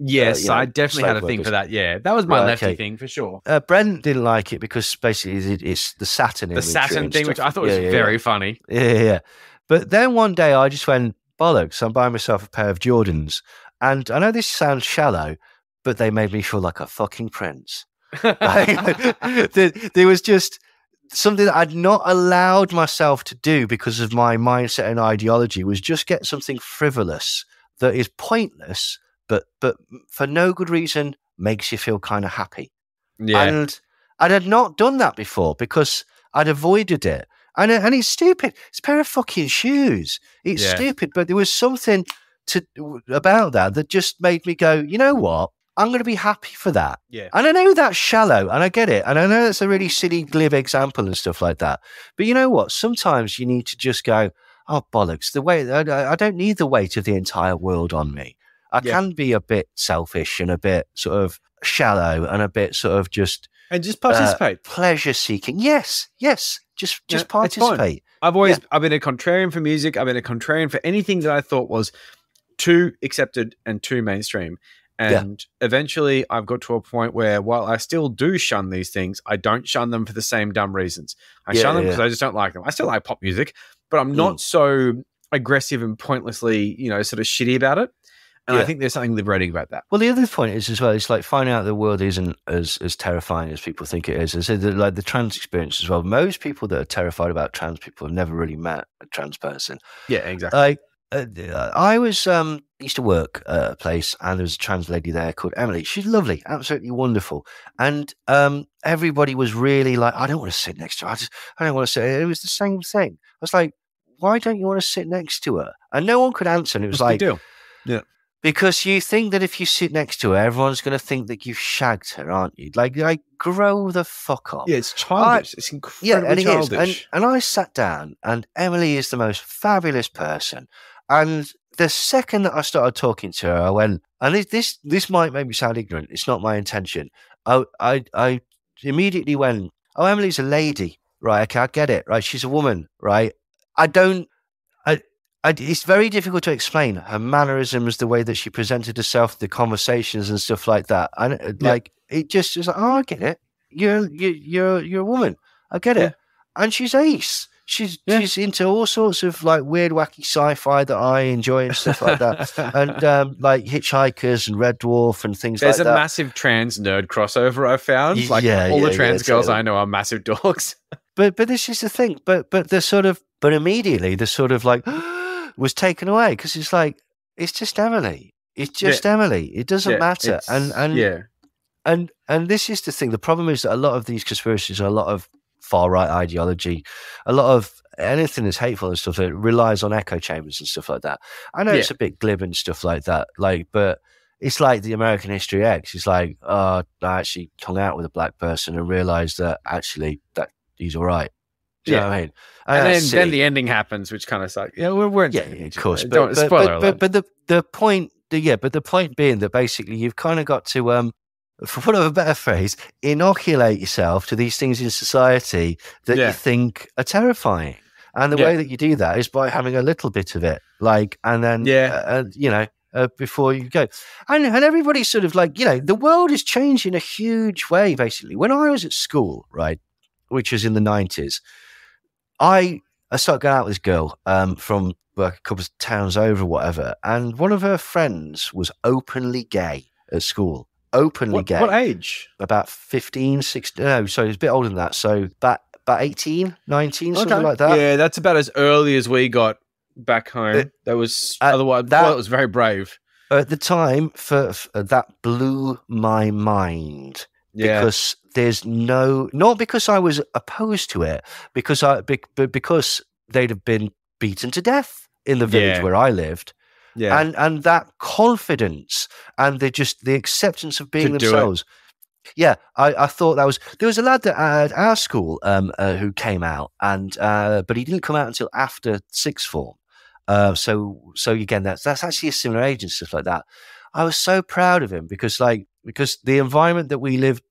Yes, I definitely had a thing for that. Yeah, that was my lefty thing for sure. Brent didn't like it because basically it's the Saturn. The Saturn thing, which I thought was very funny. Yeah. But then one day I just went, bollocks, I'm buying myself a pair of Jordans. And I know this sounds shallow, but they made me feel like a fucking prince. There was just something that I'd not allowed myself to do because of my mindset and ideology, was just get something frivolous that is pointless, but for no good reason makes you feel kind of happy. Yeah. And I had not done that before because I'd avoided it. And it's stupid. It's a pair of fucking shoes. It's stupid, but there was something about that just made me go, you know what? I'm going to be happy for that. Yeah. And I know that's shallow, and I get it. And I know it's a really silly, glib example and stuff like that. But you know what? Sometimes you need to just go, oh, bollocks, I don't need the weight of the entire world on me. I can be a bit selfish and a bit sort of shallow and a bit sort of just... And just participate. Pleasure seeking. Yes. Just participate. I've been a contrarian for music. I've been a contrarian for anything that I thought was too accepted and too mainstream. And eventually I've got to a point where while I still do shun these things, I don't shun them for the same dumb reasons. I shun them because I just don't like them. I still like pop music, but I'm not so aggressive and pointlessly, sort of shitty about it. And I think there's something liberating about that. Well, the other point is as well, it's like finding out the world isn't as terrifying as people think it is. I said that, like the trans experience as well. Most people that are terrified about trans people have never really met a trans person. Yeah, exactly. Like I was used to work at a place, and there was a trans lady there called Emily. She's lovely, absolutely wonderful, and everybody was really like, I don't want to sit next to her. I don't want to sit. It was the same thing. I was like, why don't you want to sit next to her? And no one could answer. And it was like, deal. Yeah. Because you think that if you sit next to her, everyone's going to think that you've shagged her, aren't you? Like grow the fuck up. Yeah, it's childish. It's incredibly childish. And I sat down, and Emily is the most fabulous person. And the second that I started talking to her, I went, and this might make me sound ignorant. It's not my intention. I immediately went, oh, Emily's a lady, right? Okay, I get it, right? She's a woman, right? It's very difficult to explain her mannerisms, the way that she presented herself, the conversations and stuff like that. And it just is like, oh, I get it. You're a woman. I get it. And she's ace. She's into all sorts of like weird, wacky sci-fi that I enjoy and stuff like that. And like Hitchhikers and Red Dwarf and things like that. There's a massive trans nerd crossover I found. All the trans girls I know are massive dogs. But this is the thing. But immediately the sort of like was taken away, because it's like, it's just Emily. It's just Emily. It doesn't matter. And this is the thing. The problem is that a lot of these conspiracies are a lot of far right ideology, a lot of anything that's hateful and stuff that relies on echo chambers and stuff like that. I know it's a bit glib and stuff like that, but it's like the American History X. It's like, I actually hung out with a black person and realized that actually that he's all right. Do you know what I mean? And then the ending happens, which kind of like, we're of course. But the point being that basically you've kind of got to, for want of a better phrase, inoculate yourself to these things in society that you think are terrifying. And the way that you do that is by having a little bit of it, before you go. And everybody's sort of like, the world is changing in a huge way, basically. When I was at school, right, which was in the 90s, I started going out with this girl from a couple of towns over, whatever, and one of her friends was openly gay at school. Openly gay. What age? About 15, 16. No, sorry, it was a bit older than that. So about 18, 19, something like that. Yeah, that's about as early as we got back home. That was otherwise. That was very brave. At the time, for that blew my mind. Because there's not because I was opposed to it, but because they'd have been beaten to death in the village where I lived. Yeah. And that confidence and the acceptance of being themselves. Yeah, I thought there was a lad at our school who came out, but he didn't come out until after sixth form. So again, that's actually a similar age and stuff like that. I was so proud of him because the environment that we lived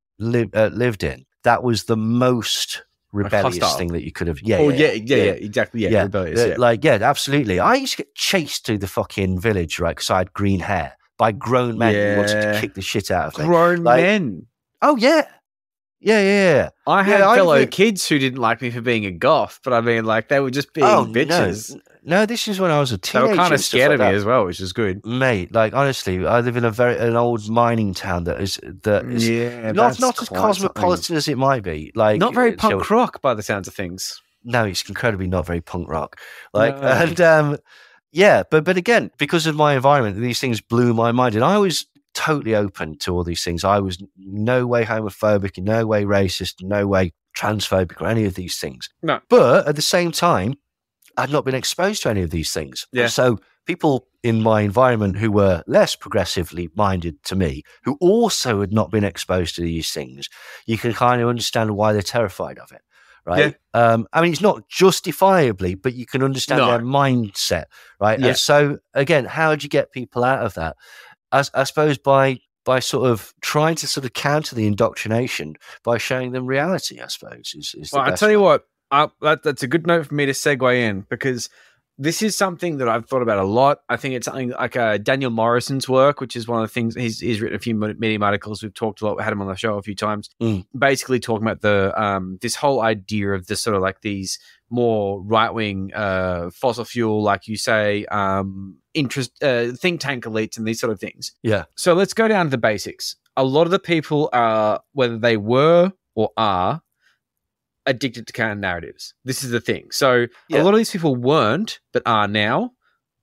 in, that was the most rebellious thing that you could have. Exactly. Rebellious. Absolutely. I used to get chased through the fucking village, right? Because I had green hair by grown men who wanted to kick the shit out of me. Grown men. Oh yeah. Yeah. I had fellow kids who didn't like me for being a goth, but I mean, like, they were just being bitches. No, this is when I was a teenager. They were kind of scared of me as well, which is good. Mate, like, honestly, I live in an old mining town that is not as cosmopolitan as it might be. Like, not very punk rock by the sounds of things. No, it's incredibly not very punk rock. Like, no. But again, because of my environment, these things blew my mind, and I was totally open to all these things. I was no way homophobic, in no way racist, in no way transphobic or any of these things. No. But at the same time, I'd not been exposed to any of these things. Yeah. So people in my environment who were less progressively minded to me, who also had not been exposed to these things, you can kind of understand why they're terrified of it. right? Yeah. I mean, it's not justifiably, but you can understand their mindset, right? Yeah. And so again, how do you get people out of that? I suppose by sort of trying to sort of counter the indoctrination by showing them reality, I suppose, is Well, the I best tell you way. what, that's a good note for me to segue in, because this is something that I've thought about a lot. I think it's something like Daniel Morrison's work, which is one of the things he's written a few Medium articles. We've talked a lot, we had him on the show a few times, basically talking about the this whole idea of this sort of like these more right-wing fossil fuel, like you say, think tank elites and these sort of things. Yeah. So let's go down to the basics. A lot of the people are, whether they were or are, addicted to counter narratives. This is the thing. So a lot of these people weren't, but are now,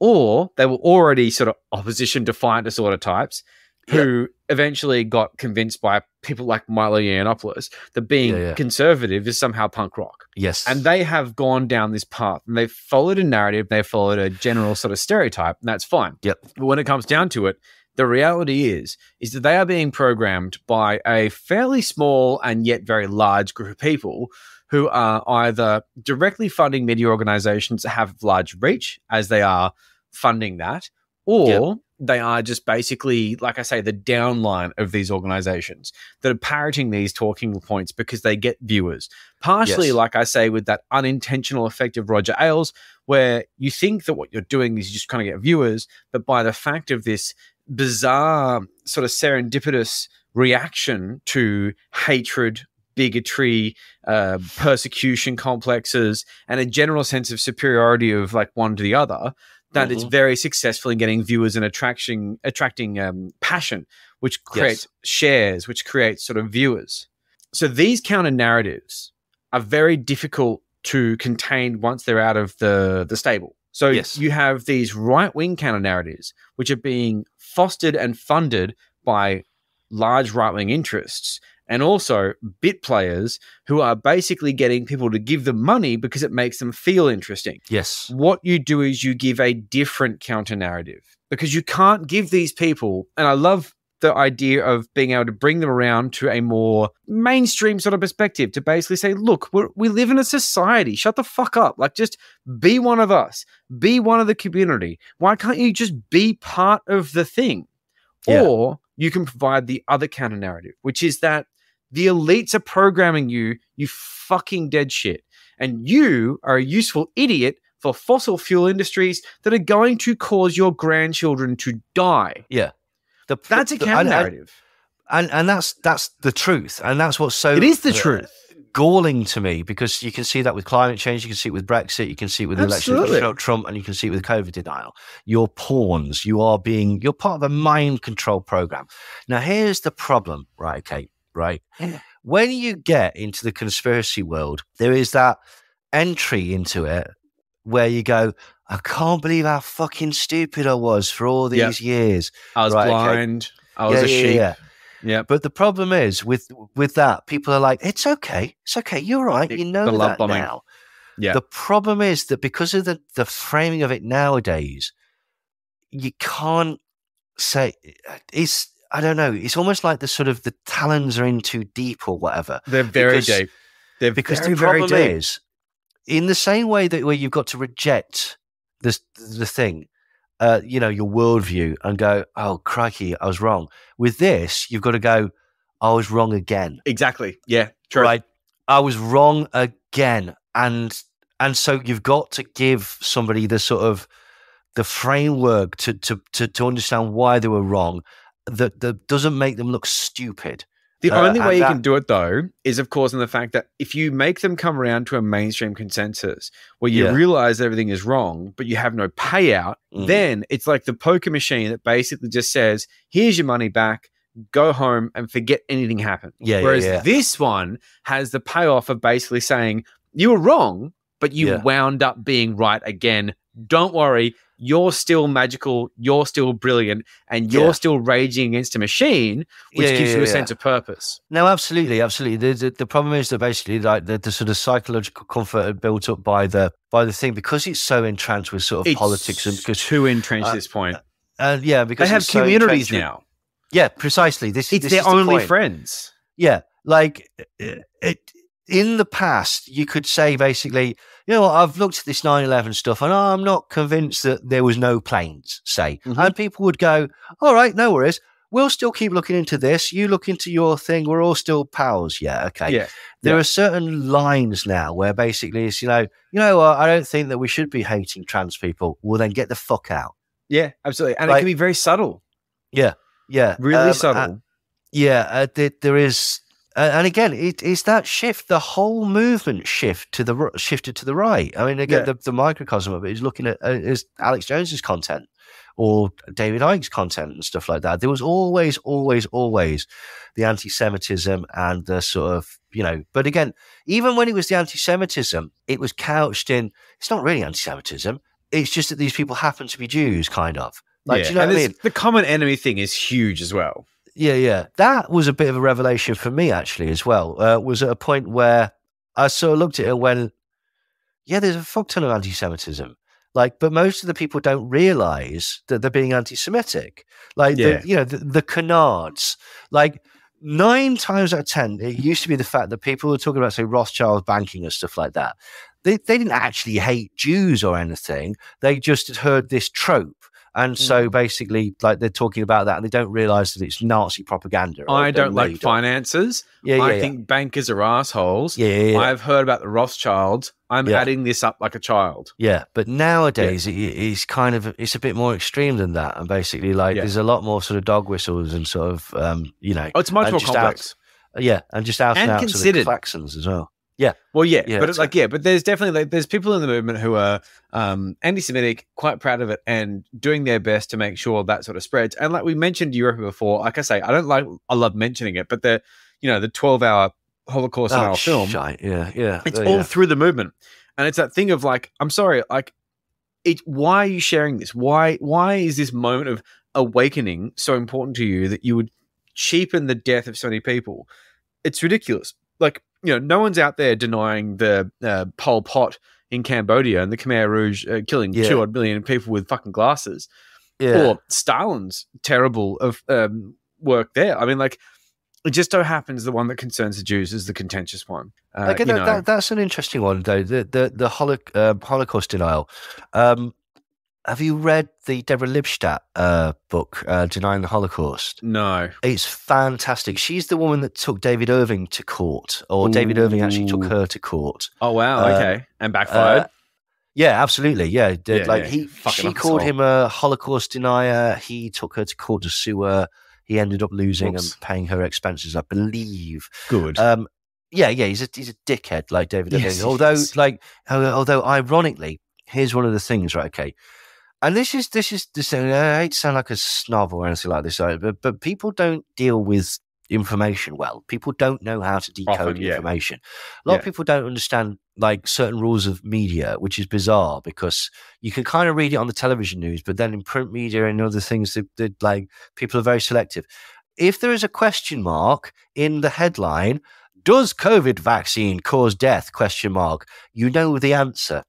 or they were already sort of opposition defiant disorder types who eventually got convinced by people like Milo Yiannopoulos that being conservative is somehow punk rock. Yes. And they have gone down this path and they've followed a narrative, they've followed a general sort of stereotype, and that's fine. Yep. But when it comes down to it, the reality is that they are being programmed by a fairly small and yet very large group of people who are either directly funding media organizations that have large reach, as they are funding that, or they are just basically, like I say, the downline of these organizations that are parroting these talking points because they get viewers. Partially, like I say, with that unintentional effect of Roger Ailes, where you think that what you're doing is just kind of get viewers, but by the fact of this bizarre sort of serendipitous reaction to hatred, bigotry, persecution complexes, and a general sense of superiority of like one to the other, that it's very successful in getting viewers and attracting passion, which creates shares, which creates sort of viewers. So these counter narratives are very difficult to contain once they're out of the stable. So you have these right-wing counter narratives, which are being fostered and funded by large right-wing interests, and also bit players who are basically getting people to give them money because it makes them feel interesting. Yes. What you do is you give a different counter narrative, because you can't give these people, and I love the idea of being able to bring them around to a more mainstream sort of perspective, to basically say, look, we live in a society. Shut the fuck up. Like, just be one of us. Be one of the community. Why can't you just be part of the thing? Yeah. Or you can provide the other counter narrative, which is that the elites are programming you fucking dead shit. And you are a useful idiot for fossil fuel industries that are going to cause your grandchildren to die. Yeah. That's a counter narrative. And that's the truth. And that's what's so... It is the truth. Galling to me, because you can see that with climate change, you can see it with Brexit, you can see it with the election of Trump, and you can see it with COVID denial. You're pawns. You're part of a mind control program. Now, here's the problem, right, Kate? Right? When you get into the conspiracy world, there is that entry into it where you go, I can't believe how fucking stupid I was for all these years. I was blind. Okay. I was a sheep. Yeah. But the problem is with that, people are like, it's okay. It's okay. You're right. You know that now. Yeah. The problem is that because of the framing of it nowadays, you can't say it's, I don't know. It's almost like the talons are in too deap or whatever. They're very deep. They're because very, the problem very deep. is, in the same way that where you've got to reject the thing, your worldview, and go, oh crikey, I was wrong. With this, you've got to go, I was wrong again. Exactly. Yeah. True. Right. I was wrong again, and so you've got to give somebody the sort of the framework to understand why they were wrong. That doesn't make them look stupid. The only way you can do it, though, is, of course, in the fact that if you make them come around to a mainstream consensus where you realize everything is wrong, but you have no payout, then it's like the poker machine that basically just says, here's your money back, go home and forget anything happened. Whereas this one has the payoff of basically saying, you were wrong, but you wound up being right again. Don't worry. You're still magical, you're still brilliant, and you're still raging against a machine, which gives you a sense of purpose. No, absolutely. The problem is that basically, like the sort of psychological comfort built up by the thing, because it's so entrenched with sort of politics, and because too entrenched at this point. Because they have communities now. Yeah, precisely. It's their only friends. Yeah, like in the past, you could say basically, you know what, I've looked at this 9/11 stuff and I'm not convinced that there was no planes, say. Mm-hmm. And people would go, all right, no worries. We'll still keep looking into this. You look into your thing. We're all still pals. Yeah, okay. Yeah. There are certain lines now where basically it's, you know what, I don't think that we should be hating trans people. Well, then get the fuck out. Yeah, absolutely. And it can be very subtle. Yeah, yeah. Really subtle. There is... and again, it's that shift. The whole movement shifted to the right. I mean, again, the microcosm of it is looking at is Alex Jones's content or David Icke's content and stuff like that. There was always the anti-Semitism and the sort of, But again, even when it was the anti-Semitism, it was couched in. It's not really anti-Semitism. It's just that these people happen to be Jews, kind of. Do you know what I mean? The common enemy thing is huge as well. Yeah. That was a bit of a revelation for me, actually, as well. Was at a point where I sort of looked at it and went, yeah, there's a fuck ton of anti-Semitism. But most of the people don't realize that they're being anti-Semitic. The canards. 9 times out of 10, it used to be the fact that people were talking about, say, Rothschild banking and stuff like that. They didn't actually hate Jews or anything. They just had heard this trope. And so basically, they're talking about that and they don't realize that it's Nazi propaganda. I don't like finances. I think bankers are assholes. Yeah. I've heard about the Rothschilds. I'm adding this up like a child. Yeah. But nowadays, it's kind of, it's a bit more extreme than that. And basically, there's a lot more sort of dog whistles and sort of, Oh, it's much more complex. And just out and out sort of claxons as well. Yeah. Well, but there's definitely there's people in the movement who are anti-Semitic, quite proud of it, and doing their best to make sure that sort of spreads. And like we mentioned Europe before, like I say, I love mentioning it, but the 12-hour Holocaust style film, it's all through the movement, and it's that thing of I'm sorry, why are you sharing this? Why is this moment of awakening so important to you that you would cheapen the death of so many people? It's ridiculous. No one's out there denying the Pol Pot in Cambodia and the Khmer Rouge killing 2 million people with fucking glasses, or Stalin's terrible work there. I mean, it just so happens the one that concerns the Jews is the contentious one. That's an interesting one, though. The Holocaust denial. Have you read the Deborah Lipstadt book, Denying the Holocaust? No. It's fantastic. She's the woman that took David Irving to court, or David Irving actually took her to court. Oh, wow. Okay. And backfired? Yeah, absolutely. Yeah. She called him a Holocaust denier. He took her to court to sue her. He ended up losing and paying her expenses, I believe. Good. He's a dickhead like David Irving. Although ironically, here's one of the things, right? Okay. And this is I hate to sound like a snob or anything like this, but people don't deal with information well. People don't know how to decode information. A lot of people don't understand certain rules of media, which is bizarre because you can kind of read it on the television news, but then in print media and other things, that people are very selective. If there is a question mark in the headline, does COVID vaccine cause death? ? You know the answer.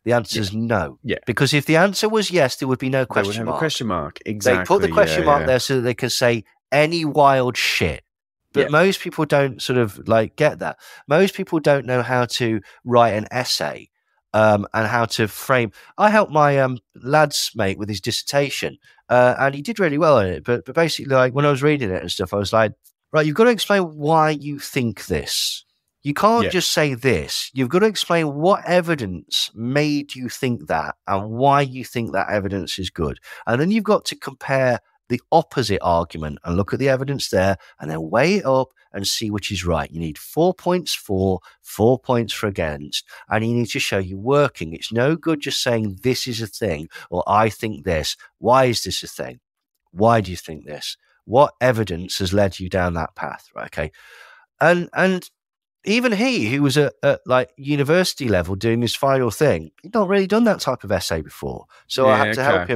The answer is no. Yeah. Because if the answer was yes, there would be no question mark. They would have a question mark. Exactly. They put the question mark there so that they can say any wild shit. But most people don't sort of get that. Most people don't know how to write an essay and how to frame. I helped my lad's mate with his dissertation and he did really well in it. But basically, when I was reading it and stuff, I was like, right, you've got to explain why you think this. You can't just say this. You've got to explain what evidence made you think that and why you think that evidence is good. And then you've got to compare the opposite argument and look at the evidence there and then weigh it up and see which is right. You need 4 points for, 4 points for against, and you need to show you're working. It's no good just saying this is a thing or I think this. Why is this a thing? Why do you think this? What evidence has led you down that path? Right, okay. And even he, who was at university level doing his final thing, he'd not really done that type of essay before. So I had to help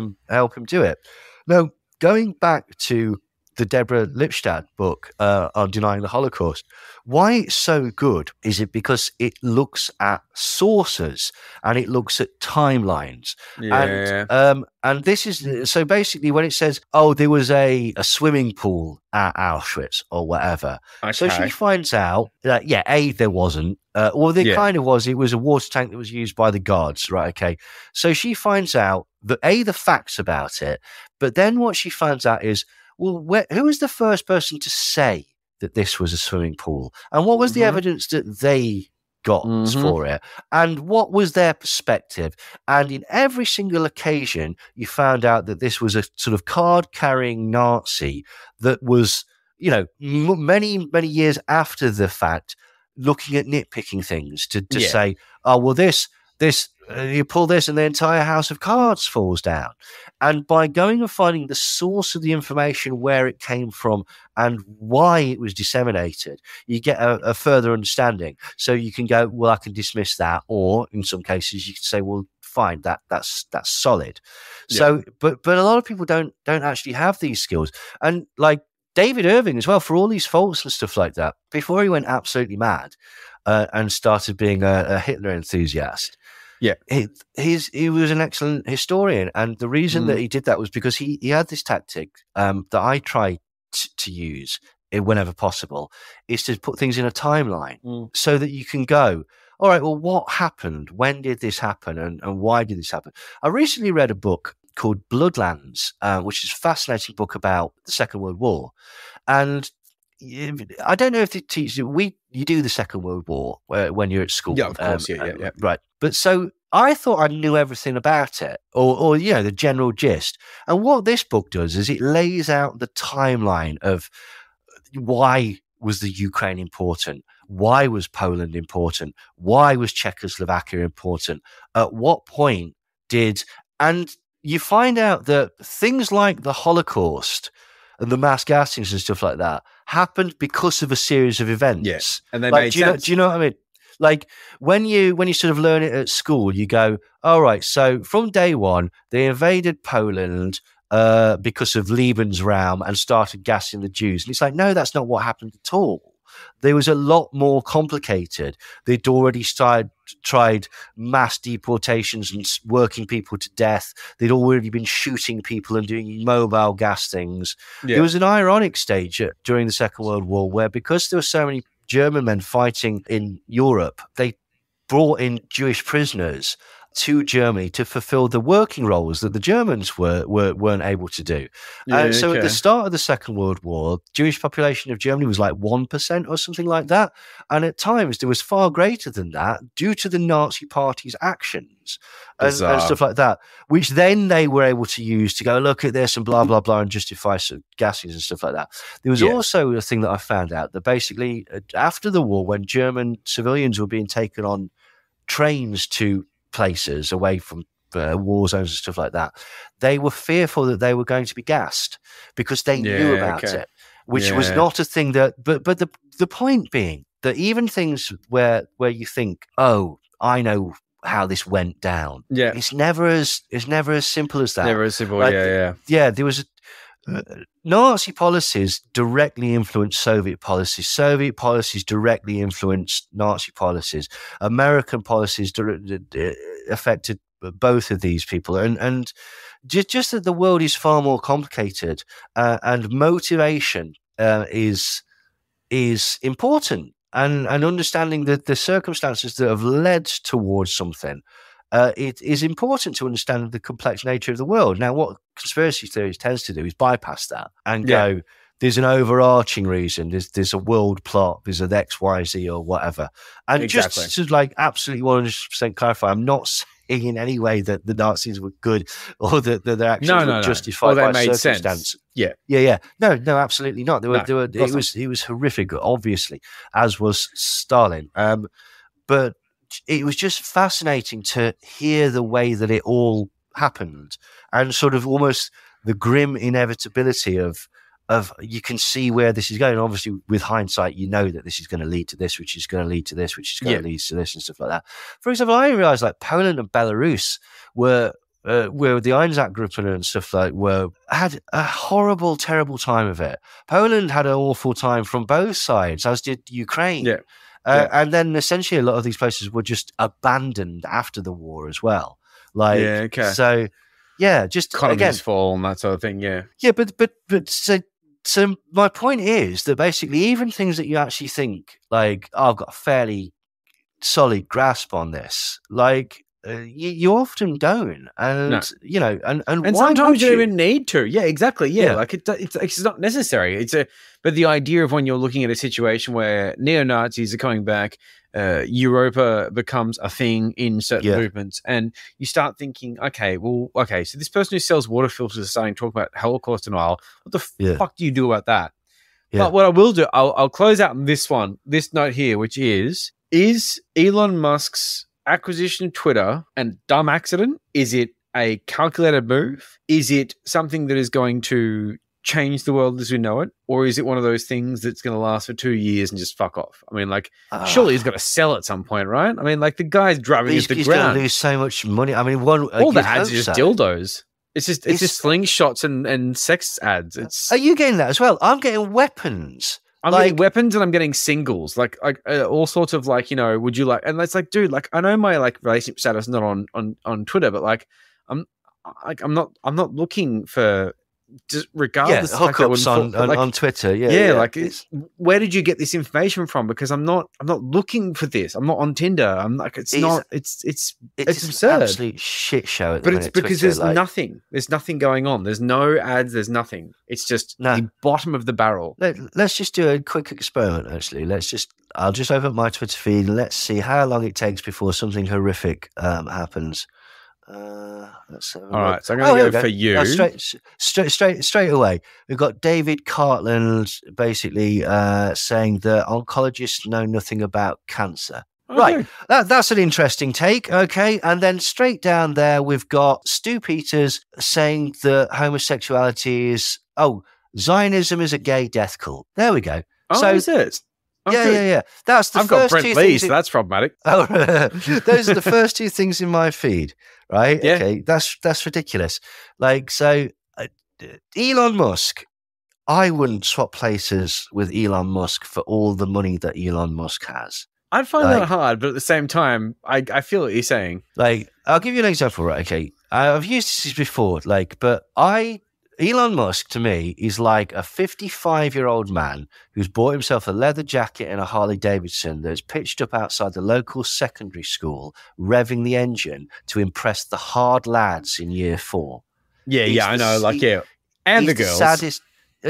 him do it. Now, going back to the Deborah Lipstadt book on denying the Holocaust. Why it's so good is it because it looks at sources and it looks at timelines. And this is so basically when it says, oh, there was a swimming pool at Auschwitz or whatever. Okay. So she finds out that, there wasn't. Kind of was. It was a water tank that was used by the guards. Right. OK. So she finds out that the facts about it. But then what she finds out is, well, who was the first person to say that this was a swimming pool? And what was the evidence that they got for it? And what was their perspective? And in every single occasion, you found out that this was a sort of card-carrying Nazi that was, many, many years after the fact, looking at nitpicking things to say, oh, well, this you pull this and the entire house of cards falls down. And by going and finding the source of the information, where it came from and why it was disseminated, you get a further understanding. So you can go, well, I can dismiss that. Or in some cases you can say, well, fine, that's solid. Yeah. So, but a lot of people don't actually have these skills. And like David Irving as well, for all these faults and stuff like that, before he went absolutely mad and started being a Hitler enthusiast, he was an excellent historian, and the reason that he did that was because he had this tactic that I try to use whenever possible, is to put things in a timeline so that you can go, all right, well, what happened? When did this happen? And why did this happen? I recently read a book called Bloodlands, which is a fascinating book about the Second World War. And I don't know if it teaches you, you do the Second World War when you're at school. Yeah, of course, right. But so I thought I knew everything about it, or the general gist. And what this book does is it lays out the timeline of why was the Ukraine important? Why was Poland important? Why was Czechoslovakia important? At what point and you find out that things like the Holocaust and the mass gassings and stuff like that happened because of a series of events. Yes, and they made sense. Do you know what I mean? Like when you sort of learn it at school, you go, all right, so from day one, they invaded Poland because of Lebensraum and started gassing the Jews. And it's like, no, that's not what happened at all. There was a lot more complicated. They'd already tried mass deportations and working people to death. They'd already been shooting people and doing mobile gas things. Yeah. There was an ironic stage during the Second World War where, because there were so many German men fighting in Europe, they brought in Jewish prisoners to Germany to fulfill the working roles that the Germans weren't able to do. At the start of the Second World War, Jewish population of Germany was like 1% or something like that. And at times there was far greater than that due to the Nazi Party's actions and stuff like that, which then they were able to use to go, look at this and blah, blah, blah, and justify some gases and stuff like that. There was also a thing that I found out that basically after the war, when German civilians were being taken on trains to places away from war zones and stuff like that, they were fearful that they were going to be gassed because they knew about it, which was not a thing that. But the point being that even things where you think, oh, I know how this went down. Yeah, it's never as simple as that. Never as simple. Yeah. There was Nazi policies directly influenced Soviet policies. Soviet policies directly influenced Nazi policies. American policies affected both of these people. And just that the world is far more complicated, and motivation is important. And understanding the circumstances that have led towards something, it is important to understand the complex nature of the world. Now, what conspiracy theories tends to do is bypass that and go, there's an overarching reason, there's a world plot, there's an X, Y, Z or whatever. And just to like absolutely 100% clarify, I'm not saying in any way that the Nazis were good or that their actions were justified by circumstance. Sense. Yeah. No, absolutely not. It was horrific, obviously, as was Stalin. But it was just fascinating to hear the way that it all happened and sort of almost the grim inevitability of you can see where this is going. Obviously, with hindsight, you know that this is going to lead to this, which is going to lead to this, which is going to lead to this and stuff like that. For example, I realized like Poland and Belarus were where the Einsatzgruppen and stuff had a horrible, terrible time of it. Poland had an awful time from both sides, as did Ukraine. Yeah. And then essentially a lot of these places were just abandoned after the war as well. So just economies again, fall and that sort of thing. Yeah, but so my point is that basically even things that you actually think like, oh, I've got a fairly solid grasp on this, like you often don't, and and sometimes you don't even need to. Yeah, exactly. Yeah, like it's not necessary. But the idea of when you're looking at a situation where neo-Nazis are coming back, Europa becomes a thing in certain movements, and you start thinking, okay, so this person who sells water filters is starting to talk about Holocaust denial. What the fuck do you do about that? Yeah. But what I will do, I'll close out this note here, which is Elon Musk's acquisition of Twitter and dumb accident? Is it a calculated move? Is it something that is going to change the world as we know it? Or is it one of those things that's going to last for 2 years and just fuck off? I mean, like, surely he's got to sell at some point, right? I mean, like, the guy's driving into the ground. He's going to lose so much money. I mean, all the ads are just dildos. It's just slingshots and sex ads. Are you getting that as well? I'm getting weapons. I'm getting weapons and I'm getting singles, like all sorts of like, would you like? And it's like, dude, like I know my like relationship status is not on Twitter, but like I'm not looking for just regardless of hookups on Twitter. Like where did you get this information from? Because I'm not looking for this. I'm not on Tinder. I'm like it's absurd. Absolute shit show. But it's because Twitter, there's nothing going on. There's no ads. There's nothing. It's just the bottom of the barrel. Let's just do a quick experiment. Actually, I'll just open my Twitter feed and let's see how long it takes before something horrific happens. All right, so I'm going to go for you. Straight away. We've got David Cartland basically saying that oncologists know nothing about cancer. Okay. Right, that's an interesting take. Okay, and then straight down there we've got Stu Peters saying that homosexuality is Zionism is a gay death cult. There we go. So is it? Yeah. That's the I've first got Brent Lee, so that's problematic. Those are the first two things in my feed, right? Yeah. Okay, that's ridiculous. Like, so Elon Musk, I wouldn't swap places with Elon Musk for all the money that Elon Musk has. I'd find that hard, but at the same time, I feel what you're saying. Like, I'll give you an example, right? Okay, I've used this before, Elon Musk, to me, is like a 55-year-old man who's bought himself a leather jacket and a Harley Davidson that's pitched up outside the local secondary school, revving the engine to impress the hard lads in year 4. Yeah, I know. And the girls. Saddest.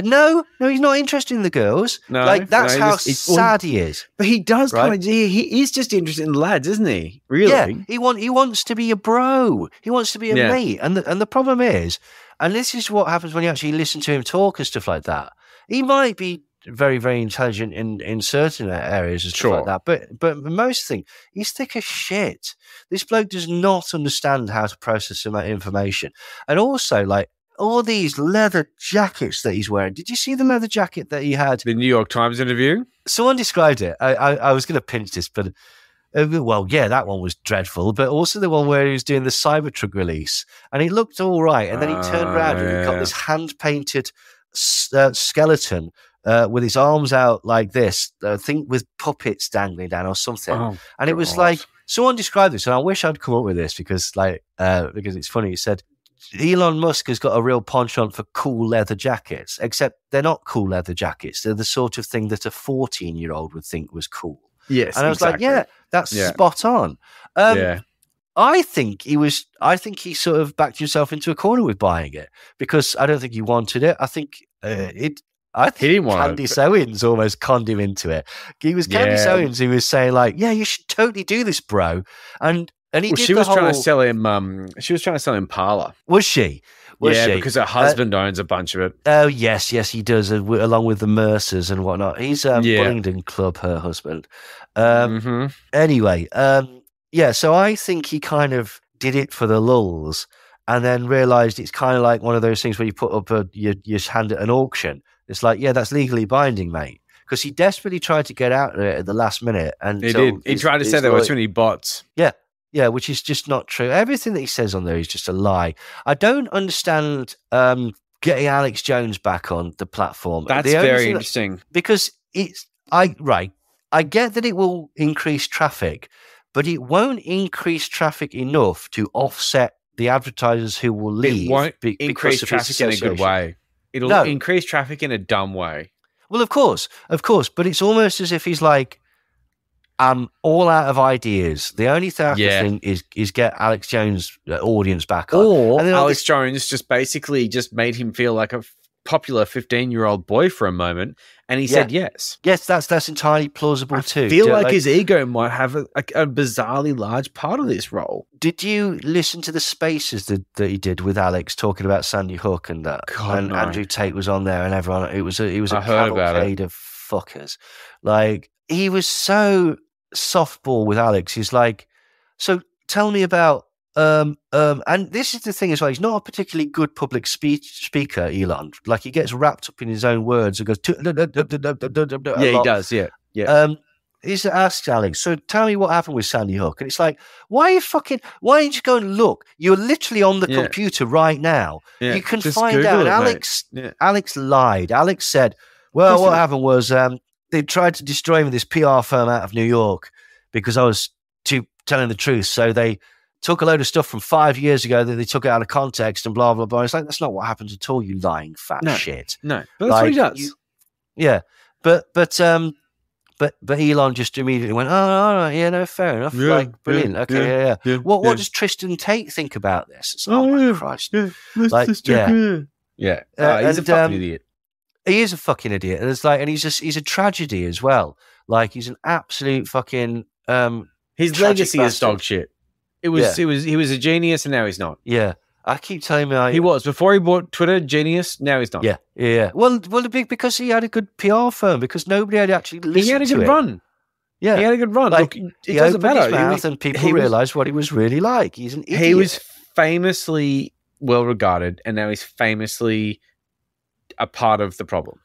No, he's not interested in the girls. No, that's how sad he is. But he does he is just interested in lads, isn't he? Really? Yeah, he wants to be a bro. He wants to be a mate. And the problem is, and this is what happens when you actually listen to him talk and stuff like that. He might be very, very intelligent in certain areas and stuff like that. But most things, he's thick as shit. This bloke does not understand how to process some of that information. And also, like, all these leather jackets that he's wearing. Did you see the leather jacket that he had? The New York Times interview? Someone described it. I was going to pinch this, but that one was dreadful. But also the one where he was doing the Cybertruck release, and he looked all right. And then he turned around and he got this hand-painted skeleton with his arms out like this, I think with puppets dangling down or something. And it was like, someone described this, and I wish I'd come up with this because it's funny. He said, Elon Musk has got a real penchant for cool leather jackets, except they're not cool leather jackets. They're the sort of thing that a 14-year-old would think was cool. Yes, and I was like, that's spot on. I think he sort of backed himself into a corner with buying it because I don't think he wanted it. I think he didn't want Candice Owens almost conned him into it. He was Candice Owens who was saying like, yeah, you should totally do this, bro. And she was trying to sell him. She was trying to sell him Parler. Was she? Because her husband owns a bunch of it. Oh yes, he does, along with the Mercers and whatnot. He's Bullingdon Club, her husband. Anyway, so I think he kind of did it for the lulz, and then realised it's kind of like one of those things where you put up your hand at an auction. It's like, that's legally binding, mate. Because he desperately tried to get out of it at the last minute, and he did. He tried to say there were too many bots. Yeah. Yeah, which is just not true. Everything that he says on there is just a lie. I don't understand getting Alex Jones back on the platform. That's very interesting. Because I get that it will increase traffic, but it won't increase traffic enough to offset the advertisers who will leave. It won't increase traffic in a good way. It'll increase traffic in a dumb way. Well, of course. But it's almost as if he's like, I'm all out of ideas. The only thing I can think is get Alex Jones' audience back on. Or Alex Jones just basically just made him feel like a popular 15-year-old boy for a moment, and he said yes. Yes, that's entirely plausible too. I feel like his ego might have a bizarrely large part of this role. Did you listen to the spaces that he did with Alex talking about Sandy Hook and that? God, no. Andrew Tate was on there, and everyone. It was a heard about it. Of fuckers. Like, he was so softball with Alex. He's like, so tell me about and this is the thing as well, he's not a particularly good public speaker, Elon. Like, he gets wrapped up in his own words and goes he does, he's asked Alex, so tell me what happened with Sandy Hook. And it's like, why don't you go and look? You're literally on the computer right now. You can find Google out. Alex lied. Alex said, well, what happened was they tried to destroy me, this PR firm out of New York, because I was telling the truth. So they took a load of stuff from 5 years ago that they took it out of context and blah, blah, blah. It's like, that's not what happens at all, you lying fat shit. No, but that's what he does. But Elon just immediately went, oh, all right, yeah, no, fair enough. Brilliant. Okay, What does Tristan Tate think about this? It's my Christ. He's a fucking idiot. He is a fucking idiot. And it's like, and he's a tragedy as well. Like, he's an absolute fucking his legacy is dog shit. He was a genius, and now he's not. Yeah. I keep telling me he was before he bought Twitter, genius. Now he's not. Yeah. Well, because he had a good PR firm, because nobody had actually listened to it. He had a good run. Yeah, he had a good run. Like, look, it doesn't matter. His mouth and people realized what he was really like. He's an idiot. He was famously well regarded, and now he's famously a part of the problem.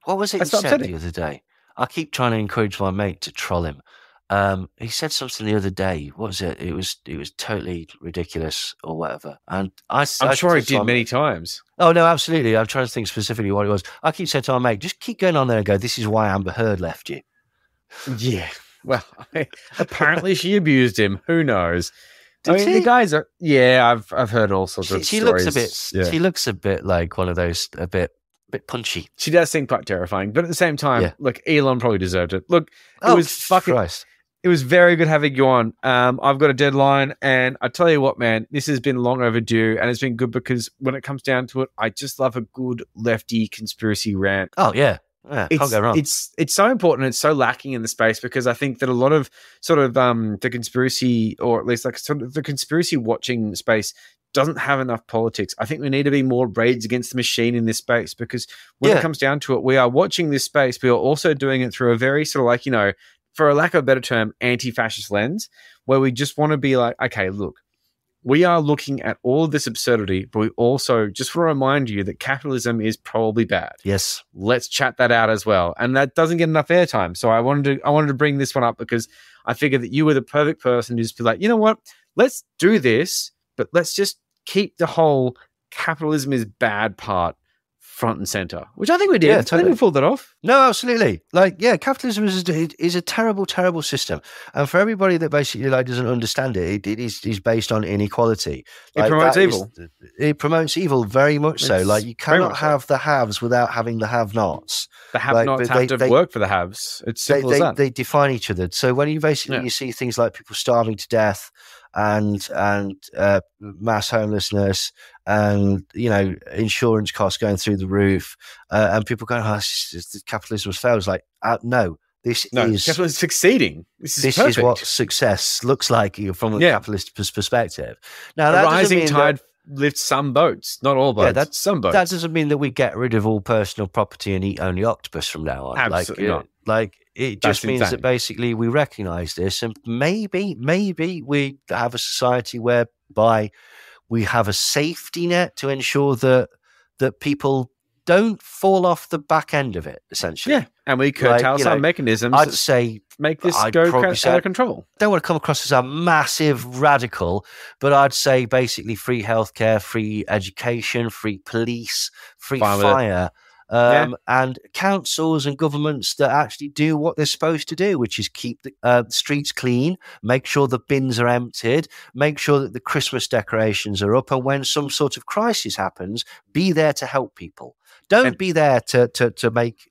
What was it he said the other day? I keep trying to encourage my mate to troll him. He said something the other day. What was it? It was totally ridiculous or whatever. And I'm sure he did many times. Oh no, absolutely. I'm trying to think specifically what it was. I keep saying to my mate, just keep going on there and go, this is why Amber Heard left you. Yeah. Well, apparently she abused him. Who knows? The guys are. Yeah, I've heard all sorts of stories. She looks a bit like one of those, a bit punchy. She does seem quite terrifying, but at the same time, look, Elon probably deserved it. Look, it was fucking. Christ. It was very good having you on. I've got a deadline, and I tell you what, man, this has been long overdue, and it's been good because when it comes down to it, I just love a good lefty conspiracy rant. Oh yeah, can't go wrong. It's so important. It's so lacking in the space because I think that a lot of sort of the conspiracy, or at least like sort of the conspiracy watching space, doesn't have enough politics. I think we need to be more Raids Against the Machine in this space, because when it comes down to it, we are watching this space, but we are also doing it through a very sort of like, you know, for a lack of a better term, anti-fascist lens, where we just want to be like, okay, look, we are looking at all of this absurdity, but we also just want to remind you that capitalism is probably bad. Yes. Let's chat that out as well. And that doesn't get enough airtime. So I wanted to bring this one up because I figured that you were the perfect person to just be like, you know what? Let's do this, but let's just keep the whole capitalism is bad part front and center, which I think we did. Yeah, totally. I think we pulled that off. No, absolutely. Like, yeah, capitalism is a terrible, terrible system. And for everybody that basically like doesn't understand it, it is based on inequality. It promotes evil. It promotes evil very much so. Like, you cannot have the haves without having the have-nots. The have-nots have to work for the haves. It's simple as that. They define each other. So when you basically you see things like people starving to death, and mass homelessness, and insurance costs going through the roof, and people going, capitalism has failed. It's like, no, capitalism is succeeding. This is what success looks like from a capitalist perspective. Now, a rising tide lifts some boats, not all boats. Yeah, some boats. That doesn't mean that we get rid of all personal property and eat only octopus from now on. Absolutely not. It just means that basically we recognize this, and maybe we have a society whereby we have a safety net to ensure that people don't fall off the back end of it, essentially. Yeah, and we curtail some mechanisms. I'd say make this go out of control. Don't want to come across as a massive radical, but I'd say basically free healthcare, free education, free police, free fire. And councils and governments that actually do what they're supposed to do, which is keep the streets clean, make sure the bins are emptied, make sure that the Christmas decorations are up, and when some sort of crisis happens, be there to help people. Don't be there to make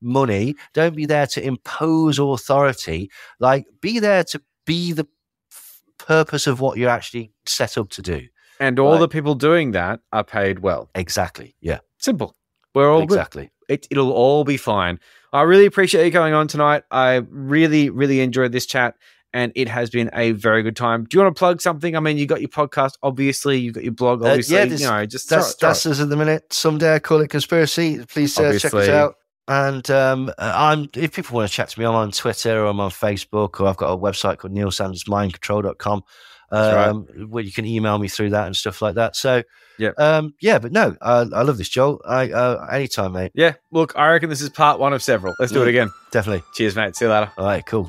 money. Don't be there to impose authority. Like, be there to be the purpose of what you're actually set up to do. And all the people doing that are paid well. Exactly. Yeah. Simple. We're all exactly. Good. It'll all be fine. I really appreciate you coming on tonight. I really, really enjoyed this chat, and it has been a very good time. Do you want to plug something? I mean, you got your podcast, obviously. You've got your blog, obviously. That's us at the minute. Someday I call it Conspiracy. Please check us out. And if people want to chat to me, I'm on Twitter or I'm on Facebook, or I've got a website called neilsandersmindcontrol.com. Where you can email me through that and stuff like that. So, but no, I love this, Joel. Anytime, mate. Yeah, look, I reckon this is part one of several. Let's do it again. Definitely. Cheers, mate. See you later. All right, cool.